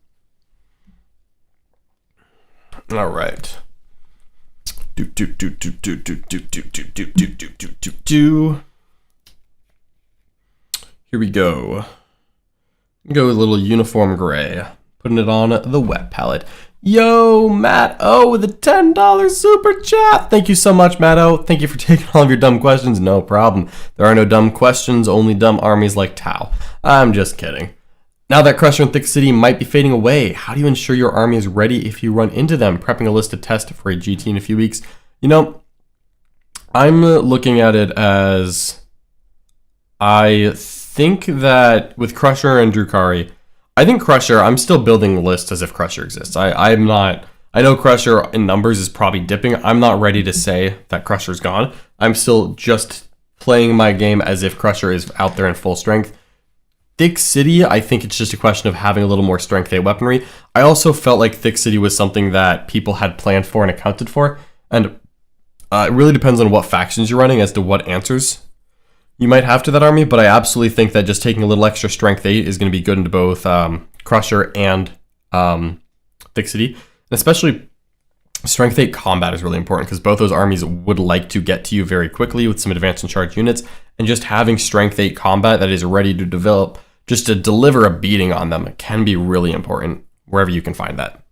All right. Here we go. Go with a little uniform gray. Putting it on the wet palette. Yo, Matt O with a $10 super chat. Thank you so much, Matt O. Thank you for taking all of your dumb questions. No problem. There are no dumb questions, only dumb armies like Tau. I'm just kidding. Now that Crusher and Thick City might be fading away, how do you ensure your army is ready if you run into them? Prepping a list to test for a GT in a few weeks. You know, I'm looking at it as I think that with Crusher and Drukari, I think Crusher, I'm still building lists as if Crusher exists. I'm not, I know Crusher in numbers is probably dipping. I'm not ready to say that Crusher's gone. I'm still just playing my game as if Crusher is out there in full strength. Thick City, I think it's just a question of having a little more strength 8 weaponry. I also felt like Thick City was something that people had planned for and accounted for. And it really depends on what factions you're running as to what answers you might have to that army, but I absolutely think that just taking a little extra strength 8 is going to be good into both Crusher and Thick City. And especially strength 8 combat is really important because both those armies would like to get to you very quickly with some advanced and charged units, and just having strength 8 combat that is ready to develop, just to deliver a beating on them, can be really important wherever you can find that.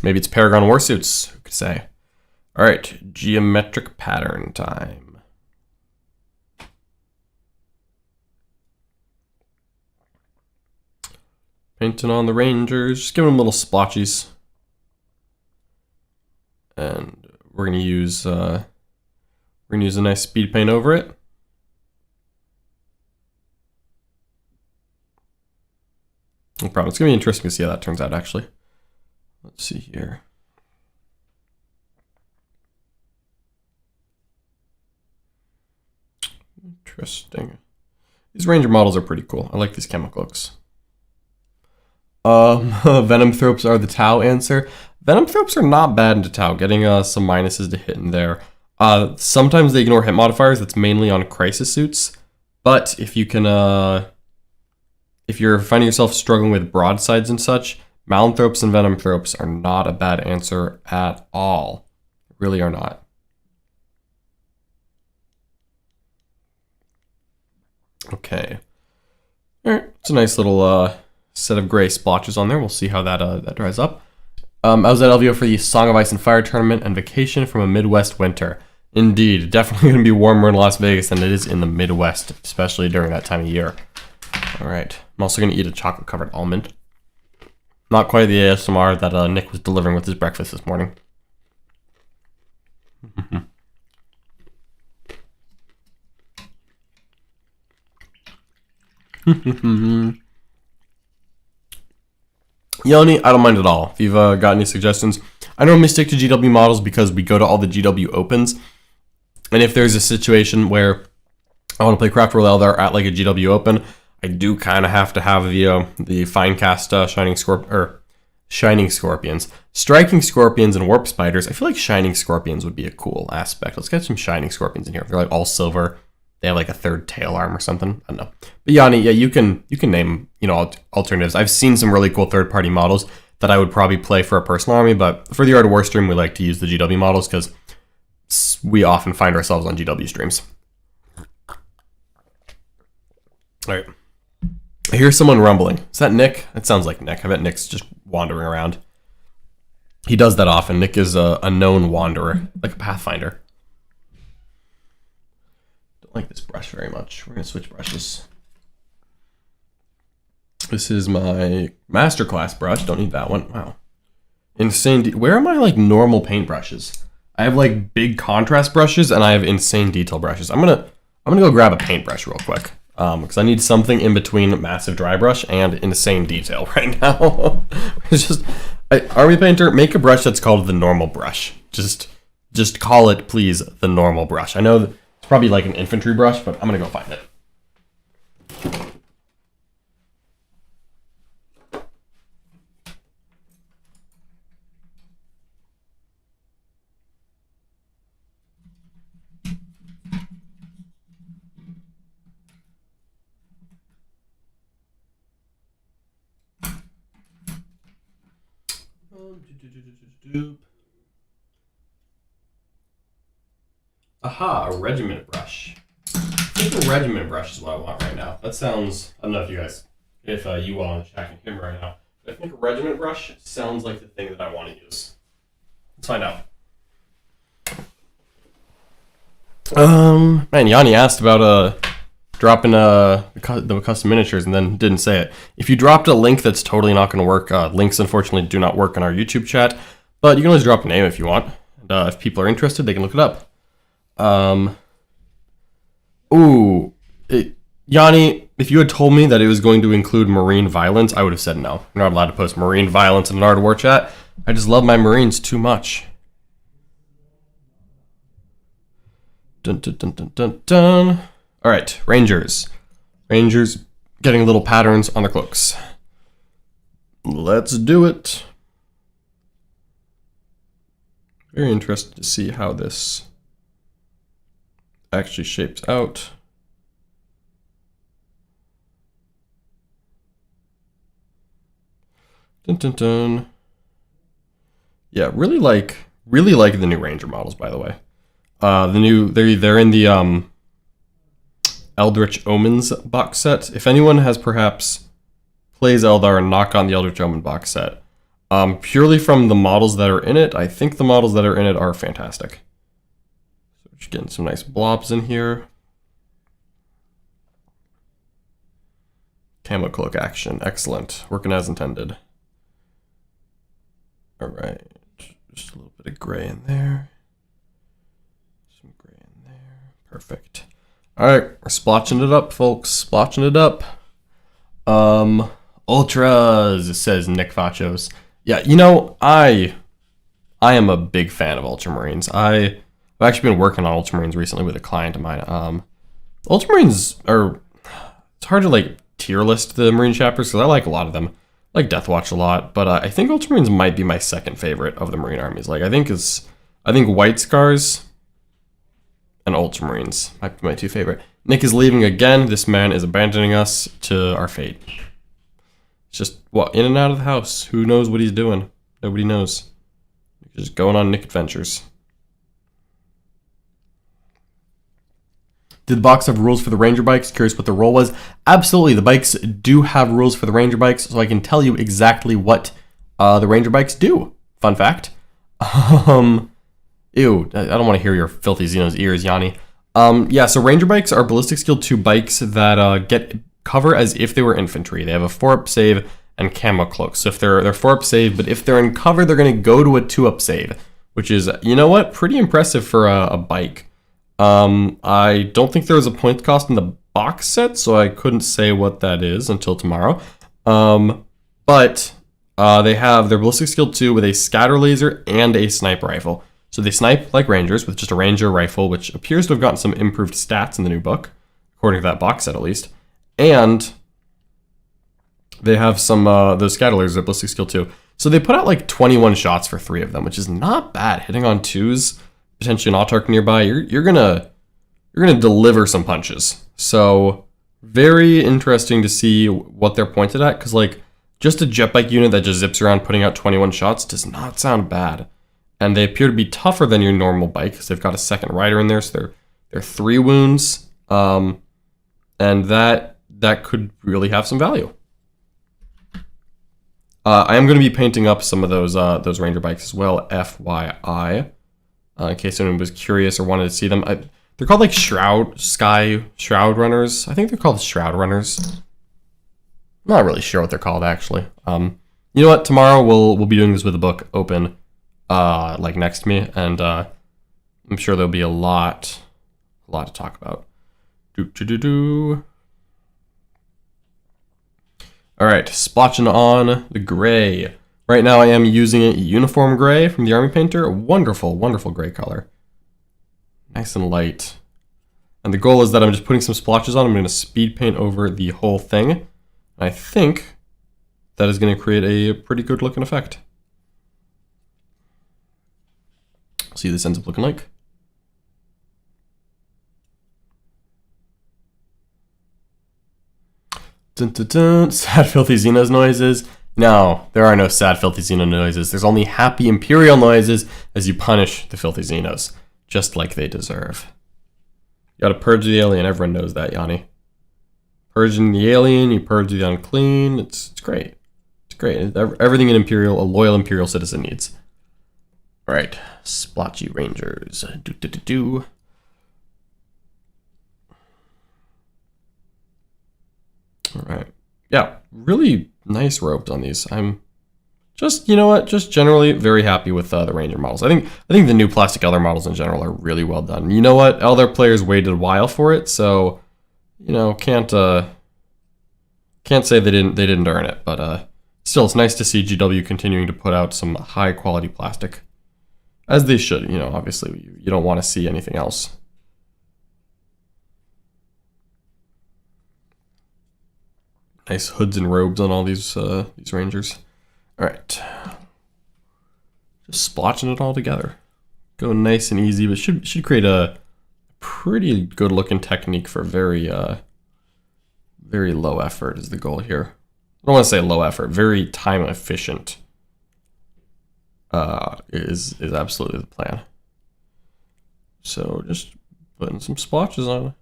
Maybe it's Paragon Warsuits, who could say. All right, geometric pattern time. Painting on the Rangers, just giving them little splotches. And we're gonna use a nice speed paint over it. No problem. It's gonna be interesting to see how that turns out actually. Let's see here. Interesting. These Ranger models are pretty cool. I like these camo cloaks. Venomthropes are the Tau answer. Venomthropes are not bad into Tau, getting some minuses to hit in there. Sometimes they ignore hit modifiers, that's mainly on crisis suits. But if you can, if you're finding yourself struggling with broadsides and such, Malanthropes and Venomthropes are not a bad answer at all. Really are not. Okay. Alright, it's a nice little set of gray splotches on there. We'll see how that dries up. I was at LVO for the Song of Ice and Fire tournament and vacation from a Midwest winter. Indeed, definitely going to be warmer in Las Vegas than it is in the Midwest, especially during that time of year. All right, I'm also going to eat a chocolate-covered almond. Not quite the ASMR that Nick was delivering with his breakfast this morning. Yoni, I don't mind at all. If you've got any suggestions, I normally stick to GW models because we go to all the GW opens. And if there's a situation where I want to play Craft World Eldar at like a GW open, I do kind of have to have the Finecast Shining Scorpions. Striking Scorpions and Warp Spiders. I feel like Shining Scorpions would be a cool aspect. Let's get some Shining Scorpions in here. They're like all silver. They have like a third tail arm or something. I don't know. But Yanni, yeah, you can name, alternatives. I've seen some really cool third-party models that I would probably play for a personal army, but for the Art of War stream, we like to use the GW models because we often find ourselves on GW streams. All right. I hear someone rumbling. Is that Nick? That sounds like Nick. I bet Nick's just wandering around. He does that often. Nick is a known wanderer, like a Pathfinder. Like this brush very much. We're gonna switch brushes. This is my masterclass brush. Don't need that one. Wow, insane. Where are my like normal paint brushes? I have like big contrast brushes and I have insane detail brushes. I'm gonna I'm gonna go grab a paintbrush real quick. Because I need something in between massive dry brush and insane detail right now. It's just, Army Painter, make a brush that's called the normal brush. Just call it, please, the normal brush. I know it's probably like an infantry brush, but I'm gonna go find it. Aha, a regiment brush. I think a regiment brush is what I want right now. That sounds, I don't know if you guys, if you all in the chat can hear me right now, but I think a regiment brush sounds like the thing that I want to use. Let's find out. Man, Ynnari asked about dropping the custom miniatures and then didn't say it. If you dropped a link that's totally not going to work, links unfortunately do not work on our YouTube chat, but you can always drop a name if you want. And if people are interested, they can look it up. Ynnari, if you had told me that it was going to include marine violence, I would have said no. You're not allowed to post marine violence in an Art of War chat. I just love my Marines too much. Dun dun dun dun dun dun. Alright, Rangers. Rangers getting little patterns on their cloaks. Let's do it. Very interested to see how this actually shapes out. Dun dun dun. Yeah, really like the new Ranger models, by the way. They're in the Eldritch Omens box set. If anyone has perhaps plays Eldar and knock on the Eldritch Omen box set, purely from the models that are in it, I think the models that are in it are fantastic. So just getting some nice blobs in here. Camo cloak action, excellent, working as intended. All right, just a little bit of gray in there. Some gray in there, perfect. All right, we're splotching it up, folks. Splotching it up. Ultras, it says Nick Fachos. Yeah, you know, I am a big fan of Ultramarines. I've actually been working on Ultramarines recently with a client of mine. Ultramarines are, it's hard to like tier list the Marine chapters because I like a lot of them. I like Deathwatch a lot, but I think Ultramarines might be my second favorite of the Marine armies. Like I think White Scars and Ultramarines might be my two favorite. Nick is leaving again. This man is abandoning us to our fate. It's just, what, in and out of the house. Who knows what he's doing? Nobody knows. He's just going on Nick adventures. Did the box have rules for the Ranger bikes? Curious what the rule was. Absolutely, the bikes do have rules for the Ranger bikes, so I can tell you exactly what the Ranger bikes do. Fun fact. Ew, I don't want to hear your filthy Xeno's ears, Ynnari. Yeah, so Ranger bikes are ballistic skill 2 bikes that get cover as if they were infantry. They have a 4-up save and camo cloak. So if they're 4-up save, but if they're in cover, they're going to go to a 2-up save, which is, you know what, pretty impressive for a bike. I don't think there was a point cost in the box set, so I couldn't say what that is until tomorrow. But they have their ballistic skill 2 with a scatter laser and a sniper rifle. So they snipe like Rangers with just a Ranger rifle, which appears to have gotten some improved stats in the new book, according to that box set at least. And they have some those scatter lasers at ballistic skill 2. So they put out like 21 shots for 3 of them, which is not bad. Hitting on 2s, potentially an Autarch nearby, you're gonna deliver some punches. So very interesting to see what they're pointed at, because like just a jet bike unit that just zips around putting out 21 shots does not sound bad. And they appear to be tougher than your normal bike because they've got a second rider in there, so they're 3 wounds, and that could really have some value. I am going to be painting up some of those Ranger bikes as well, FYI, in case anyone was curious or wanted to see them. They're called like Shroud Runners. I think they're called Shroud Runners. I'm not really sure what they're called actually. You know what? Tomorrow we'll be doing this with the book open, like next to me, and I'm sure there'll be a lot to talk about. All right, splotching on the gray. Right now I am using a uniform gray from the Army Painter. A wonderful, wonderful gray color. Nice and light. And the goal is that I'm just putting some splotches on. I'm going to speed paint over the whole thing. I think that is going to create a pretty good looking effect. See what this ends up looking like. Dun, dun, dun. Sad filthy Xenos noises. No, there are no sad filthy Xeno noises. There's only happy Imperial noises as you punish the filthy Xenos, just like they deserve. You gotta purge the alien. Everyone knows that, Yanni. Purging the alien, you purge the unclean. It's great. It's great. Everything an Imperial, a loyal Imperial citizen needs. All right, splotchy Rangers. All right. Yeah, really nice robes on these. I'm just, you know what, just generally very happy with the Ranger models. I think the new plastic Eldar models in general are really well done. You know what, Eldar players waited a while for it, so you know, can't say they didn't earn it, but still, it's nice to see GW continuing to put out some high quality plastic, as they should. You know, obviously you don't want to see anything else. Nice hoods and robes on all these Rangers. All right, just splotching it all together. Go nice and easy, but should create a pretty good looking technique for very low effort is the goal here. I don't want to say low effort, very time efficient is absolutely the plan. So just putting some splotches on.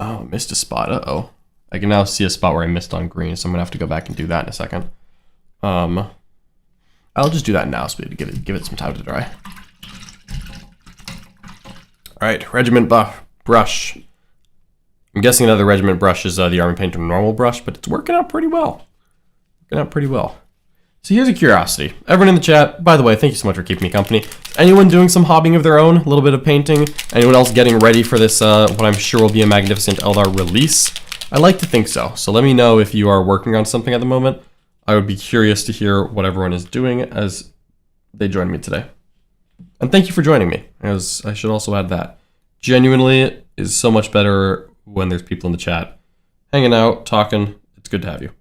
Oh, missed a spot. Uh-oh. I can now see a spot where I missed on green, so I'm gonna have to go back and do that in a second. I'll just do that now so we give it some time to dry. All right, regiment brush. I'm guessing another regiment brush is the Army Painter normal brush, but it's working out pretty well. So here's a curiosity. Everyone in the chat, by the way, thank you so much for keeping me company. Anyone doing some hobbying of their own? A little bit of painting? Anyone else getting ready for this, what I'm sure will be a magnificent Eldar release? I like to think so. So let me know if you are working on something at the moment. I would be curious to hear what everyone is doing as they join me today. And thank you for joining me, as I should also add that. Genuinely, it is so much better when there's people in the chat hanging out, talking. It's good to have you.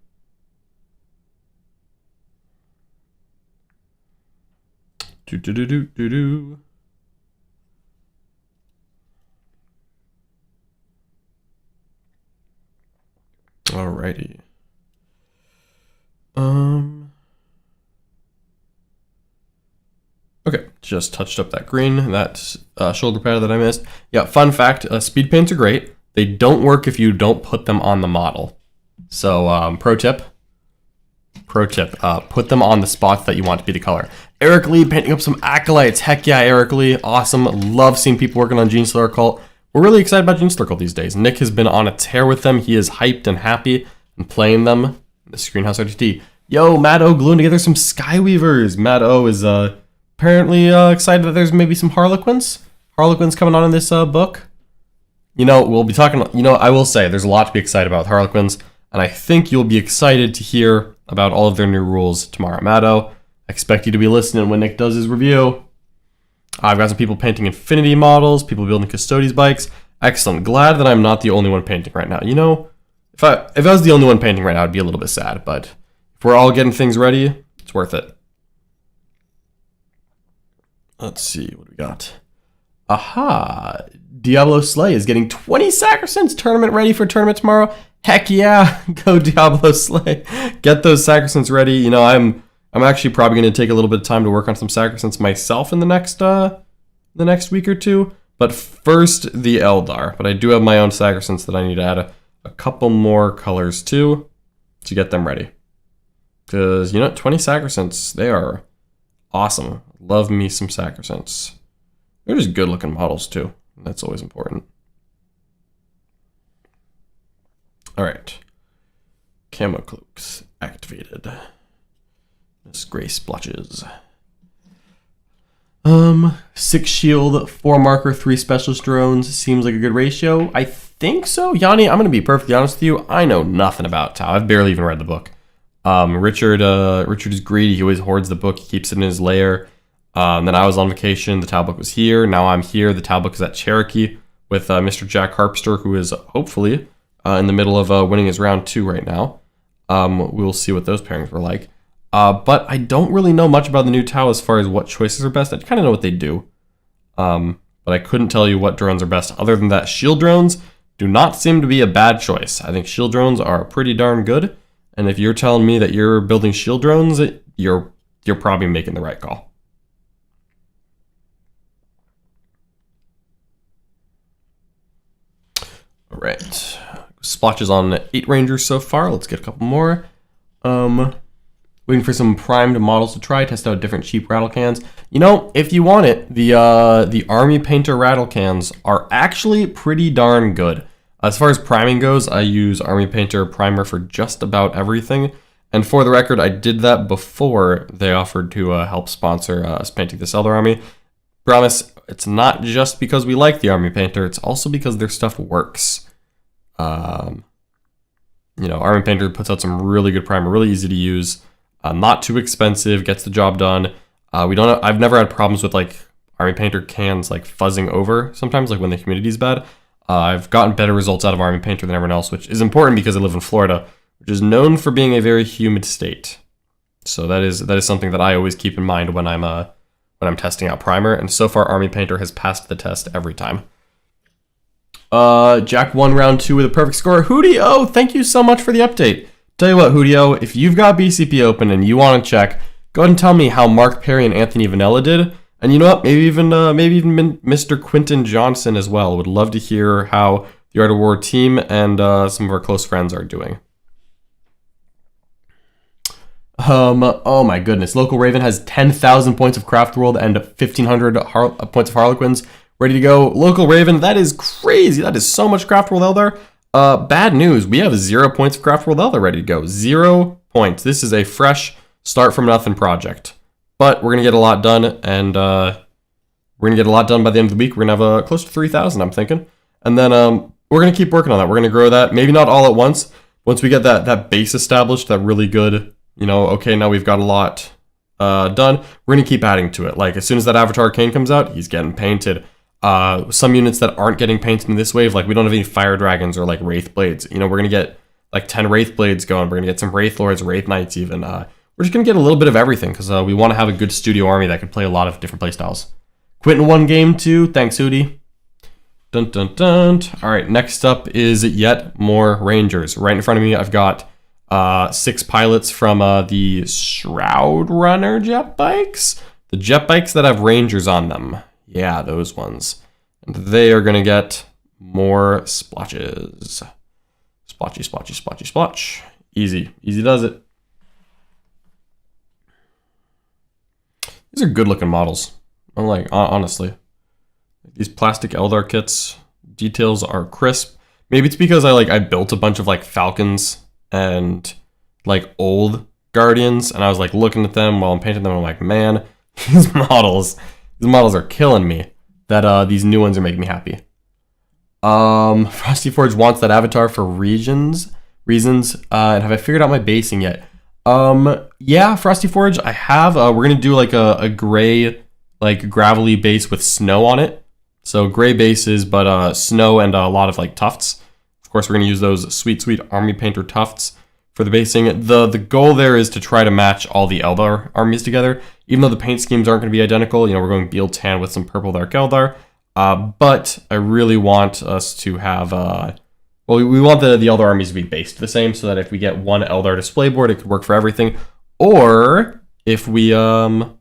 Alrighty. Okay, just touched up that green, that shoulder pad that I missed. Yeah, fun fact, speed paints are great. They don't work if you don't put them on the model. So, pro tip, put them on the spots that you want to be the color. Eric Lee painting up some acolytes. Heck yeah, Eric Lee. Awesome. Love seeing people working on Genestealer Cult. We're really excited about Genestealer Cult these days. Nick has been on a tear with them. He is hyped and happy and playing them. The Screenhouse RTT. Yo, Matt O gluing together some Skyweavers. Matt O is apparently excited that there's maybe some Harlequins. Harlequins coming on in this book. You know, we'll be talking, you know, I will say there's a lot to be excited about with Harlequins. And I think you'll be excited to hear about all of their new rules tomorrow. Matt O, I expect you to be listening when Nick does his review. I've got some people painting Infinity models, people building Custodes bikes. Excellent. Glad that I'm not the only one painting right now. You know, if I was the only one painting right now, I'd be a little bit sad. But if we're all getting things ready, it's worth it. Let's see what we got. Aha! Diablo Slay is getting 20 Sacrosands tournament ready for tournament tomorrow. Heck yeah! Go Diablo Slay. Get those Sacrosands ready. You know, I'm actually probably going to take a little bit of time to work on some Sacrosands myself in the next week or two. But first, the Eldar. But I do have my own Sacrosands that I need to add a couple more colors to get them ready. Because, you know, 20 Sacrosands, they are awesome. Love me some Sacrosands. They're just good looking models too. That's always important. All right. Camo cloaks activated. This gray splotches. 6 shield, 4 marker, 3 specialist drones seems like a good ratio. I think so. Yanni, I'm gonna be perfectly honest with you. I know nothing about Tau. I've barely even read the book. Richard is greedy. He always hoards the book. He keeps it in his lair. Then I was on vacation. The Tau book was here. Now I'm here. The Tau book is at Cherokee with Mr. Jack Harpster, who is hopefully in the middle of winning his round 2 right now. We'll see what those pairings were like. But I don't really know much about the new Tau as far as what choices are best. I kind of know what they do. But I couldn't tell you what drones are best. Other than that, shield drones do not seem to be a bad choice. I think shield drones are pretty darn good. And if you're telling me that you're building shield drones, you're probably making the right call. All right. Splotches on 8 Rangers so far. Let's get a couple more. Waiting for some primed models to try, test out different cheap rattle cans. You know, if you want it, the Army Painter rattle cans are actually pretty darn good. As far as priming goes, I use Army Painter primer for just about everything. And for the record, I did that before they offered to help sponsor us painting this Eldar army. Promise, it's not just because we like the Army Painter, it's also because their stuff works. Army Painter puts out some really good primer, really easy to use. Not too expensive, gets the job done. I've never had problems with like Army Painter cans like fuzzing over sometimes, like when the humidity's bad. I've gotten better results out of Army Painter than everyone else, which is important because I live in Florida, which is known for being a very humid state. So that is something that I always keep in mind when I'm testing out primer. And so far, Army Painter has passed the test every time. Jack won round 2 with a perfect score. Hoodio, thank you so much for the update. Tell you what, Hoodio, if you've got BCP open and you want to check, go ahead and tell me how Mark Perry and Anthony Vanella did. And you know what? Maybe even Mr. Quentin Johnson as well. Would love to hear how the Art of War team and some of our close friends are doing. Oh my goodness. Local Raven has 10,000 points of Craft World and 1,500 points of Harlequins ready to go. Local Raven, that is crazy. That is so much Craft World Eldar. Bad news. We have 0 points of Craft World Eldar ready to go. 0 points. This is a fresh start from nothing project. But we're going to get a lot done, and we're going to get a lot done by the end of the week. We're going to have close to 3,000, I'm thinking. And then we're going to keep working on that. We're going to grow that. Maybe not all at once. Once we get that base established, that really good, okay, now we've got a lot done, we're going to keep adding to it. Like, as soon as that Avatar Arcane comes out, he's getting painted. Some units that aren't getting painted in this wave, like we don't have any Fire Dragons or like Wraith Blades. We're going to get like 10 Wraith Blades going. We're going to get some Wraith Lords, Wraith Knights even. We're just going to get a little bit of everything because we want to have a good studio army that can play a lot of different playstyles. Quitting 1 game too. Thanks, Hootie. Dun dun dun. All right, next up is yet more Rangers. Right in front of me, I've got 6 pilots from the Shroud Runner jet bikes. The jet bikes that have Rangers on them. Yeah, those ones. And they are going to get more splotches. Splotchy, splotchy, splotchy, splotch. Easy. Easy does it. These are good looking models. I'm like, honestly. These plastic Eldar kits, details are crisp. Maybe it's because I built a bunch of like Falcons and like old Guardians, and I was like looking at them while I'm painting them, and I'm like, man, these models are killing me. That these new ones are making me happy. Frosty Forge wants that avatar for reasons. And have I figured out my basing yet? Yeah, Frosty Forge, I have. We're gonna do like a gray, like gravelly base with snow on it. So gray bases, but snow and a lot of like tufts. Of course, we're gonna use those sweet Army Painter tufts for the basing. The goal there is to try to match all the Eldar armies together. Even though the paint schemes aren't gonna be identical, we're going Biel-Tan with some purple dark Eldar. But I really want us to have we want the Eldar armies to be based the same, so that if we get one Eldar display board, it could work for everything. Or if we ever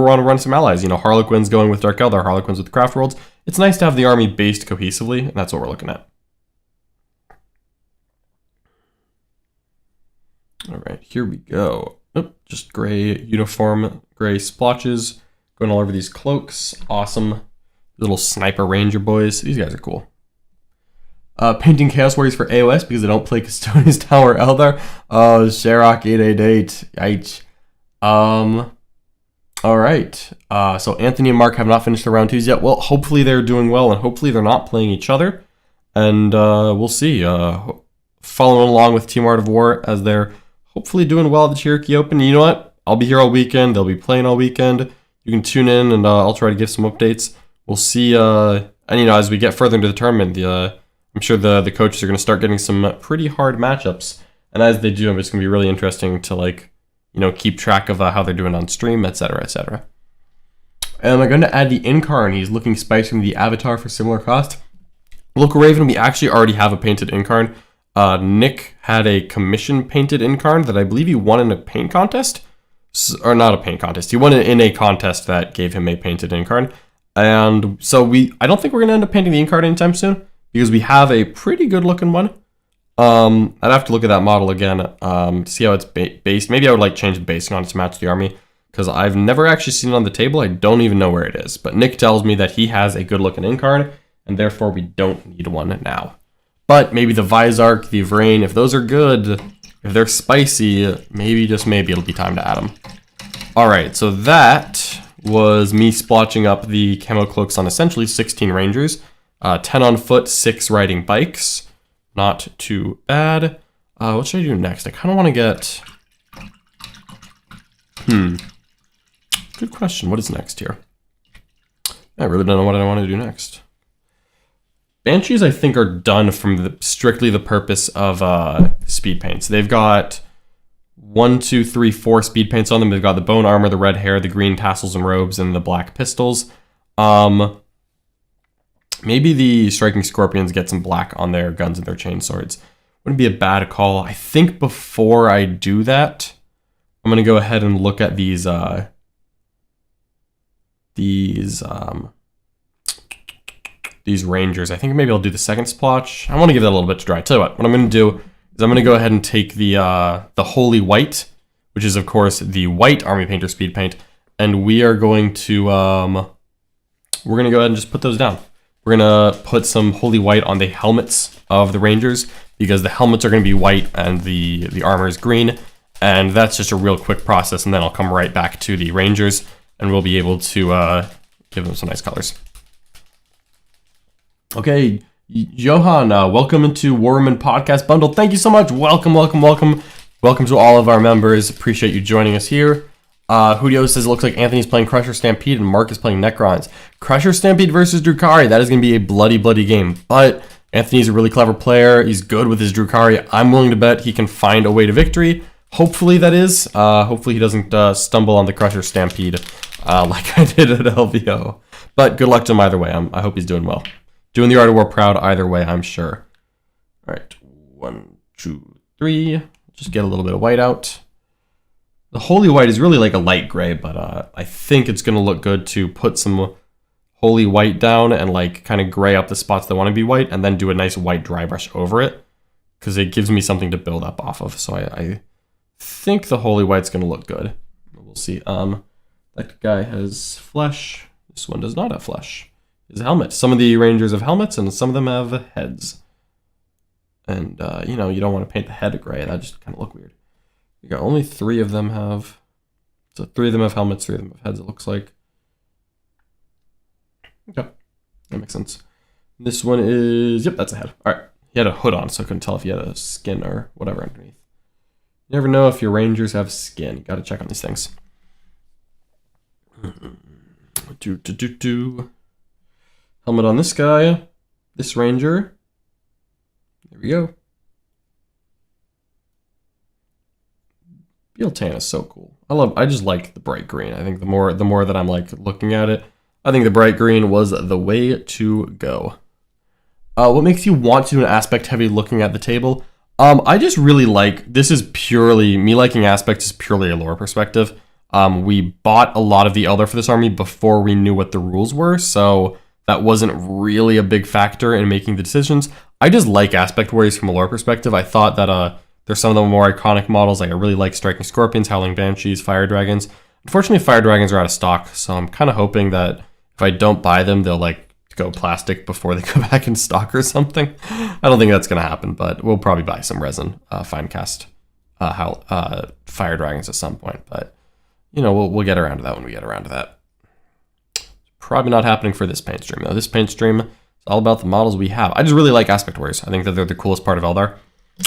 want to run some allies, Harlequins going with Dark Eldar, Harlequins with Craft Worlds, it's nice to have the army based cohesively, and that's what we're looking at. All right, here we go. Just gray uniform, gray splotches going all over these cloaks. Awesome. Little sniper ranger boys. These guys are cool. Painting Chaos Warriors for AOS because they don't play Custodian's Tower Eldar. Oh, Sherrock 888. Yikes. All right. So Anthony and Mark have not finished their round twos yet. Well, hopefully they're doing well, and hopefully they're not playing each other. And we'll see. Following along with Team Art of War as they're hopefully doing well at the Cherokee Open. You know what? I'll be here all weekend. They'll be playing all weekend. You can tune in, and I'll try to give some updates. We'll see. And as we get further into the tournament, I'm sure the coaches are going to start getting some pretty hard matchups. And as they do, it's going to be really interesting to keep track of how they're doing on stream, etc., etc. And I'm going to add the Incarn. He's looking spicy from the avatar for similar cost. Local Raven, we actually already have a painted Incarn. Nick had a commission painted Incarn that I believe he won in a paint contest. Or not a paint contest. He won it in a contest that gave him a painted Incarn. And so I don't think we're going to end up painting the Incarn anytime soon, because we have a pretty good looking one. I'd have to look at that model again to see how it's based. Maybe I would change the basing on it to match the army, because I've never actually seen it on the table. I don't even know where it is. But Nick tells me that he has a good looking Incarn, and therefore we don't need one now. But maybe the Vizark, the Vrain, if those are good, if they're spicy, maybe, just maybe, it'll be time to add them. Alright, so that was me splotching up the camo cloaks on essentially 16 Rangers. 10 on foot, 6 riding bikes. Not too bad. What should I do next? I kind of want to get... Good question. What is next here? I really don't know what I want to do next. Banshees, I think, are done from strictly the purpose of speed paints. They've got 1, 2, 3, 4 speed paints on them. They've got the bone armor, the red hair, the green tassels and robes, and the black pistols. Maybe the striking scorpions get some black on their guns and their chainswords. Wouldn't be a bad call. I think before I do that, I'm gonna go ahead and look at these Rangers. I think maybe I'll do the second splotch. I want to give that a little bit to dry. Tell you what I'm going to do is I'm going to go ahead and take the Holy White, which is of course the white Army Painter speed paint, and we are going to go ahead and just put those down. We're going to put some Holy White on the helmets of the Rangers, because the helmets are going to be white and the armor is green, and that's just a real quick process, and then I'll come right back to the Rangers and we'll be able to give them some nice colors. Okay, Johan, welcome into Warman Podcast Bundle. Thank you so much. Welcome, welcome, welcome. Welcome to all of our members. Appreciate you joining us here. Hudio says it looks like Anthony's playing Crusher Stampede and Mark is playing Necrons. Crusher Stampede versus Drukari. That is going to be a bloody, bloody game. But Anthony's a really clever player. He's good with his Drukari. I'm willing to bet he can find a way to victory. Hopefully that is. Hopefully he doesn't stumble on the Crusher Stampede like I did at LVO. But good luck to him either way. I hope he's doing well. Doing the Art of War proud either way, I'm sure. All right, 1, 2, 3. Just get a little bit of white out. The Holy White is really like a light gray, but I think it's going to look good to put some Holy White down and kind of gray up the spots that want to be white, and then do a nice white dry brush over it, because it gives me something to build up off of. So I think the Holy White's going to look good. We'll see. That guy has flesh. This one does not have flesh. His helmet. Some of the Rangers have helmets, and some of them have heads. And, you don't want to paint the head gray. That just kind of look weird. You got only 3 of them have... So 3 of them have helmets, 3 of them have heads, it looks like. Okay. That makes sense. This one is... Yep, that's a head. Alright. He had a hood on, so I couldn't tell if he had a skin or whatever underneath. You never know if your Rangers have skin. You gotta check on these things. Helmet on this guy, this Ranger. There we go. Biel-Tan is so cool. I just like the bright green. I think the more that I'm looking at it, I think the bright green was the way to go. What makes you want to do an aspect heavy looking at the table? I just really this is purely, me liking aspects is purely a lore perspective. We bought a lot of the Eldar for this army before we knew what the rules were, so that wasn't really a big factor in making the decisions. I just like aspect warriors from a lore perspective. I thought that there's some of the more iconic models. I really like Striking Scorpions, Howling Banshees, Fire Dragons. Unfortunately, Fire Dragons are out of stock, so I'm kind of hoping that if I don't buy them, they'll go plastic before they go back in stock or something. I don't think that's going to happen, but we'll probably buy some resin Finecast Fire Dragons at some point. But you know, we'll get around to that when we get around to that. Probably not happening for this paint stream, though. This paint stream is all about the models we have. I just really like aspect warriors. I think that they're the coolest part of Eldar.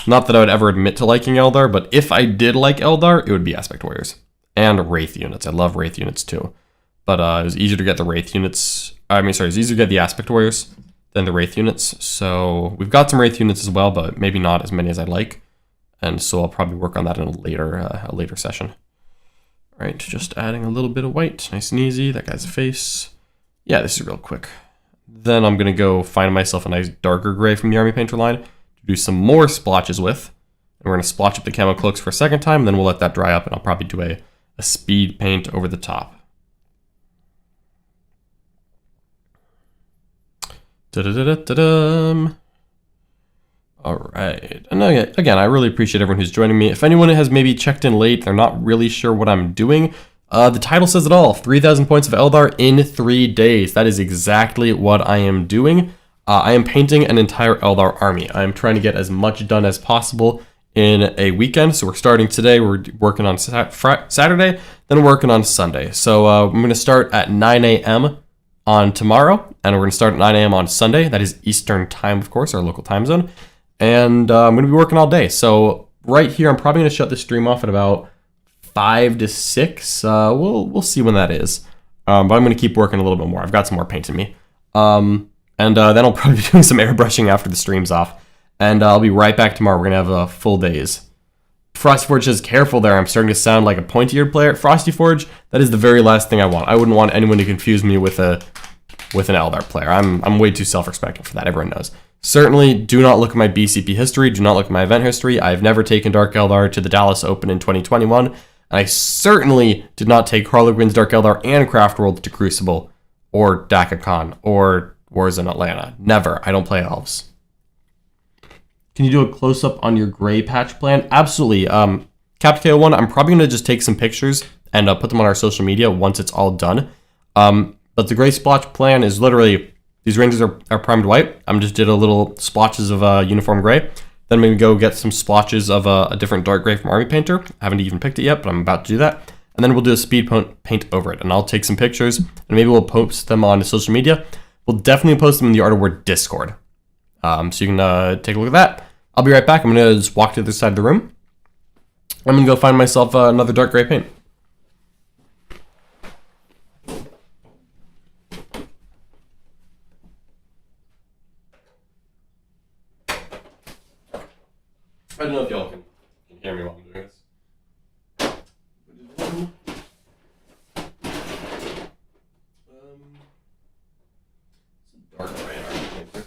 Not that I would ever admit to liking Eldar, but if I did like Eldar, it would be aspect warriors. And Wraith units. I love Wraith units, too. But it was easier to get the Wraith units. It's easier to get the aspect warriors than the Wraith units. So we've got some Wraith units as well, but maybe not as many as I'd like. And so I'll probably work on that in a later session. All right, just adding a little bit of white, nice and easy. That guy's face. Yeah, this is real quick. Then I'm gonna go find myself a nice darker gray from the Army Painter line to do some more splotches with. And we're gonna splotch up the camo cloaks for a second time, then we'll let that dry up, and I'll probably do a speed paint over the top. Da-da-da-da-da-dum. All right, and again, I really appreciate everyone who's joining me. If anyone has maybe checked in late, they're not really sure what I'm doing, the title says it all, 3,000 points of Eldar in 3 days. That is exactly what I am doing. I am painting an entire Eldar army. I am trying to get as much done as possible in a weekend. So we're starting today, we're working on Saturday, then working on Sunday. So I'm gonna start at 9 a.m. on tomorrow, and we're gonna start at 9 a.m. on Sunday. That is Eastern time, of course, our local time zone. And I'm going to be working all day. So right here, I'm probably going to shut the stream off at about 5 to 6. We'll see when that is. But I'm going to keep working a little bit more. I've got some more paint in me. And then I'll probably be doing some airbrushing after the stream's off. And I'll be right back tomorrow. We're going to have full days. Frosty Forge says, careful there. I'm starting to sound like a pointy-eared player. Frosty Forge, that is the very last thing I want. I wouldn't want anyone to confuse me with an Eldar player. I'm way too self-respecting for that. Everyone knows. Certainly, do not look at my BCP history. Do not look at my event history. I've never taken Dark Eldar to the Dallas Open in 2021. And I certainly did not take Harlequin's Dark Eldar and Craft World to Crucible or DakaCon or Wars in Atlanta. Never. I don't play elves. Can you do a close-up on your gray patch plan? Absolutely. Captain KO1, I'm probably going to just take some pictures and put them on our social media once it's all done. But the gray splotch plan is literally... These Rangers are primed white. I'm just did a little splotches of uniform gray. Then maybe go get some splotches of a different dark gray from Army Painter. I haven't even picked it yet, but I'm about to do that. And then we'll do a speed paint over it. And I'll take some pictures, and maybe we'll post them on social media. We'll definitely post them in the Art of War Discord. So you can take a look at that. I'll be right back. I'm going to just walk to the other side of the room. I'm going to go find myself another dark gray paint. I don't know if y'all can hear me while I'm doing this. It's a dark gray in our painter.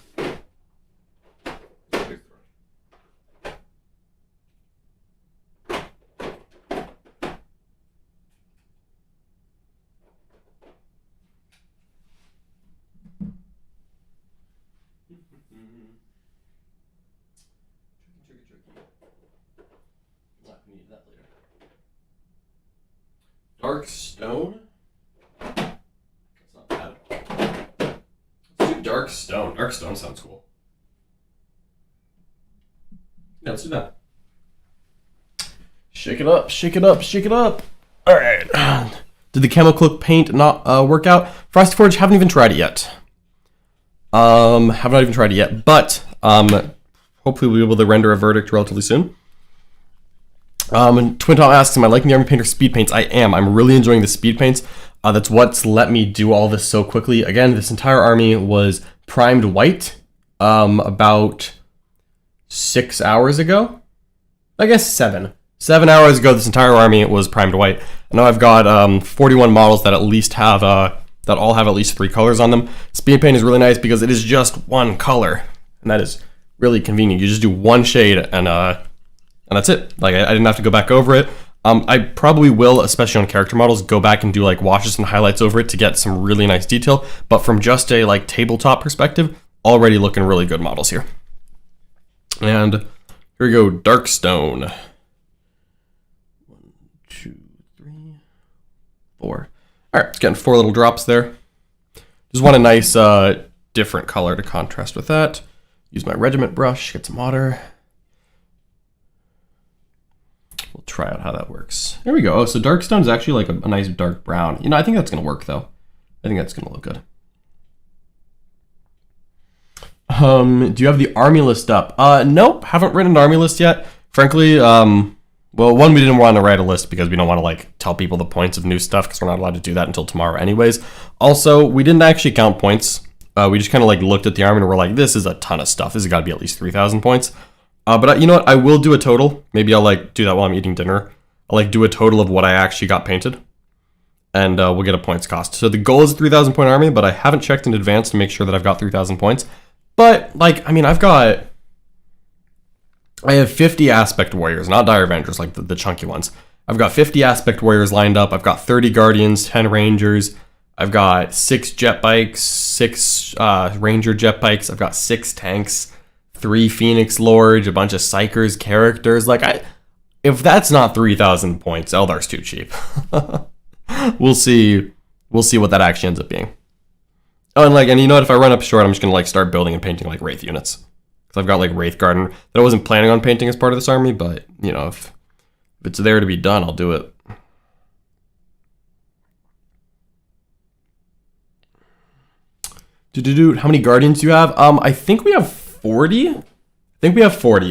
Need that later. Dark stone? That's not bad. Let's do dark stone. Dark stone sounds cool. Yeah, let's do that. Shake it up, shake it up, shake it up. Alright. Did the camo cloak paint not work out? Frosty Forge, haven't even tried it yet. Have not even tried it yet, but hopefully we'll be able to render a verdict relatively soon. And Twin Tom asks, am I liking the Army Painter speed paints? I am. I'm really enjoying the speed paints. That's what's let me do all this so quickly. Again, this entire army was primed white about 6 hours ago. I guess 7. 7 hours ago, this entire army was primed white. And now I've got 41 models that at least have that all have at least 3 colors on them. Speed paint is really nice because it is just one color, and that is really convenient. You just do one shade and that's it. Like I didn't have to go back over it. I probably will, especially on character models, go back and do like washes and highlights over it to get some really nice detail. But from just a like tabletop perspective, already looking really good models here. And here we go, dark stone. 1, 2, 3, 4. All right, getting 4 little drops there. Just want a nice different color to contrast with that. Use my regiment brush, get some water. we'll try out how that works. There we go. Oh, so dark stone is actually like a nice dark brown. You know, I think that's gonna work though. I think that's gonna look good. Do you have the army list up? Nope, haven't written an army list yet. Frankly, well, one, we didn't want to write a list because we don't want to like tell people the points of new stuff because we're not allowed to do that until tomorrow anyways. Also, we didn't actually count points. We just kind of like looked at the army and we're like, this is a ton of stuff. This has got to be at least 3,000 points. But you know what? I will do a total. Maybe I'll like do that while I'm eating dinner. I'll like do a total of what I actually got painted. And we'll get a points cost. So the goal is a 3,000 point army, but I haven't checked in advance to make sure that I've got 3,000 points. But like, I mean, I have 50 aspect warriors, not dire avengers, like the chunky ones. I've got 50 aspect warriors lined up. I've got 30 guardians, 10 rangers. I've got 6 jet bikes, 6 ranger jet bikes. I've got 6 tanks, 3 phoenix lords, a bunch of psychers, characters. Like if that's not 3,000 points, Eldar's too cheap. We'll see what that actually ends up being. Oh, and you know what? If I run up short, I'm just gonna like start building and painting like wraith units. Because I've got like wraith garden that I wasn't planning on painting as part of this army, but you know, if it's there to be done, I'll do it. How many guardians do you have? I think we have 40.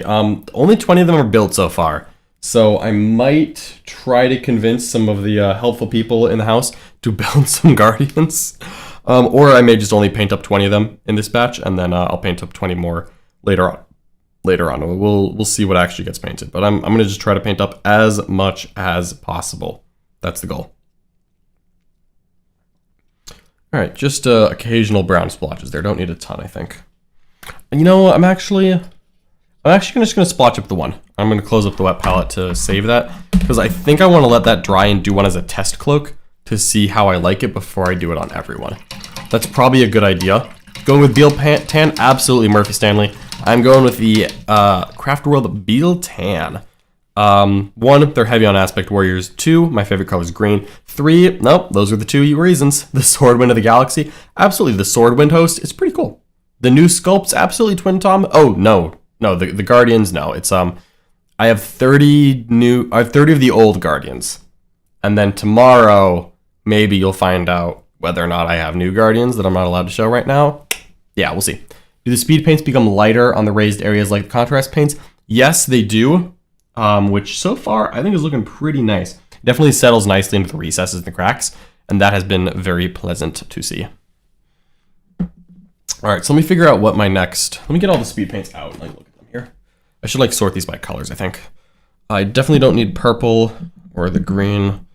Only 20 of them are built so far. So I might try to convince some of the helpful people in the house to build some guardians. Or I may just only paint up 20 of them in this batch, and then I'll paint up 20 more later on. We'll see what actually gets painted. But I'm gonna just try to paint up as much as possible. That's the goal. All right, just occasional brown splotches there. Don't need a ton, I think. And you know, I'm actually just gonna splotch up the one. I'm gonna close up the wet palette to save that because I think I want to let that dry and do one as a test cloak to see how I like it before I do it on everyone. That's probably a good idea. Going with Biel-Tan, absolutely Murphy Stanley. I'm going with the Craft World Biel-Tan. 1, they're heavy on aspect warriors. 2, my favorite color is green. 3, nope, those are the 2 reasons. The Swordwind of the Galaxy, absolutely the Swordwind host. It's pretty cool. The new sculpts, absolutely Twin Tom. Oh no, the Guardians, no. It's I have 30 of the old Guardians, and then tomorrow maybe you'll find out whether or not I have new Guardians that I'm not allowed to show right now. Yeah, we'll see. Do the speed paints become lighter on the raised areas like the contrast paints? Yes, they do. Which so far I think is looking pretty nice. Definitely settles nicely into the recesses and the cracks, and that has been very pleasant to see. All right, so let me figure out what my next. Let me get all the speed paints out and like look at them here. I should like sort these by colors, I think. I definitely don't need purple or the green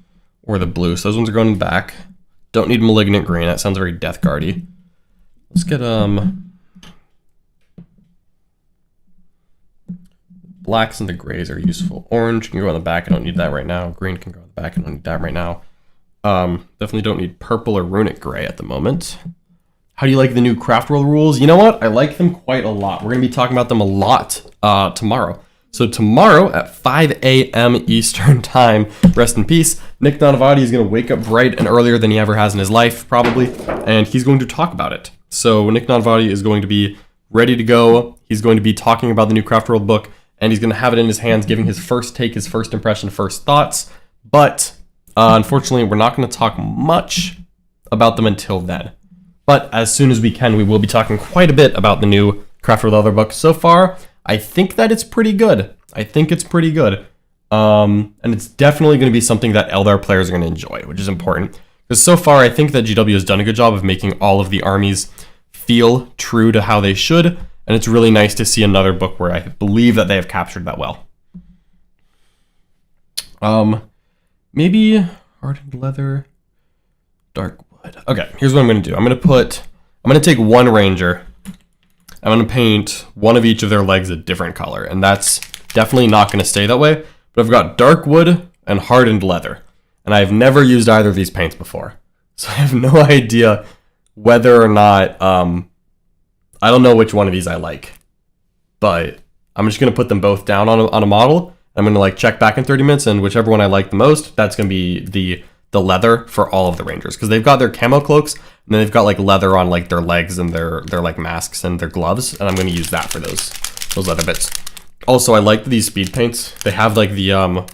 or the blue, so those ones are going in the back. Don't need malignant green. That sounds very Death Guardy. Let's get blacks and the grays are useful. Orange can go on the back. I don't need that right now. Green can go on the back. I don't need that right now. Definitely don't need purple or runic gray at the moment. How do you like the new craft world rules? You know what? I like them quite a lot. We're going to be talking about them a lot tomorrow. So tomorrow at 5 a.m. Eastern time, rest in peace, Nick Donavati is going to wake up bright and earlier than he ever has in his life, probably, and he's going to talk about it. So Nick Donavati is going to be ready to go. He's going to be talking about the new craft world book, and he's going to have it in his hands, giving his first take, his first impression, first thoughts. But unfortunately, we're not going to talk much about them until then. But as soon as we can, we will be talking quite a bit about the new Craft World Eldar book. So far, I think that it's pretty good. And it's definitely going to be something that Eldar players are going to enjoy, which is important. Because so far, I think that GW has done a good job of making all of the armies feel true to how they should. And it's really nice to see another book where I believe that they have captured that well. Maybe hardened leather, dark wood. Okay, here's what I'm going to do. I'm going to take one ranger. I'm going to paint one of each of their legs a different color. And that's definitely not going to stay that way. But I've got dark wood and hardened leather. And I've never used either of these paints before. So I have no idea whether or not, I don't know which one of these I like. But I'm just going to put them both down on a model. I'm going to like check back in 30 minutes, and whichever one I like the most, that's going to be the leather for all of the rangers. Because they've got their camo cloaks, and then they've got like leather on like their legs and their like masks and their gloves. And I'm going to use that for those leather bits. Also, I like these speed paints. They have like the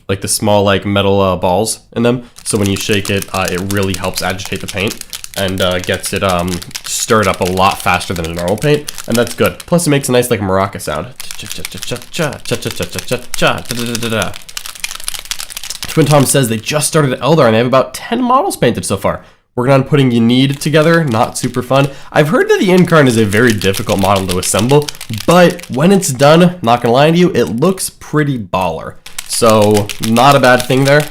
like the small like metal balls in them. So when you shake it, it really helps agitate the paint and gets it stirred up a lot faster than a normal paint, and that's good. Plus it makes a nice like maraca sound. Twin Tom says they just started Eldar and they have about 10 models painted so far. Working on putting Ynnari together, not super fun. I've heard that the Incarn is a very difficult model to assemble, but when it's done, not gonna lie to you, it looks pretty baller. So, not a bad thing there.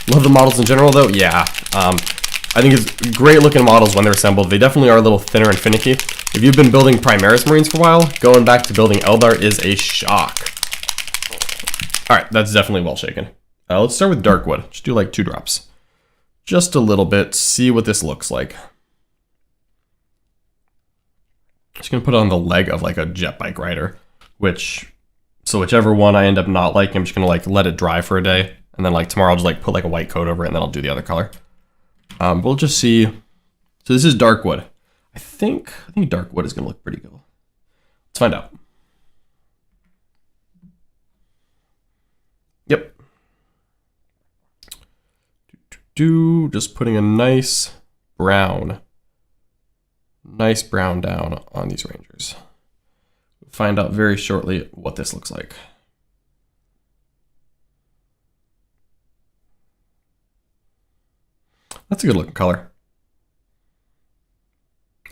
Love the models in general though, yeah. I think it's great looking models when they're assembled. They definitely are a little thinner and finicky. If you've been building Primaris Marines for a while, going back to building Eldar is a shock. Alright, that's definitely well shaken. Let's start with Darkwood. Just do like 2 drops. Just a little bit, see what this looks like. Just gonna put it on the leg of like a jet bike rider, so whichever one I end up not liking, I'm just gonna like let it dry for a day, and then like tomorrow I'll just like put like a white coat over it, and then I'll do the other color. We'll just see. So this is Darkwood. I think Darkwood is gonna look pretty good. Let's find out. Yep. Just putting a nice brown down on these Rangers. We'll find out very shortly what this looks like. That's a good looking color.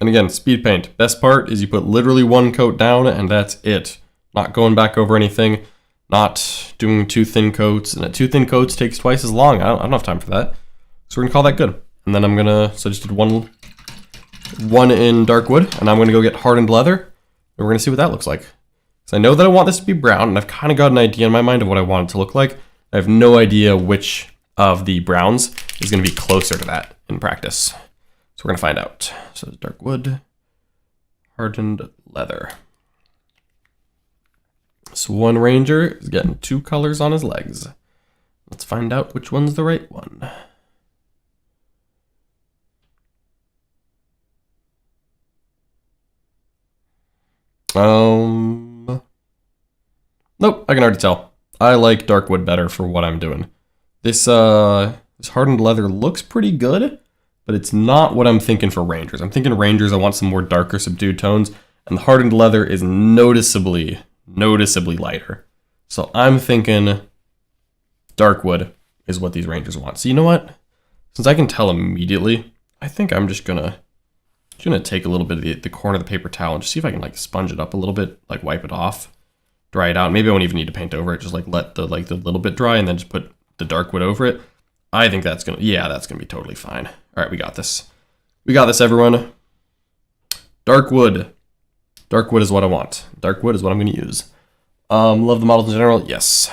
And again, speed paint. Best part is you put literally 1 coat down and that's it. Not going back over anything, not doing 2 thin coats, and 2 thin coats takes twice as long. I don't have time for that. So we're gonna call that good. And then I'm gonna, so I just did one in Darkwood, and I'm gonna go get hardened leather, and we're gonna see what that looks like. So I know that I want this to be brown, and I've kind of got an idea in my mind of what I want it to look like. I have no idea which of the browns is gonna be closer to that in practice. So we're gonna find out. So Darkwood, hardened leather. So one Ranger is getting 2 colors on his legs. Let's find out which one's the right one. Nope, I can already tell. I like Darkwood better for what I'm doing. This hardened leather looks pretty good, but it's not what I'm thinking for Rangers. I'm thinking Rangers, I want some more darker subdued tones, and the hardened leather is noticeably lighter. So I'm thinking Darkwood is what these Rangers want. So you know what? Since I can tell immediately, I think I'm just gonna take a little bit of the corner of the paper towel and just see if I can like sponge it up a little bit, like wipe it off, dry it out. Maybe I won't even need to paint over it. Just like let the little bit dry and then just put the Darkwood over it. I think that's gonna be totally fine. All right, we got this. We got this, everyone. Darkwood. Darkwood is what I want. Darkwood is what I'm gonna use. Love the models in general. Yes.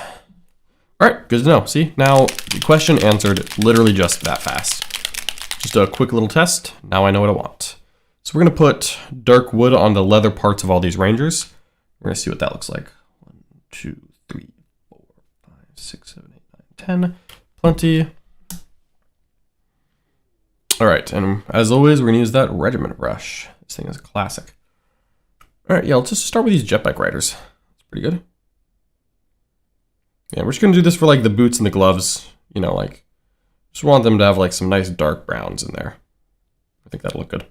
All right, good to know. See, now the question answered literally just that fast. Just a quick little test. Now I know what I want. So we're gonna put Darkwood on the leather parts of all these Rangers. We're gonna see what that looks like. 1, 2, 3, 4, 5, 6, 7, 8, 9, 10. Plenty. All right, and as always, we're gonna use that regiment brush. This thing is a classic. All right, yeah, let's just start with these jet bike riders. That's pretty good. Yeah, we're just gonna do this for like the boots and the gloves. You know, like, just want them to have like some nice dark browns in there. I think that'll look good.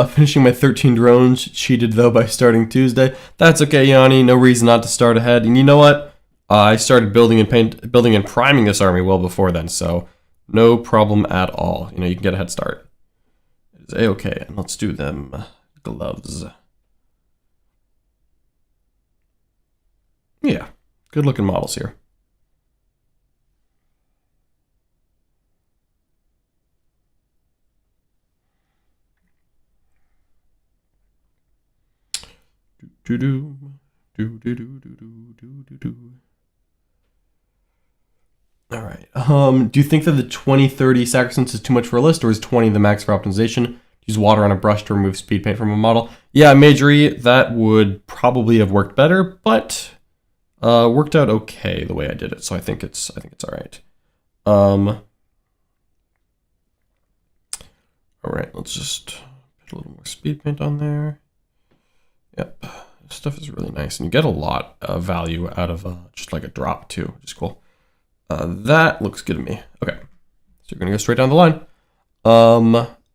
Finishing my 13 drones, cheated though by starting Tuesday. That's okay, Ynnari, no reason not to start ahead. And you know what? I started building and priming this army well before then, so no problem at all. You know, you can get a head start. It's a-okay, and let's do them gloves. Yeah, good looking models here. All right. Do you think that the 20-30 Sacristance is too much for a list, or is 20 the max for optimization? Use water on a brush to remove speed paint from a model. Yeah, Majory, that would probably have worked better, but worked out okay the way I did it. So I think it's all right. All right, let's just Put a little more speed paint on there. Yep, this stuff is really nice, and you get a lot of value out of just like a drop too, which is cool. That looks good to me. Okay, so you're gonna go straight down the line.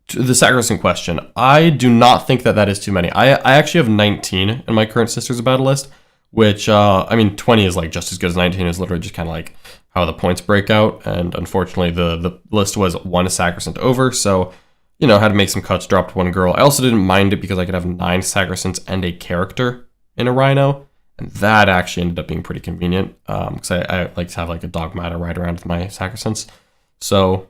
To the sacrosanct question, I do not think that is too many. I actually have 19 in my current Sisters of Battle list, which, I mean, 20 is like just as good as 19. Is literally just kind of like how the points break out, and unfortunately the list was one sacrosanct over, so, you know, had to make some cuts, dropped one girl. I also didn't mind it because I could have 9 sacrosancts and a character in a rhino, and that actually ended up being pretty convenient, because I like to have like a dogmata ride around with my sacrosancts. So,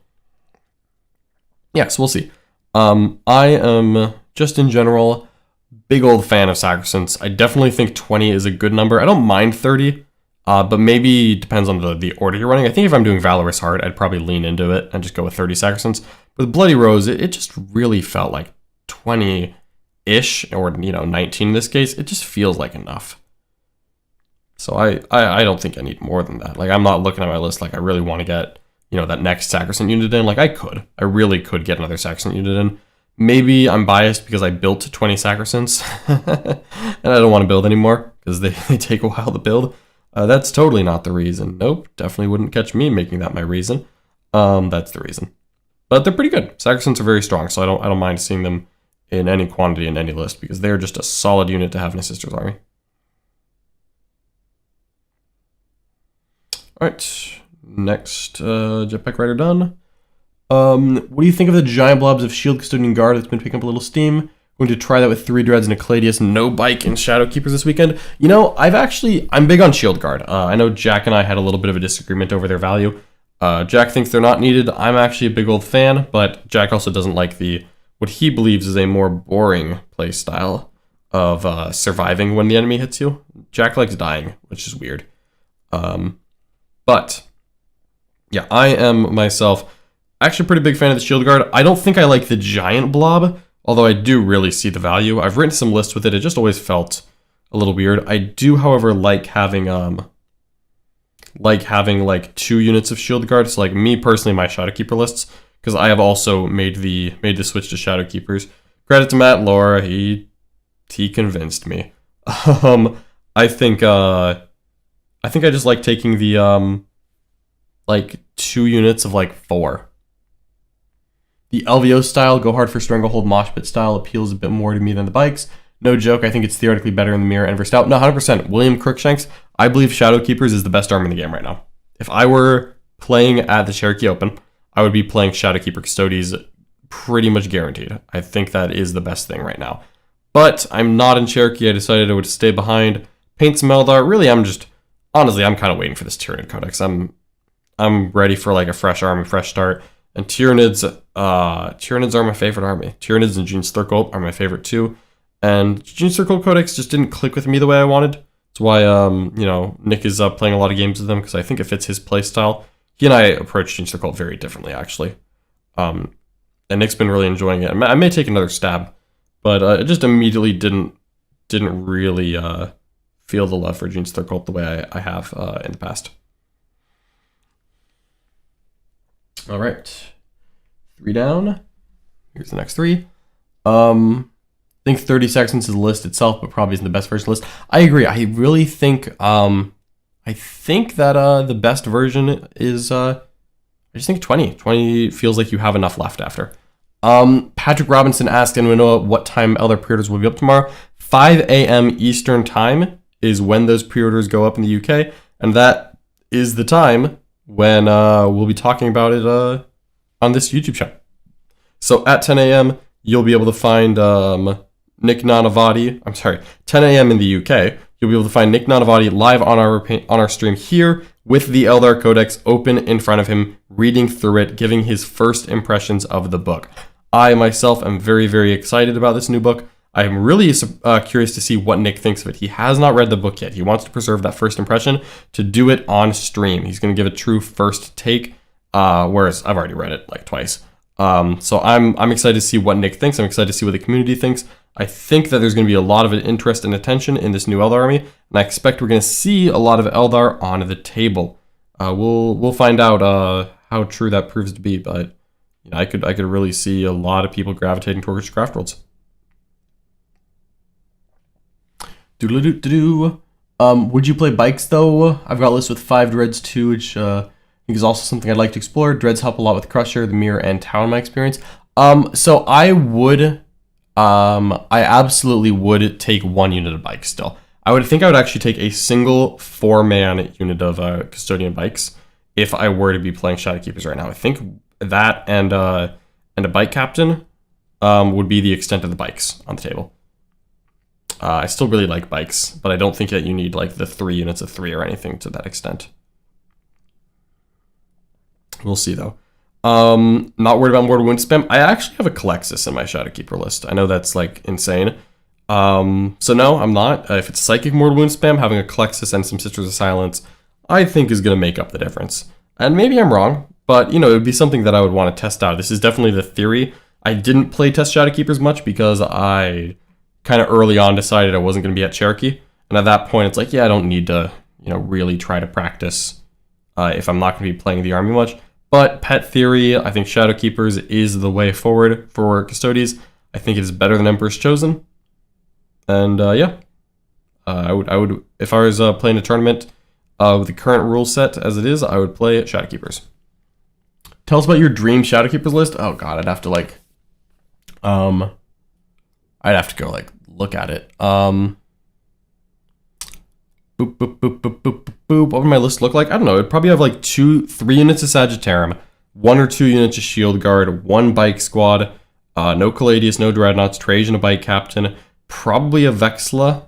yeah, so we'll see. I am, just in general, big old fan of sacrosancts. I definitely think 20 is a good number. I don't mind 30, but maybe depends on the order you're running. I think if I'm doing Valorous Heart, I'd probably lean into it and just go with 30 sacrosancts. With Bloody Rose, it just really felt like 20-ish, or, you know, 19 in this case. It just feels like enough. So I don't think I need more than that. Like, I'm not looking at my list like I really want to get, you know, that next sacrosanct unit in. Like, I really could get another sacrosanct unit in. Maybe I'm biased because I built 20 sacrosancts and I don't want to build anymore because they take a while to build. That's totally not the reason. Nope, definitely wouldn't catch me making that my reason. That's the reason. But they're pretty good. Sacrosancts are very strong, so I don't mind seeing them in any quantity in any list because they're just a solid unit to have in a Sisters army. All right. Next, Jetpack Rider done. What do you think of the giant blobs of Shield Custodian Guard that's been picking up a little steam? Going to try that with 3 Dreads and a Caladius, no bike and Shadow Keepers this weekend. You know, I'm big on Shield Guard. I know Jack and I had a little bit of a disagreement over their value. Jack thinks they're not needed. I'm actually a big old fan, but Jack also doesn't like what he believes is a more boring play style of surviving when the enemy hits you. Jack likes dying, which is weird. But yeah, I am myself actually a pretty big fan of the Shield Guard. I don't think I like the giant blob, although I do really see the value. I've written some lists with it. It just always felt a little weird. I do, however, like having like 2 units of Shield Guard. So like me personally, my Shadow Keeper lists, because I have also made the switch to Shadow Keepers. Credit to Matt Laura, he convinced me. I think I just like taking the like 2 units of like 4. The LVO style, go hard for stranglehold mosh pit style, appeals a bit more to me than the bikes. No joke, I think it's theoretically better in the mirror and versed out. No, 100%. William Crookshanks, I believe Shadow Keepers is the best arm in the game right now. If I were playing at the Cherokee Open, I would be playing Shadow Keeper Custodes pretty much guaranteed. I think that is the best thing right now. But I'm not in Cherokee. I decided I would stay behind. Paint some Eldar. Really, I'm kind of waiting for this Tyranid Codex. I'm ready for like a fresh army, fresh start. And Tyranids are my favorite army. Tyranids and Genestealer Cult are my favorite too. And Genestealer Cult Codex just didn't click with me the way I wanted. That's why, you know, Nick is playing a lot of games with them because I think it fits his playstyle. He and I approach Genestealer Cult very differently, actually. And Nick's been really enjoying it. I may take another stab, but it just immediately didn't really feel the love for Genestealer Cult the way I have in the past. All right, 3 down. Here's the next 3. I think 30 seconds is the list itself, but probably isn't the best version list. I agree. I really think that the best version is I just think 20. 20 feels like you have enough left after. Patrick Robinson asked in Manoa what time Eldar pre-orders will be up tomorrow. 5 a.m. Eastern time is when those pre-orders go up in the UK, and that is the time when we'll be talking about it on this YouTube channel. So at 10 a.m., you'll be able to find Nick Nanavati. I'm sorry, 10 a.m. in the UK, you'll be able to find Nick Nanavati live on our stream here with the Eldar Codex open in front of him, reading through it, giving his first impressions of the book. I myself am very, very excited about this new book. I am really curious to see what Nick thinks of it. He has not read the book yet. He wants to preserve that first impression to do it on stream. He's going to give a true first take, whereas I've already read it like twice. So I'm excited to see what Nick thinks. I'm excited to see what the community thinks. I think that there's going to be a lot of interest and attention in this new Eldar army, and I expect we're going to see a lot of Eldar on the table. We'll find out how true that proves to be, but you know, I could really see a lot of people gravitating towards Craft Worlds. Would you play bikes though? I've got a list with 5 dreads too, which I think is also something I'd like to explore. Dreads help a lot with Crusher, the Mirror, and Tau in my experience. So I would, I absolutely would take 1 unit of bikes still. I would actually take a single 4-man unit of custodian bikes if I were to be playing Shadowkeepers right now. I think that and a bike captain would be the extent of the bikes on the table. I still really like bikes, but I don't think that you need like the 3 units of 3 or anything to that extent. We'll see though. Not worried about mortal wound spam. I actually have a Calexis in my Shadowkeeper list. I know that's like insane. So no, I'm not. If it's psychic mortal wound spam, having a Calexis and some Sisters of Silence, I think is going to make up the difference. And maybe I'm wrong, but you know, it would be something that I would want to test out. This is definitely the theory. I didn't play test Shadowkeepers much because I kind of early on decided I wasn't going to be at Cherokee. And at that point, it's like, yeah, I don't need to, you know, really try to practice if I'm not going to be playing the army much. But pet theory, I think Shadowkeepers is the way forward for Custodies. I think it is better than Emperor's Chosen. And yeah, I would, if I was playing a tournament with the current rule set as it is, I would play Shadowkeepers. Tell us about your dream Shadowkeepers list. Oh god, I'd have to like, I'd have to go like look at it. Boop, boop, boop, boop, boop, boop, boop. What would my list look like? I don't know. It'd probably have like 3 units of Sagittarium, 1 or 2 units of Shield Guard, 1 bike squad, no Caladius, no Dreadnoughts, Trajan, a bike captain, probably a Vexla,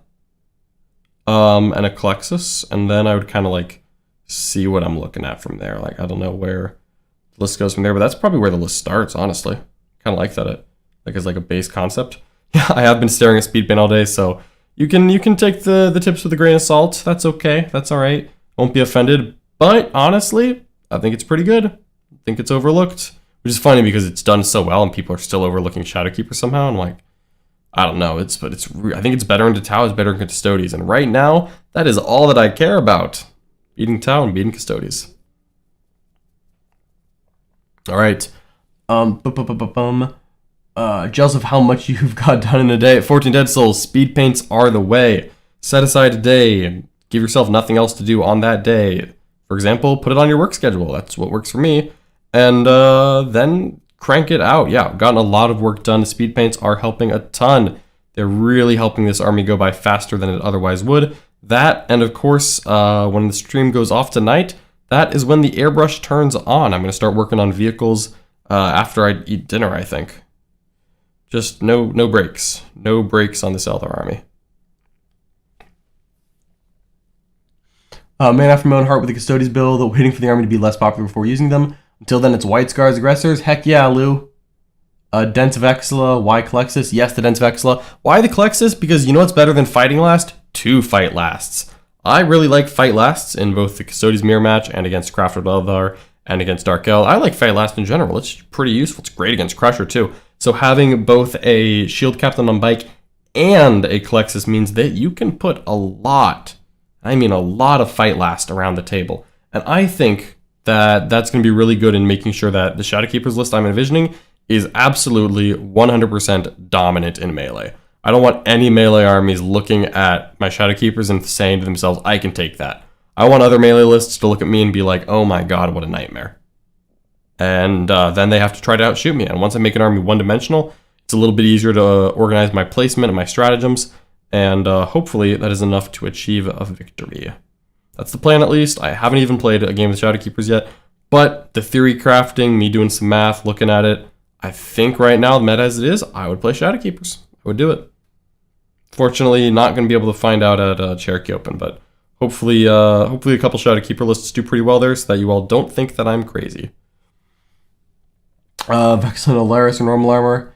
and a Calexis, and then I would kind of like see what I'm looking at from there. Like, I don't know where the list goes from there, but that's probably where the list starts, honestly. Kind of like that, like as like a base concept. Yeah, I have been staring at Speedpaint all day, so you can take the tips with a grain of salt. That's okay. That's all right. Won't be offended. But honestly, I think it's pretty good. I think it's overlooked, which is funny because it's done so well and people are still overlooking Shadowkeeper somehow. I'm like, I don't know. I think it's better in Tau, it's better in Custodies, and right now that is all that I care about: beating Tau and beating Custodies. All right. Jealous of how much you've got done in a day. 14 Dead Souls, speed paints are the way. Set aside a day and give yourself nothing else to do on that day. For example, put it on your work schedule. That's what works for me. And then crank it out. Yeah, I've gotten a lot of work done. Speed paints are helping a ton. They're really helping this army go by faster than it otherwise would. That, and of course, when the stream goes off tonight, that is when the airbrush turns on. I'm going to start working on vehicles after I eat dinner, I think. Just no breaks. No breaks on this Eldar army. Man after my own heart with the Custodies build, waiting for the army to be less popular before using them. Until then, it's White Scars Aggressors. Heck yeah, Lou. Dense Vexla. Why Calexis? Yes, the Dense Vexla. Why the Calexis? Because you know what's better than Fighting Last? 2 Fight Lasts. I really like Fight Lasts in both the Custodies mirror match and against Crafted Eldar and against Dark El. I like Fight Last in general. It's pretty useful. It's great against Crusher too. So having both a Shield Captain on bike and a Calexis means that you can put a lot, I mean a lot of Fight Last around the table. And I think that that's going to be really good in making sure that the Shadowkeepers list I'm envisioning is absolutely 100% dominant in melee. I don't want any melee armies looking at my Shadowkeepers and saying to themselves, I can take that. I want other melee lists to look at me and be like, oh my god, what a nightmare. And then they have to try to outshoot me. And once I make an army one-dimensional, it's a little bit easier to organize my placement and my stratagems, and hopefully that is enough to achieve a victory. That's the plan, at least. I haven't even played a game with Shadowkeepers yet, but the theory crafting, me doing some math, looking at it, I think right now, the meta as it is, I would play Shadowkeepers. I would do it. Fortunately, not going to be able to find out at Cherokee Open, but hopefully a couple Shadowkeeper lists do pretty well there so that you all don't think that I'm crazy. Vex and Alaris or normal armor?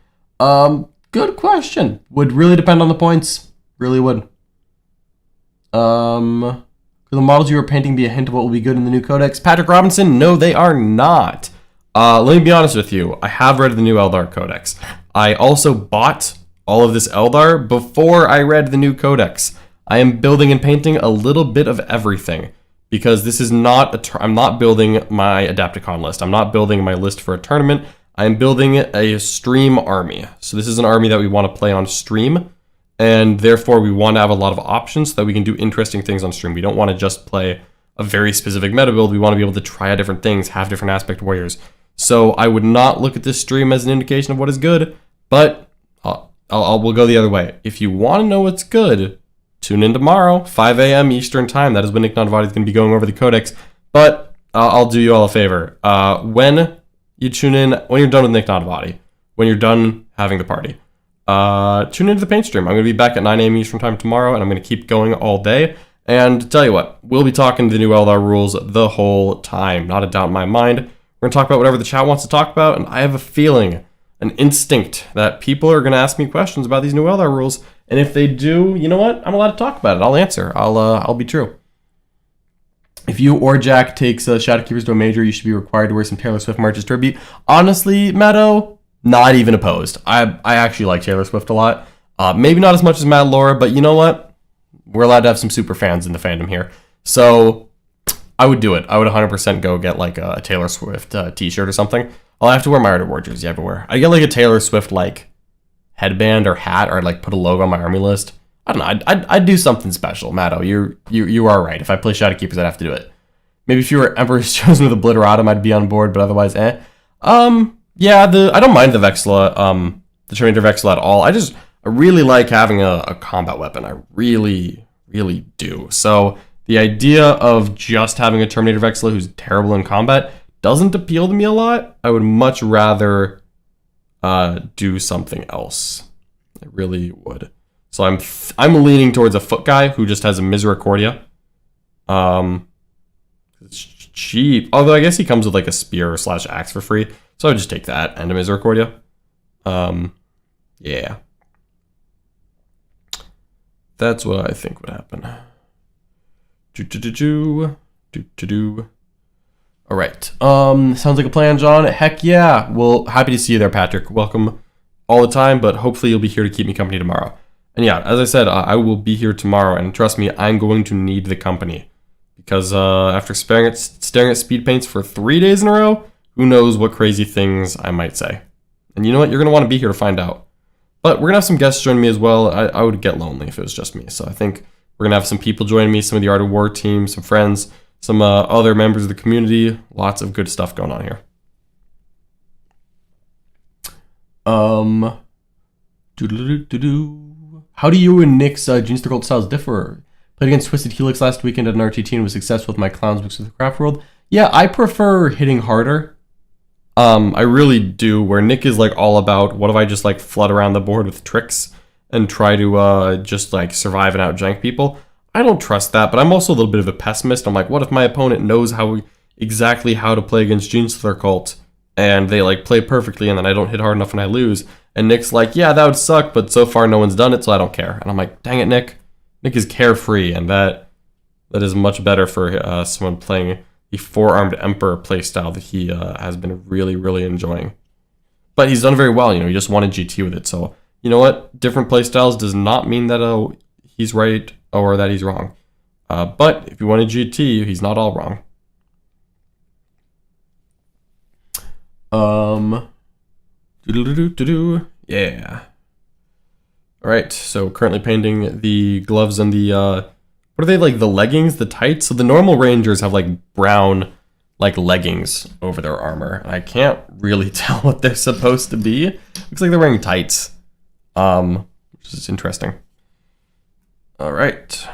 Good question. Would really depend on the points. Really would. Could the models you were painting be a hint of what will be good in the new codex? Patrick Robinson, no, they are not. Let me be honest with you. I have read the new Eldar codex. I also bought all of this Eldar before I read the new codex. I am building and painting a little bit of everything because this is not I'm not building my Adapticon list. I'm not building my list for a tournament. I'm building a stream army. So this is an army that we want to play on stream. and therefore we want to have a lot of options so that we can do interesting things on stream. We don't want to just play a very specific meta build. We want to be able to try out different things, have different aspect warriors. So I would not look at this stream as an indication of what is good, but we'll go the other way. If you want to know what's good, tune in tomorrow, 5 a.m. Eastern time. That is when Nick Nonavati is going to be going over the codex. But I'll do you all a favor. When you tune in, when you're done with Nick Nonavati, when you're done having the party, tune into the paint stream. I'm going to be back at 9 a.m. Eastern time tomorrow, and I'm going to keep going all day. And tell you what, we'll be talking the new Eldar rules the whole time. Not a doubt in my mind. We're going to talk about whatever the chat wants to talk about, and I have a feeling, an instinct, that people are going to ask me questions about these new Eldar rules. And if they do, you know what? I'm allowed to talk about it. I'll answer. I'll be true. If you or Jack takes Shadowkeepers to a major, you should be required to wear some Taylor Swift merch as tribute. Honestly, Meadow, not even opposed. I actually like Taylor Swift a lot. Maybe not as much as Matt and Laura, but you know what? We're allowed to have some super fans in the fandom here. So I would do it. I would 100% go get like a Taylor Swift t-shirt or something. I'll have to wear my Art of War jersey everywhere. I get like a Taylor Swift like headband or hat, or I'd like put a logo on my army list. I don't know. I'd do something special. Matto, you are right. If I play Shadowkeepers, I'd have to do it. Maybe if you were Emperor's Chosen with Obliteratum, I'd be on board, but otherwise, eh. Yeah, I don't mind the Vexilla, the Terminator Vexilla at all. I really like having a combat weapon. I really, really do. So the idea of just having a Terminator Vexilla who's terrible in combat doesn't appeal to me a lot. I would much rather do something else. I really would. So I'm leaning towards a foot guy who just has a Misericordia. It's cheap. Although I guess he comes with like a spear / axe for free. So I would just take that and a Misericordia. Yeah. That's what I think would happen. All right. Sounds like a plan, John. Heck yeah. Well, happy to see you there, Patrick. Welcome all the time, but hopefully you'll be here to keep me company tomorrow. And yeah, as I said, I will be here tomorrow, and trust me, I'm going to need the company. Because after staring at speed paints for 3 days in a row, who knows what crazy things I might say. And you know what? You're going to want to be here to find out. But we're going to have some guests join me as well. I would get lonely if it was just me. So I think we're going to have some people join me, some of the Art of War team, some friends, some other members of the community. Lots of good stuff going on here. How do you and Nick's Genestealer Cult styles differ? Played against Twisted Helix last weekend at an RTT and was successful with my Clowns books with the Craft World. Yeah, I prefer hitting harder. I really do, where Nick is like all about, what if I just like flood around the board with tricks and try to just like survive and outjank people? I don't trust that, but I'm also a little bit of a pessimist. I'm like, what if my opponent knows exactly how to play against Genestealer Cult and they like play perfectly and then I don't hit hard enough and I lose? And Nick's like, yeah, that would suck, but so far no one's done it, so I don't care. And I'm like, dang it, Nick. Nick is carefree, and that is much better for someone playing the Four-Armed Emperor playstyle that he has been really, really enjoying. But he's done very well, you know, he just won a GT with it. So, you know what? Different playstyles does not mean that he's right or that he's wrong. But if you won a GT, he's not all wrong. Yeah. Alright, so currently painting the gloves and the, what are they, like the leggings, the tights? So the normal Rangers have like brown, like leggings over their armor. And I can't really tell what they're supposed to be. Looks like they're wearing tights, which is interesting. Alright.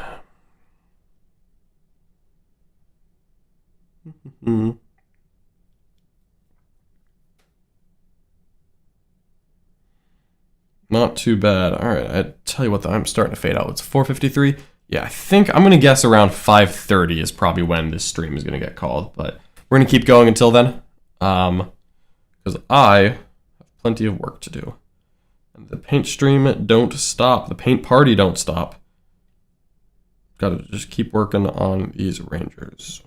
Not too bad. All right, I tell you what, though, I'm starting to fade out. It's 4:53. Yeah, I think I'm gonna guess around 5:30 is probably when this stream is gonna get called. But we're gonna keep going until then, because I have plenty of work to do. And the paint stream don't stop. The paint party don't stop. Gotta just keep working on these Rangers.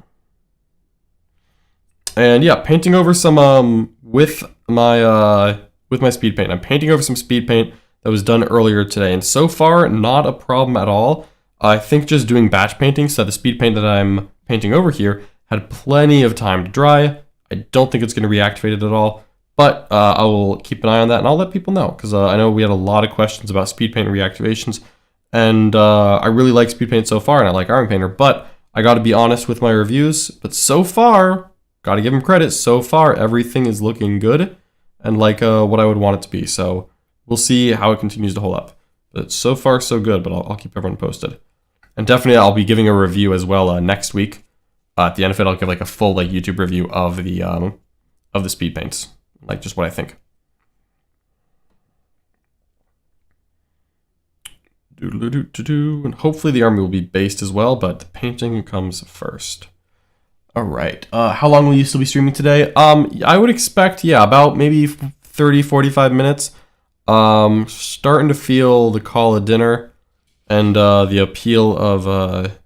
And yeah, painting over some with my speed paint. I'm painting over some speed paint that was done earlier today, and so far, not a problem at all. I think just doing batch painting, so the speed paint that I'm painting over here had plenty of time to dry. I don't think it's going to reactivate it at all, But I will keep an eye on that, and I'll let people know, because I know we had a lot of questions about speed paint reactivations, and I really like speed paint so far, and I like Army Painter, but I got to be honest with my reviews. But so far, got to give them credit, so far everything is looking good, and like what I would want it to be. So we'll see how it continues to hold up. But so far, so good, but I'll keep everyone posted. And definitely I'll be giving a review as well next week. At the end of it, I'll give like a full like YouTube review of the speed paints. Like just what I think. And hopefully the army will be based as well, but the painting comes first. All right. How long will you still be streaming today? I would expect, yeah, about maybe 30, 45 minutes. Starting to feel the call of dinner and the appeal of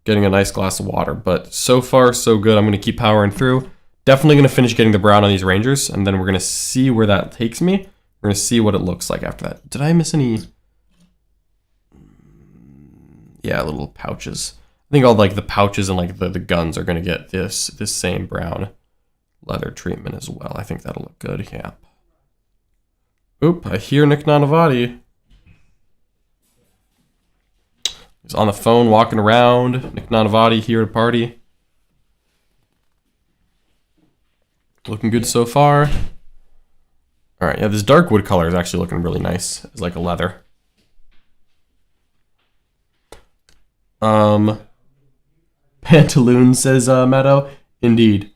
getting a nice glass of water. But so far, so good. I'm going to keep powering through. Definitely going to finish getting the brown on these Rangers, and then we're going to see where that takes me. We're going to see what it looks like after that. Did I miss any? Yeah, little pouches. I think all like the pouches and like the guns are going to get this same brown leather treatment as well. I think that'll look good, yeah. Oop, I hear Nick Nanavati. He's on the phone walking around. Nick Nanavati here at a party. Looking good so far. All right, yeah, this dark wood color is actually looking really nice. It's like a leather. Pantaloon says Meadow. Indeed.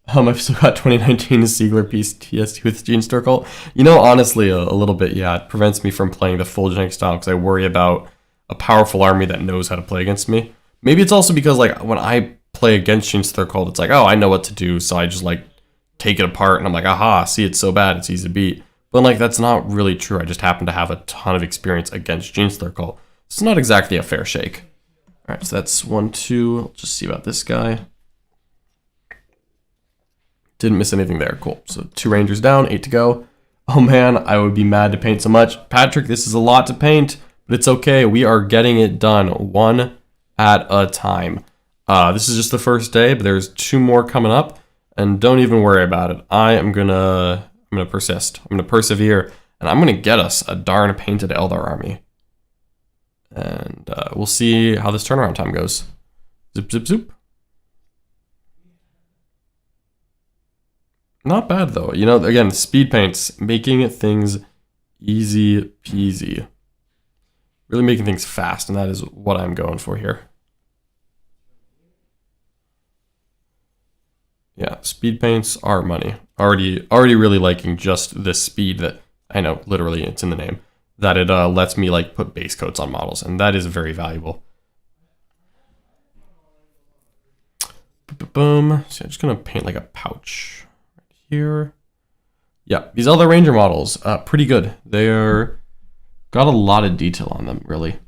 I've still got 2019 Siegler piece TS2 with Genestealer Cult. You know, honestly, a little bit, yeah. It prevents me from playing the full genetic style because I worry about a powerful army that knows how to play against me. Maybe it's also because, like, when I play against Genestealer Cult, it's like, oh, I know what to do, so I just, like, take it apart, and I'm like, aha, see, it's so bad, it's easy to beat. But, like, that's not really true. I just happen to have a ton of experience against Genestealer Cult. It's not exactly a fair shake. All right, so that's 1, 2. I'll just see about this guy. Didn't miss anything there. Cool. So 2 Rangers down, 8 to go. Oh man, I would be mad to paint so much. Patrick, this is a lot to paint, but it's okay. We are getting it done one at a time. This is just the first day, but there's 2 more coming up, and don't even worry about it. I'm gonna persist. I'm gonna persevere, and I'm gonna get us a darn painted Eldar army. And we'll see how this turnaround time goes. Zip, zip, zip. Not bad, though. You know, again, speed paints, making things easy peasy. Really making things fast, and that is what I'm going for here. Yeah, speed paints are money. Already really liking just the speed that, I know, literally, it's in the name, that it lets me, like, put base coats on models, and that is very valuable. Boom. So I'm just going to paint, like, a pouch. Here. Yeah, these other Ranger models, pretty good. They're got a lot of detail on them, really.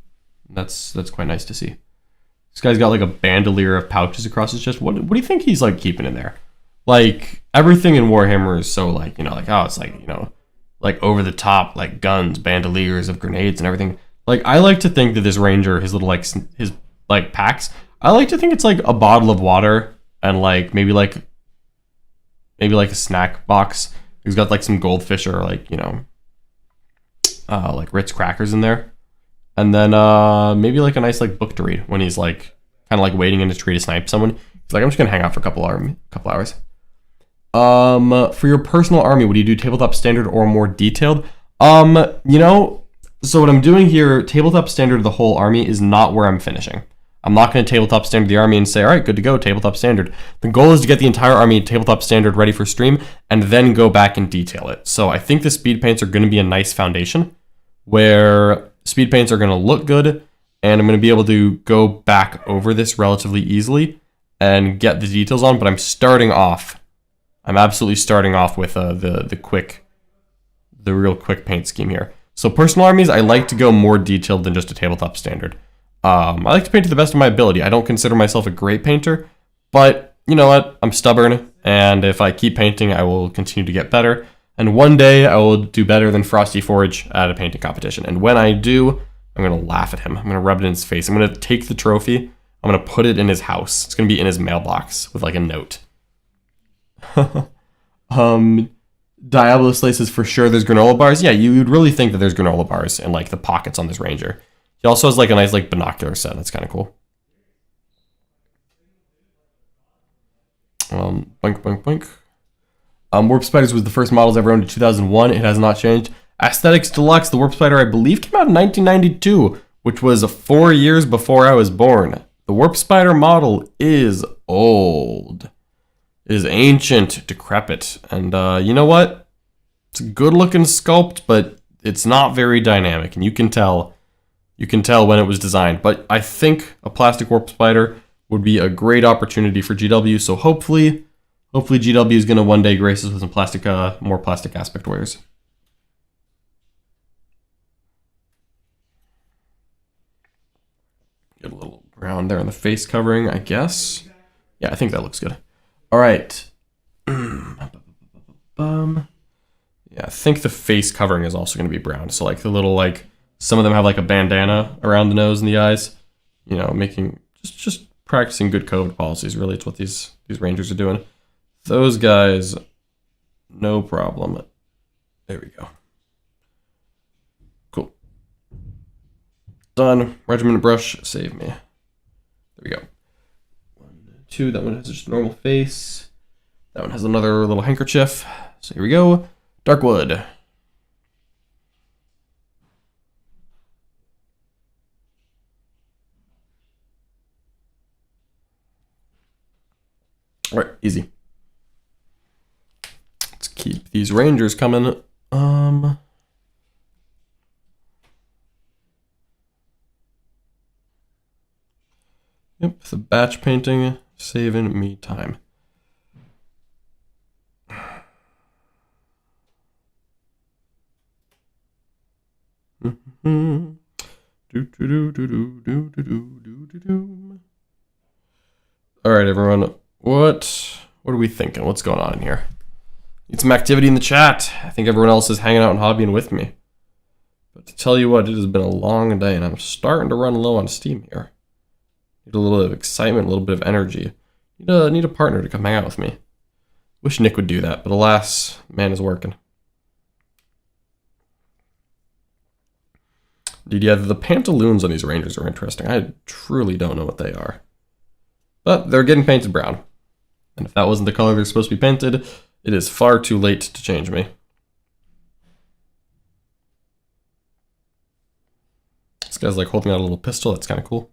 That's quite nice to see. This guy's got like a bandolier of pouches across his chest. What do you think he's like keeping in there? Like everything in Warhammer is so like, you know, like oh, it's like, you know, like over the top, like guns, bandoliers of grenades and everything. Like I like to think that this Ranger, his little like his like packs, I like to think it's like a bottle of water and like maybe like a snack box. He's got like some goldfish or like, you know, like Ritz crackers in there. And then maybe like a nice like book to read when he's like kind of like waiting in his tree to snipe someone. He's like, I'm just gonna hang out for a couple hours. For your personal army, would you do tabletop standard or more detailed? You know, so what I'm doing here, tabletop standard, the whole army is not where I'm finishing. I'm not going to tabletop standard the army and say, all right, good to go, tabletop standard. The goal is to get the entire army tabletop standard ready for stream and then go back and detail it. So I think the speed paints are going to be a nice foundation where speed paints are going to look good and I'm going to be able to go back over this relatively easily and get the details on, but I'm absolutely starting off with the real quick paint scheme here. So personal armies, I like to go more detailed than just a tabletop standard. I like to paint to the best of my ability. I don't consider myself a great painter, but you know what? I'm stubborn, and if I keep painting, I will continue to get better. And one day, I will do better than Frosty Forge at a painting competition. And when I do, I'm going to laugh at him. I'm going to rub it in his face. I'm going to take the trophy. I'm going to put it in his house. It's going to be in his mailbox with like a note. Diablo Slices for sure there's granola bars. Yeah, you would really think that there's granola bars in like the pockets on this ranger. He also has like a nice like binocular set. That's kind of cool. Boink, boink, boink. Warp Spiders was the first models ever owned in 2001. It has not changed. Aesthetics Deluxe, the Warp Spider, I believe, came out in 1992, which was 4 years before I was born. The Warp Spider model is old. It is ancient, decrepit, and you know what? It's a good-looking sculpt, but it's not very dynamic, and you can tell when it was designed. But I think a plastic Warp Spider would be a great opportunity for GW, so hopefully GW is going to one day grace us with some plastic, more plastic aspect wares. Get a little brown there on the face covering, I guess. Yeah, I think that looks good. All right. Yeah, I think the face covering is also going to be brown. So like the little like some of them have like a bandana around the nose and the eyes. You know, making just practicing good code policies. Really, it's what these rangers are doing. Those guys, no problem. There we go. Cool. Done. Regiment brush, save me. There we go. 1, 2, that one has just a normal face. That one has another little handkerchief. So here we go. Darkwood. All right, easy. Let's keep these rangers coming. Yep, the batch painting saving me time. All right, everyone. What are we thinking? What's going on in here? Need some activity in the chat. I think everyone else is hanging out and hobbying with me. But to tell you what, it has been a long day, and I'm starting to run low on steam here. Need a little bit of excitement, a little bit of energy. Need a partner to come hang out with me. Wish Nick would do that, but alas, man is working. Dude, yeah, the pantaloons on these rangers are interesting. I truly don't know what they are. But they're getting painted brown. And if that wasn't the color they're supposed to be painted, it is far too late to change me. This guy's like holding out a little pistol. That's kind of cool.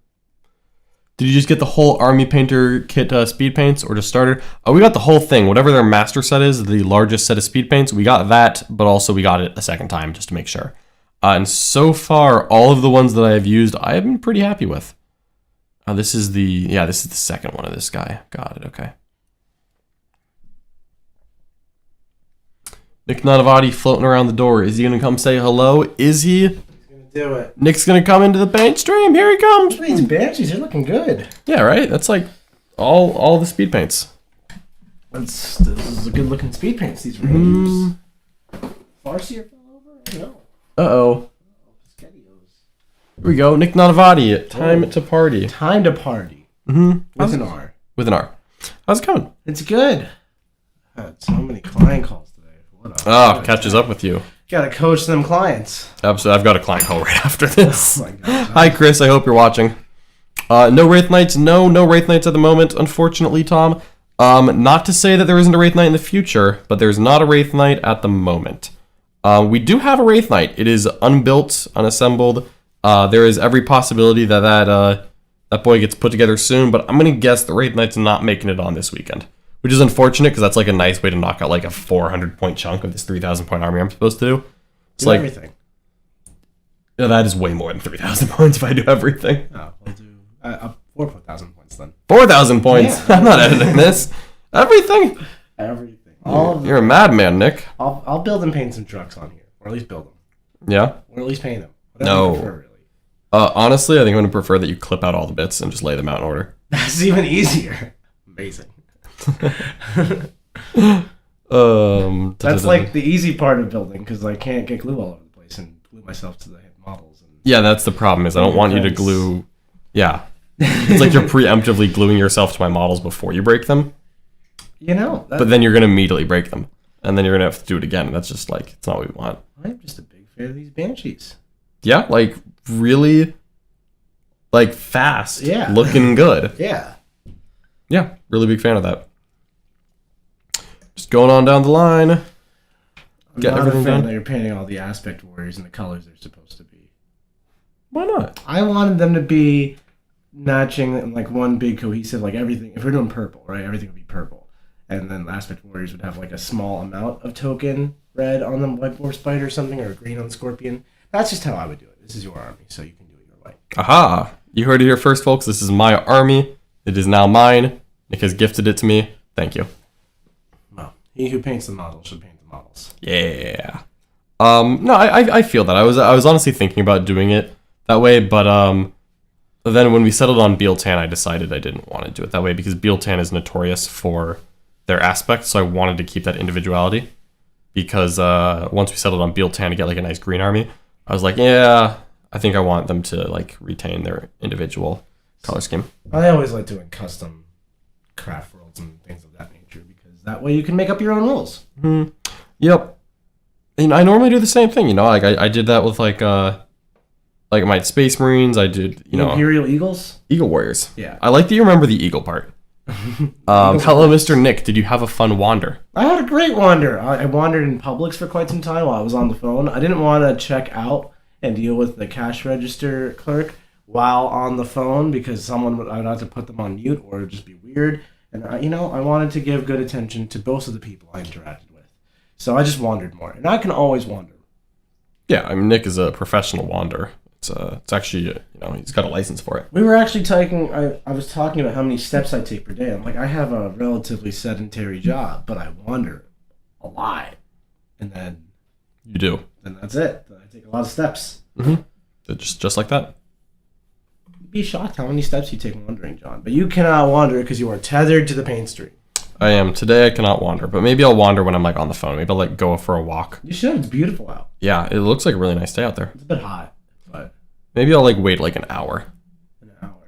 Did you just get the whole Army Painter kit speed paints or just starter? Oh, we got the whole thing. Whatever their master set is, the largest set of speed paints, we got that, but also we got it a second time just to make sure. And so far, all of the ones that I have used, I have been pretty happy with. This is the second one of this guy. Got it, okay. Nick Nanavati floating around the door. Is he going to come say hello? Is he? He's going to do it. Nick's going to come into the paint stream. Here he comes. These banshees are looking good. Yeah, right? That's like all the speed paints. This is a good looking speed paints, these rangers. Farseer fell over? I don't know. Uh-oh. Here we go. Nick Nanavati. Time to party. Time to party. Mm-hmm. With an R. With an R. How's it going? It's good. I had so many client calls today. Catches up with you. Gotta coach them clients. Absolutely. I've got a client call right after this. Oh my gosh. Hi, Chris. I hope you're watching. No Wraith Knights. No Wraith Knights at the moment, unfortunately, Tom. Not to say that there isn't a Wraith Knight in the future, but there's not a Wraith Knight at the moment. We do have a Wraith Knight. It is unbuilt, unassembled. There is every possibility that boy gets put together soon, but I'm going to guess the Wraith Knight's not making it on this weekend, which is unfortunate because that's like a nice way to knock out like a 400-point chunk of this 3,000-point army I'm supposed to do. It's do like everything. Yeah, that is way more than 3,000 points if I do everything. Oh, we'll do 4,000 points then. 4,000 points? Yeah. I'm not editing this. Everything? Everything. You're a madman, Nick. I'll build and paint some trucks on here, or at least build them. Yeah? Or at least paint them. No. You prefer, really. Honestly, I think I'm going to prefer that you clip out all the bits and just lay them out in order. That's even easier. Amazing. That's like the easy part of building, because I can't get glue all over the place and glue myself to the models. Yeah, that's the problem, is I don't want you to glue... Yeah. It's like you're preemptively gluing yourself to my models before you break them. You know. But then you're going to immediately break them. and then you're gonna have to do it again. And that's just like, it's not what we want. I'm just a big fan of these banshees. Yeah, like really, like fast. Yeah. Looking good. Yeah. Yeah, really big fan of that. Just going on down the line. I'm Get not a everything fan done. that you're painting all the aspect warriors in the colors they're supposed to be. Why not? I wanted them to be matching in like one big cohesive, like everything. If we're doing purple, right, everything would be purple. And then aspect warriors would have like a small amount of token red on the white dwarf spider or something, or green on the scorpion. That's just how I would do it. This is your army, so you can do it your way. Aha! You heard it here first, folks. This is my army. It is now mine. Nick has gifted it to me. Thank you. Well, he who paints the models should paint the models. Yeah. No, I feel that. I was honestly thinking about doing it that way, but then when we settled on Biel-Tan, I decided I didn't want to do it that way because Biel-Tan is notorious for their aspects, so I wanted to keep that individuality. Because once we settled on Biel-Tan to get like a nice green army, I was like, yeah, I think I want them to like retain their individual color scheme. I always like doing custom craft worlds and things of that nature because that way you can make up your own rules. Mm-hmm. Yep. And I normally do the same thing, you know. Like I did that with like my Space Marines. I did, you know, Imperial Eagles. Eagle Warriors. Yeah. I like that you remember the eagle part. Hello, Mr. Nick. Did you have a fun wander? I had a great wander. I wandered in Publix for quite some time while I was on the phone. I didn't want to check out and deal with the cash register clerk while on the phone because I'd have to put them on mute or it would just be weird. And I wanted to give good attention to both of the people I interacted with. So I just wandered more. And I can always wander. Yeah, I mean, Nick is a professional wanderer. It's actually, you know, he's got a license for it. We were actually talking, I was talking about how many steps I take per day. I'm like, I have a relatively sedentary job, but I wander a lot. And then... You do. Then that's it. I take a lot of steps. Mm-hmm. Just like that. You'd be shocked how many steps you take wandering, John. But you cannot wander because you are tethered to the paint stream. I am. Today I cannot wander, but maybe I'll wander when I'm like on the phone. Maybe I'll like go for a walk. You should. It's beautiful out. Yeah, it looks like a really nice day out there. It's a bit hot, but... Maybe I'll like wait like an hour. An hour.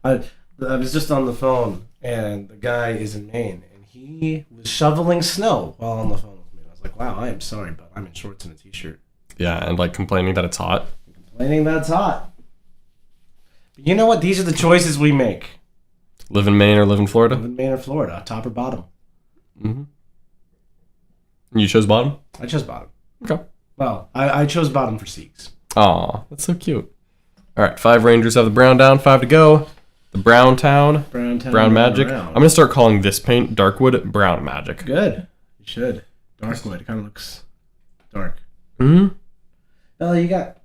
I was just on the phone, and the guy is in Maine, and he was shoveling snow while on the phone with me. I was like, wow, I am sorry, but I'm in shorts and a t-shirt. Yeah, and like complaining that it's hot. Complaining that it's hot. But you know what? These are the choices we make. Live in Maine or live in Florida? Live in Maine or Florida, top or bottom. Mm-hmm. You chose bottom? I chose bottom. Okay. Well, I chose bottom for Siegs. Aw, that's so cute. All right, 5 Rangers have the brown down, 5 to go. The Brown Town, Brown Magic. Around. I'm going to start calling this paint Darkwood Brown Magic. Good. You should. Darkwood. It kind of looks dark. Mm-hmm. Oh, you got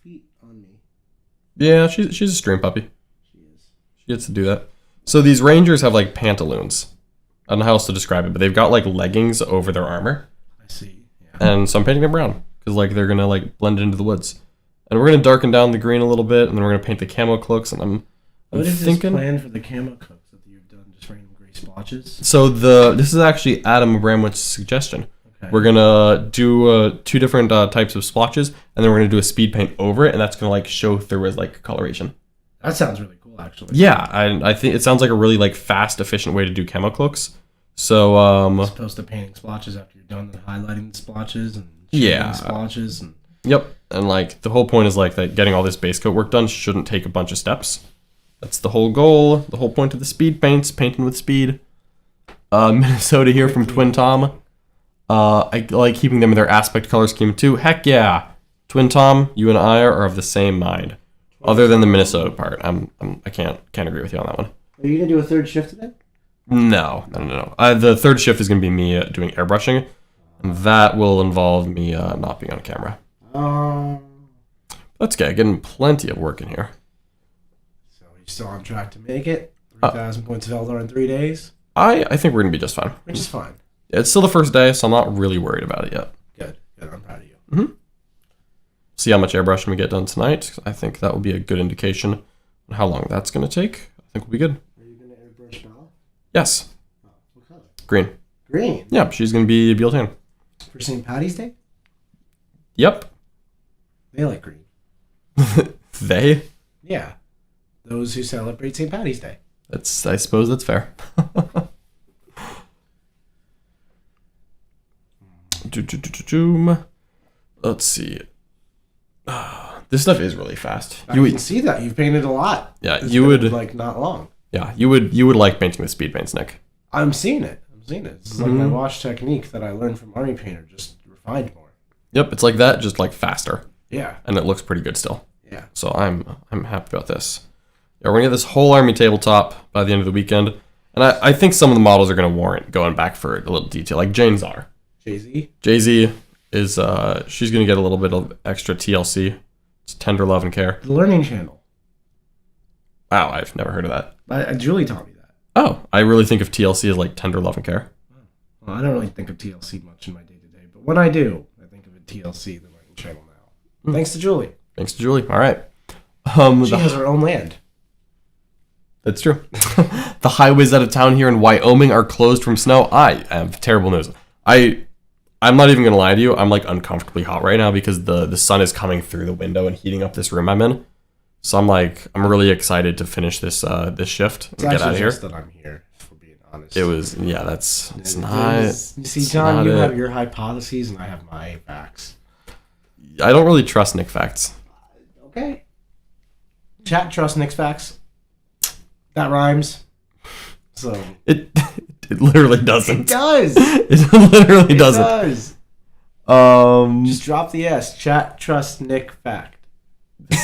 feet on me. Yeah, she's a stream puppy. She is. She gets to do that. So these Rangers have like pantaloons. I don't know how else to describe it, but they've got like leggings over their armor. I see. Yeah. And so I'm painting them brown because like they're gonna like blend into the woods. And we're gonna darken down the green a little bit, and then we're gonna paint the camo cloaks. And I'm What is thinking. this plan for the camo coats that you've done? Just random gray splotches. So this is actually Adam Abramowicz's suggestion. Okay. We're gonna do 2 different types of splotches, and then we're gonna do a speed paint over it, and that's gonna like show through as like coloration. That sounds really cool, actually. Yeah, I think it sounds like a really like fast, efficient way to do camo cloaks. So As opposed to painting splotches after you're done and highlighting the splotches and Yeah. splotches and Yep, and like the whole point is like that getting all this base coat work done shouldn't take a bunch of steps. That's the whole goal. The whole point of the speed paints, painting with speed. Minnesota here from Twin Tom. I like keeping them in their aspect color scheme too. Heck yeah, Twin Tom, you and I are of the same mind. Other than the Minnesota part, I can't agree with you on that one. Are you gonna do a third shift today? No. The third shift is gonna be me doing airbrushing, and that will involve me not being on camera. That's okay. Getting plenty of work in here. So you're still on track to make it? 3,000 points of Eldar in 3 days? I think we're gonna be just fine. Which is fine. It's still the first day, so I'm not really worried about it yet. Good. I'm proud of you. See how much airbrushing we get done tonight. I think that will be a good indication on how long that's gonna take. I think we'll be good. Are you gonna airbrush Bella? Yes. Oh, what color? Green. Green. Yeah, she's gonna be Biel-Tan. For St. Patty's Day? Yep. They like green. They? Yeah. Those who celebrate St. Patty's Day. I suppose that's fair. Let's see. This stuff is really fast. I can see that. You've painted a lot. Yeah, It's you been, would. like, not long. Yeah, you would like painting with speed paints, Nick. I'm seeing it. This is like my wash technique that I learned from Army Painter, just refined more. Yep, it's like that, just like faster, Yeah. and it looks pretty good still. Yeah. So I'm happy about this. Yeah, we're gonna get this whole army tabletop by the end of the weekend, and I think some of the models are gonna warrant going back for a little detail, like Jane's are. Jay-Z? Jay-Z is she's gonna get a little bit of extra TLC. It's tender love and care. The Learning Channel. Wow, I've never heard of that. Julie taught me that. Oh, I really think of TLC as like tender love and care. Well, I don't really think of TLC much in my day-to-day, but when I do, I think of it TLC, the Learning Channel now. Thanks to Julie. Thanks to Julie. All right. She has her own land. That's true. The highways out of town here in Wyoming are closed from snow. I have terrible news. I'm not even gonna lie to you. I'm like uncomfortably hot right now because the sun is coming through the window and heating up this room I'm in. So I'm really excited to finish this this shift and get out of here. It's that I'm here, if we're being honest. It was it's You see, John, you have it. your hypotheses and I have my facts. I don't really trust Nick facts. Okay. Chat trust Nick's facts. That rhymes. So It literally doesn't. it does. It literally It doesn't. does. Just drop the S. Chat trust Nick fact.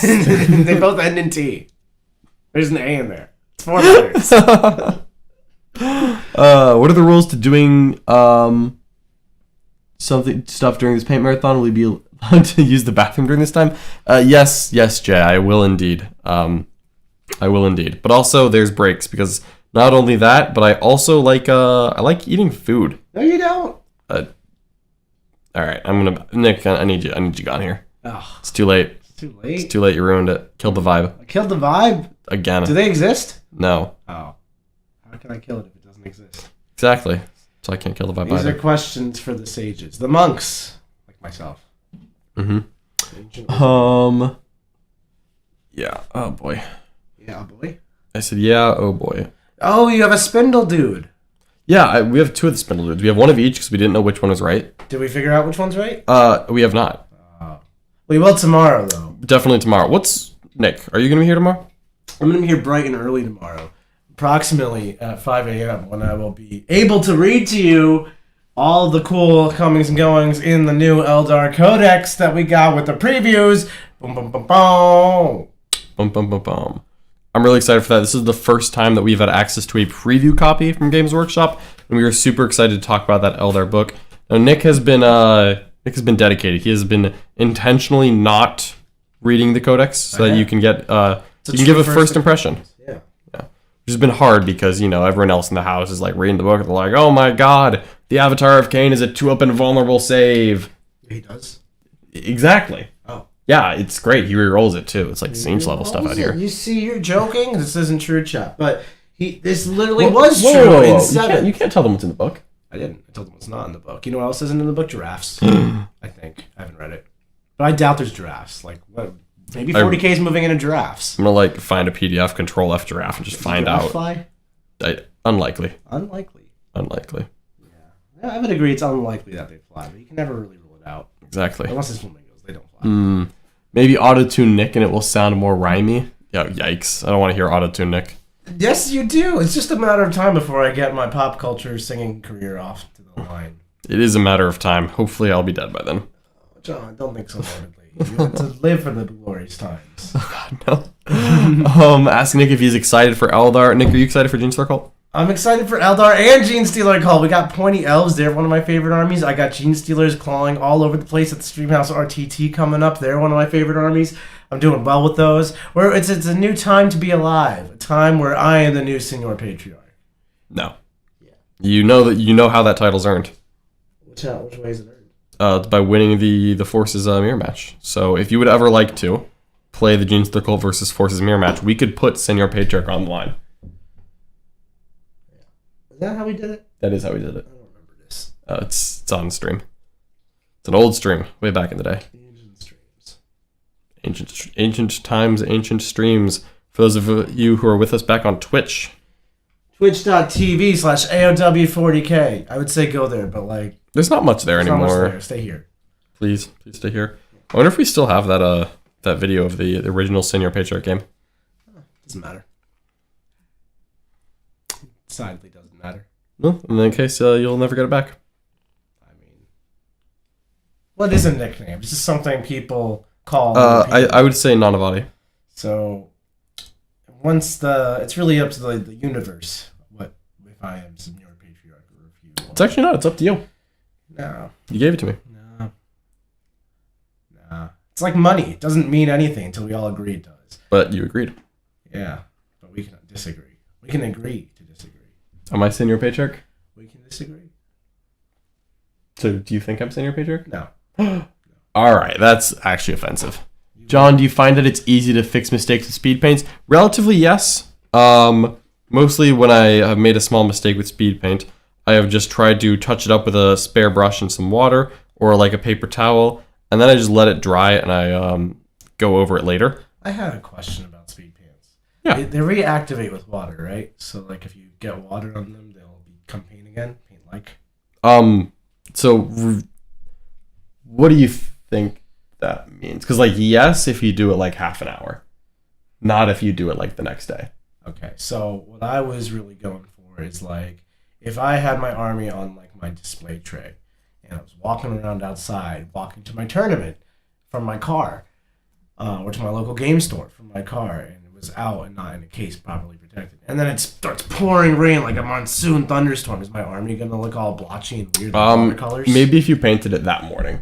They both end in T. There's an A in there. It's 4 letters. What are the rules to doing stuff during this paint marathon? Will we be allowed to use the bathroom during this time? Yes, Jay, I will indeed. But also there's breaks because not only that, but I also like I like eating food. No, you don't. All right, Nick, I need you gone here. Oh, It's too late. it's too late. It's too late. You ruined it. Killed the vibe I killed the vibe. again. Do they exist? No, Oh. How can I kill it if it doesn't exist? exactly. So I can't kill the vibe These either. are questions for the sages. The monks. Like myself. Mm-hmm. Ancient- Yeah. Oh boy. Yeah, boy. I said yeah. Oh boy. Oh, you have a spindle dude. Yeah. We have 2 of the spindle dudes. We have 1 of each because we didn't know which one was right. Did we figure out which one's right? We have not. We will tomorrow, though. Definitely tomorrow. Nick? Are you gonna be here tomorrow? I'm going to be here bright and early tomorrow. Approximately at 5 a.m. when I will be able to read to you all the cool comings and goings in the new Eldar codex that we got with the previews. Boom, boom, boom, boom. Bum bum bum bum. I'm really excited for that. This is the first time that we've had access to a preview copy from Games Workshop, and we are super excited to talk about that Eldar book. Now, Nick has been dedicated. He has been intentionally not reading the codex so that you can get give a first impression. Yeah. Which has been hard because, everyone else in the house is like reading the book and they're like, oh my god, the Avatar of Cain is a 2-up invulnerable save. He does. Exactly. Oh. Yeah, it's great. He re-rolls it too. It's like Saints level stuff out here. You see, you're joking. This isn't true, chat. But this literally was true in 7. You can't tell them what's in the book. I didn't. I told them what's not in the book. You know what else isn't in the book? Giraffes. I think. I haven't read it. But I doubt there's giraffes. Like, what? Maybe 40k is moving into giraffes. I'm gonna find a PDF, Control F giraffe, and just find out. Fly? Unlikely. Unlikely. Yeah, I would agree it's unlikely that they fly, but you can never really rule it out. Exactly. Unless it's flamingos, they don't fly. Maybe auto-tune Nick and it will sound more rhymey. Yeah, yikes. I don't want to hear auto-tune Nick. Yes, you do. It's just a matter of time before I get my pop culture singing career off to the line. It is a matter of time. Hopefully I'll be dead by then. John, don't think so morbidly. You want to live for the glorious times. No. Ask Nick if he's excited for Eldar. Nick, are you excited for Genestealer Cult? I'm excited for Eldar and Genestealer Cult. We got pointy elves. They're one of my favorite armies. I got Genestealers clawing all over the place at the Streamhouse RTT coming up. They're one of my favorite armies. I'm doing well with those. It's a new time to be alive. A time where I am the new Senior Patriarch. No. Yeah. You know how that title's earned. Which way is it earned? It's by winning the Forces mirror match. So if you would ever like to play the Genestealer Cult versus Forces mirror match, we could put Senior Patriarch on the line. Is that how we did it? That is how we did it. I don't remember this. It's on stream. It's an old stream, way back in the day. Ancient times, ancient streams. For those of you who are with us back on Twitch. Twitch.tv/AOW40K. I would say go there, but There's not much there There's not much anymore. there. Stay here. Please stay here. I wonder if we still have that video of the original Senior Patriarch game. Doesn't matter. Decidedly doesn't matter. No, in that case, you'll never get it back. I mean, what is a nickname? It's just something people call. I would say Nanavati. So once it's really up to the universe. What if I am Senior Patriarch or if you? It's actually not. It's up to you. No. You gave it to me. No. Nah. It's like money. It doesn't mean anything until we all agree it does. But you agreed. Yeah, but we can disagree. We can agree to disagree. Am I Senior Patriarch? We can disagree. So do you think I'm Senior Patriarch? No. All right, that's actually offensive. John, do you find that it's easy to fix mistakes with speed paints? Relatively, yes. Mostly when I have made a small mistake with speed paint, I have just tried to touch it up with a spare brush and some water or like a paper towel, and then I just let it dry and I go over it later. I had a question about speed paints. Yeah. They reactivate with water, right? So like if you get water on them, they'll become paint again, paint-like. So what do you think that means? Because like yes, if you do it like half an hour, not if you do it like the next day. Okay, so what I was really going for is like if I had my army on like my display tray and I was walking around outside, walking to my tournament from my car, or to my local game store from my car, and it was out and not in a case properly protected, and then it starts pouring rain like a monsoon thunderstorm, is my army gonna look all blotchy and weird like watercolors? Maybe if you painted it that morning.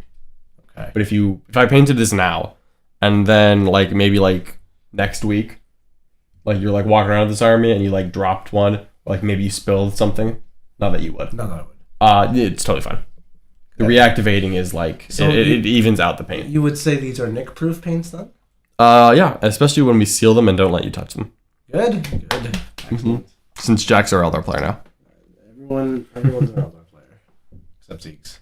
Okay. But if I painted this now, and then like maybe like next week, like you're like walking around with this army and you like dropped one, or like maybe you spilled something, not that you would. No, I would. It's totally fine. The reactivating is like So it evens out the paint. You would say these are nick-proof paints then? Yeah, especially when we seal them and don't let you touch them. Good. Excellent. Since Jack's our Eldar player now. Everyone's an Eldar player, except Zeke's.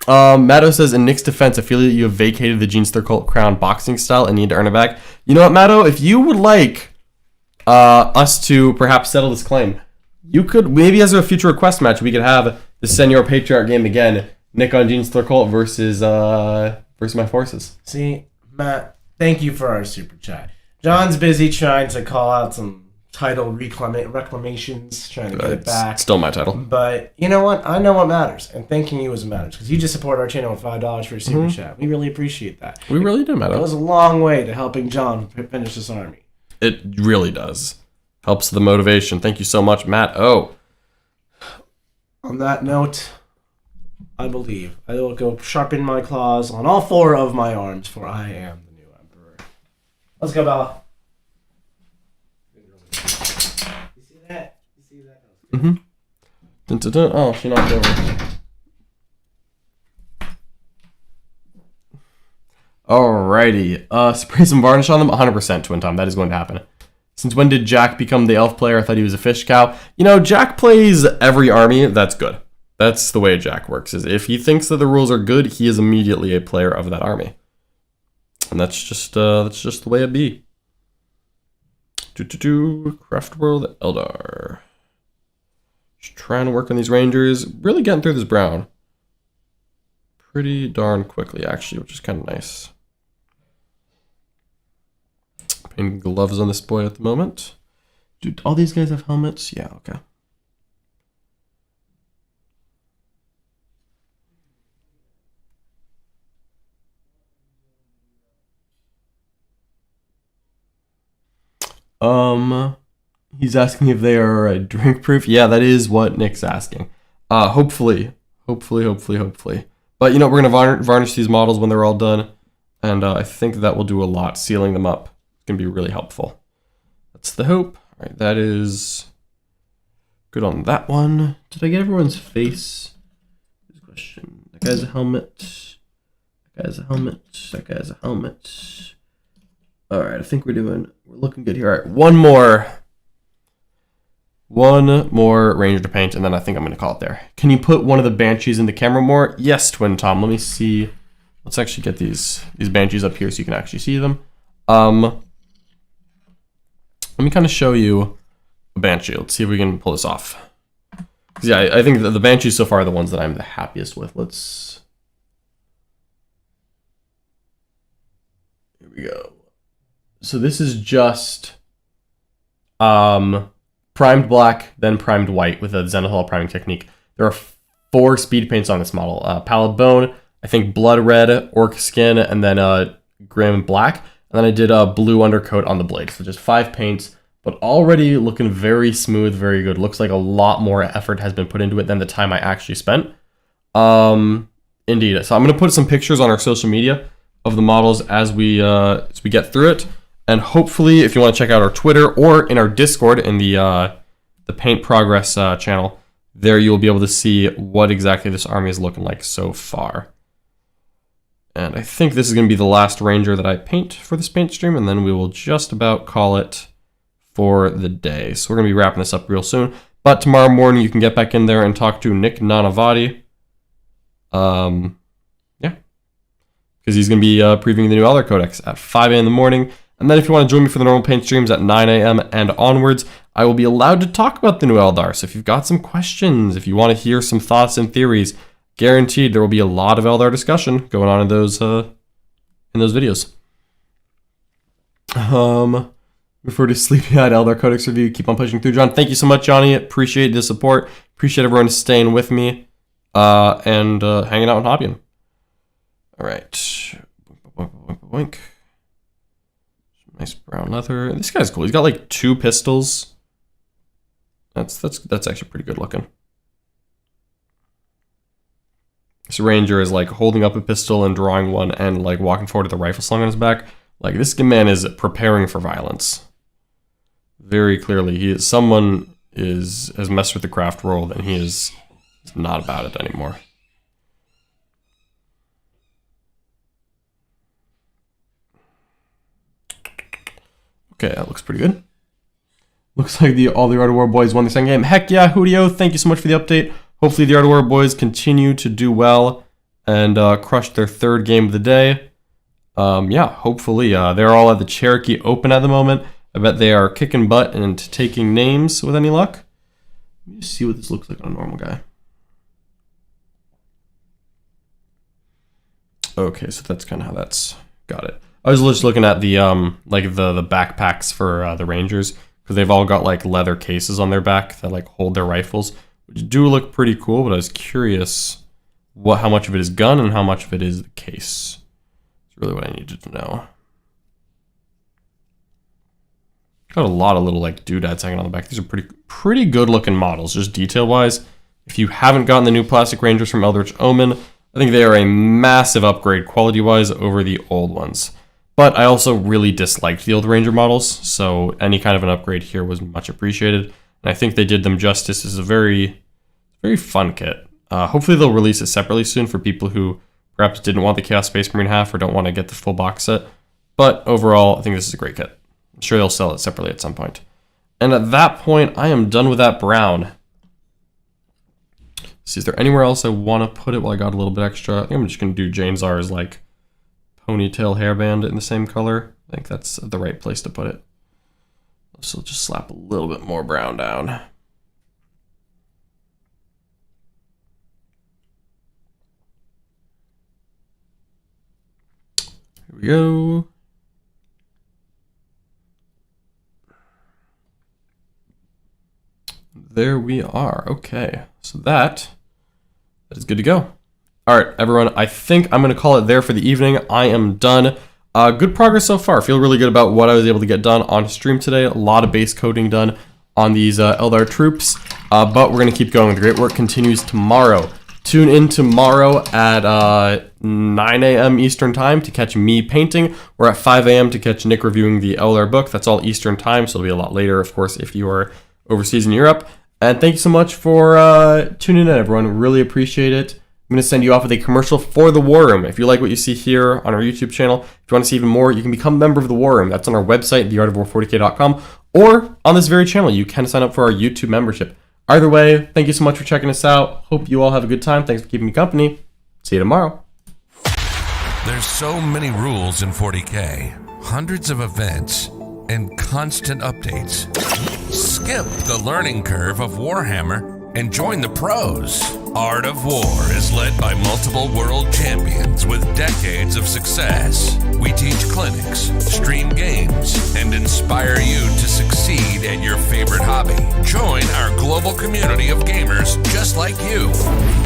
Matto says, in Nick's defense, I feel that you have vacated the Genestealer Cult crown boxing style and need to earn it back. You know what, Matto? If you would like us to perhaps settle this claim, you could, maybe as a future request match, we could have the Senior Patriarch game again, Nick on Genestealer Cult versus my forces. See, Matt, thank you for our super chat. John's busy trying to call out some title reclamations, trying to get it back. Still my title. But you know what? I know what matters, and thanking you is what matters, because you just support our channel with $5 for a super chat. We really appreciate that. We really do, Matto. It goes a long way to helping John finish this army. It really does. Helps the motivation. Thank you so much, Matt. Oh. On that note, I believe I will go sharpen my claws on all 4 of my arms, for I am the new emperor. Let's go, Bella. You see that? Mm-hmm. Dun, dun, dun. Oh, she knocked over. Alrighty. Spray some varnish on them. 100% Twin Tom. That is going to happen. Since when did Jack become the elf player? I thought he was a fish cow. You know, Jack plays every army. That's good. That's the way Jack works. Is if he thinks that the rules are good, he is immediately a player of that army. And that's just the way it be. Craft World Eldar. Just trying to work on these rangers. Really getting through this brown. Pretty darn quickly, actually, which is kind of nice. Painting gloves on this boy at the moment. Do all these guys have helmets? Yeah, okay. He's asking if they are drink proof. Yeah, that is what Nick's asking. Hopefully. But you know, we're gonna varnish these models when they're all done, and I think that will do a lot. Sealing them up can be really helpful. That's the hope. All right, that is good on that one. Did I get everyone's face? Good question. That guy's a helmet. That guy's a helmet. That guy's a helmet. All right, I think we're looking good here. All right, one more ranger to paint, and then I think I'm going to call it there. Can you put one of the banshees in the camera more? Yes, Twin Tom. Let me see. Let's actually get these banshees up here so you can actually see them. Let me kind of show you a banshee. Let's see if we can pull this off. Yeah, I think the Banshees so far are the ones that I'm the happiest with. Here we go. So this is just primed black, then primed white with a Zenithal priming technique. There are 4 speed paints on this model. Pallid Bone, I think Blood Red, Orc Skin, and then Grim Black. And then I did a blue undercoat on the blade. So just 5 paints, but already looking very smooth, very good. Looks like a lot more effort has been put into it than the time I actually spent. Indeed. So I'm going to put some pictures on our social media of the models as we get through it. And hopefully, if you want to check out our Twitter or in our Discord in the Paint Progress channel, there you'll be able to see what exactly this army is looking like so far. And I think this is going to be the last Ranger that I paint for this paint stream, and then we will just about call it for the day. So we're going to be wrapping this up real soon. But tomorrow morning, you can get back in there and talk to Nick Nanavati. Yeah. Because he's going to be previewing the new Eldar Codex at 5 a.m. in the morning. And then if you want to join me for the normal paint streams at 9 a.m. and onwards, I will be allowed to talk about the new Eldar. So if you've got some questions, if you want to hear some thoughts and theories, guaranteed there will be a lot of Eldar discussion going on in those videos. Before to Sleepy-Eyed Eldar Codex review, keep on pushing through, John. Thank you so much, Johnny. Appreciate the support. Appreciate everyone staying with me and hanging out and hobbying. All right. Boink. Nice brown leather. This guy's cool. He's got like 2 pistols. That's actually pretty good looking. This Ranger is like holding up a pistol and drawing one and like walking forward with a rifle slung on his back. Like this man is preparing for violence. Very clearly, someone has messed with the craft world and he is not about it anymore. Okay, that looks pretty good. Looks like all the Art of War boys won the second game. Heck yeah, Hoodio, thank you so much for the update. Hopefully the Art of War boys continue to do well and crush their 3rd game of the day. Yeah, hopefully. They're all at the Cherokee Open at the moment. I bet they are kicking butt and taking names with any luck. Let me just see what this looks like on a normal guy. Okay, so that's kind of how that's got it. I was just looking at the the backpacks for the Rangers because they've all got like leather cases on their back that like hold their rifles, which do look pretty cool. But I was curious how much of it is gun and how much of it is the case. It's really what I needed to know. Got a lot of little like doodads hanging on the back. These are pretty good looking models, just detail wise. If you haven't gotten the new plastic Rangers from Eldritch Omen, I think they are a massive upgrade quality wise over the old ones. But I also really disliked the old Ranger models, so any kind of an upgrade here was much appreciated. And I think they did them justice. This is a very, very fun kit. Hopefully they'll release it separately soon for people who perhaps didn't want the Chaos Space Marine half or don't want to get the full box set. But overall, I think this is a great kit. I'm sure they'll sell it separately at some point. And at that point, I am done with that brown. Let's see, is there anywhere else I want to put it while I got a little bit extra? I think I'm just going to do Jane Czar's like ponytail hairband in the same color. I think that's the right place to put it. So just slap a little bit more brown down. Here we go. There we are. Okay, so that is good to go. All right, everyone, I think I'm going to call it there for the evening. I am done. Good progress so far. Feel really good about what I was able to get done on stream today. A lot of base coding done on these Eldar troops, but we're going to keep going. The great work continues tomorrow. Tune in tomorrow at 9 a.m. Eastern Time to catch me painting, or at 5 a.m. to catch Nick reviewing the Eldar book. That's all Eastern Time, so it'll be a lot later, of course, if you are overseas in Europe. And thank you so much for tuning in, everyone. Really appreciate it. I'm going to send you off with a commercial for the War Room. If you like what you see here on our YouTube channel, if you want to see even more, you can become a member of the War Room. That's on our website, theartofwar40k.com, or on this very channel, you can sign up for our YouTube membership. Either way, thank you so much for checking us out. Hope you all have a good time. Thanks for keeping me company. See you tomorrow. There's so many rules in 40k, hundreds of events, and constant updates. Skip the learning curve of Warhammer and join the pros. Art of War is led by multiple world champions with decades of success. We teach clinics, stream games, and inspire you to succeed at your favorite hobby. Join our global community of gamers just like you.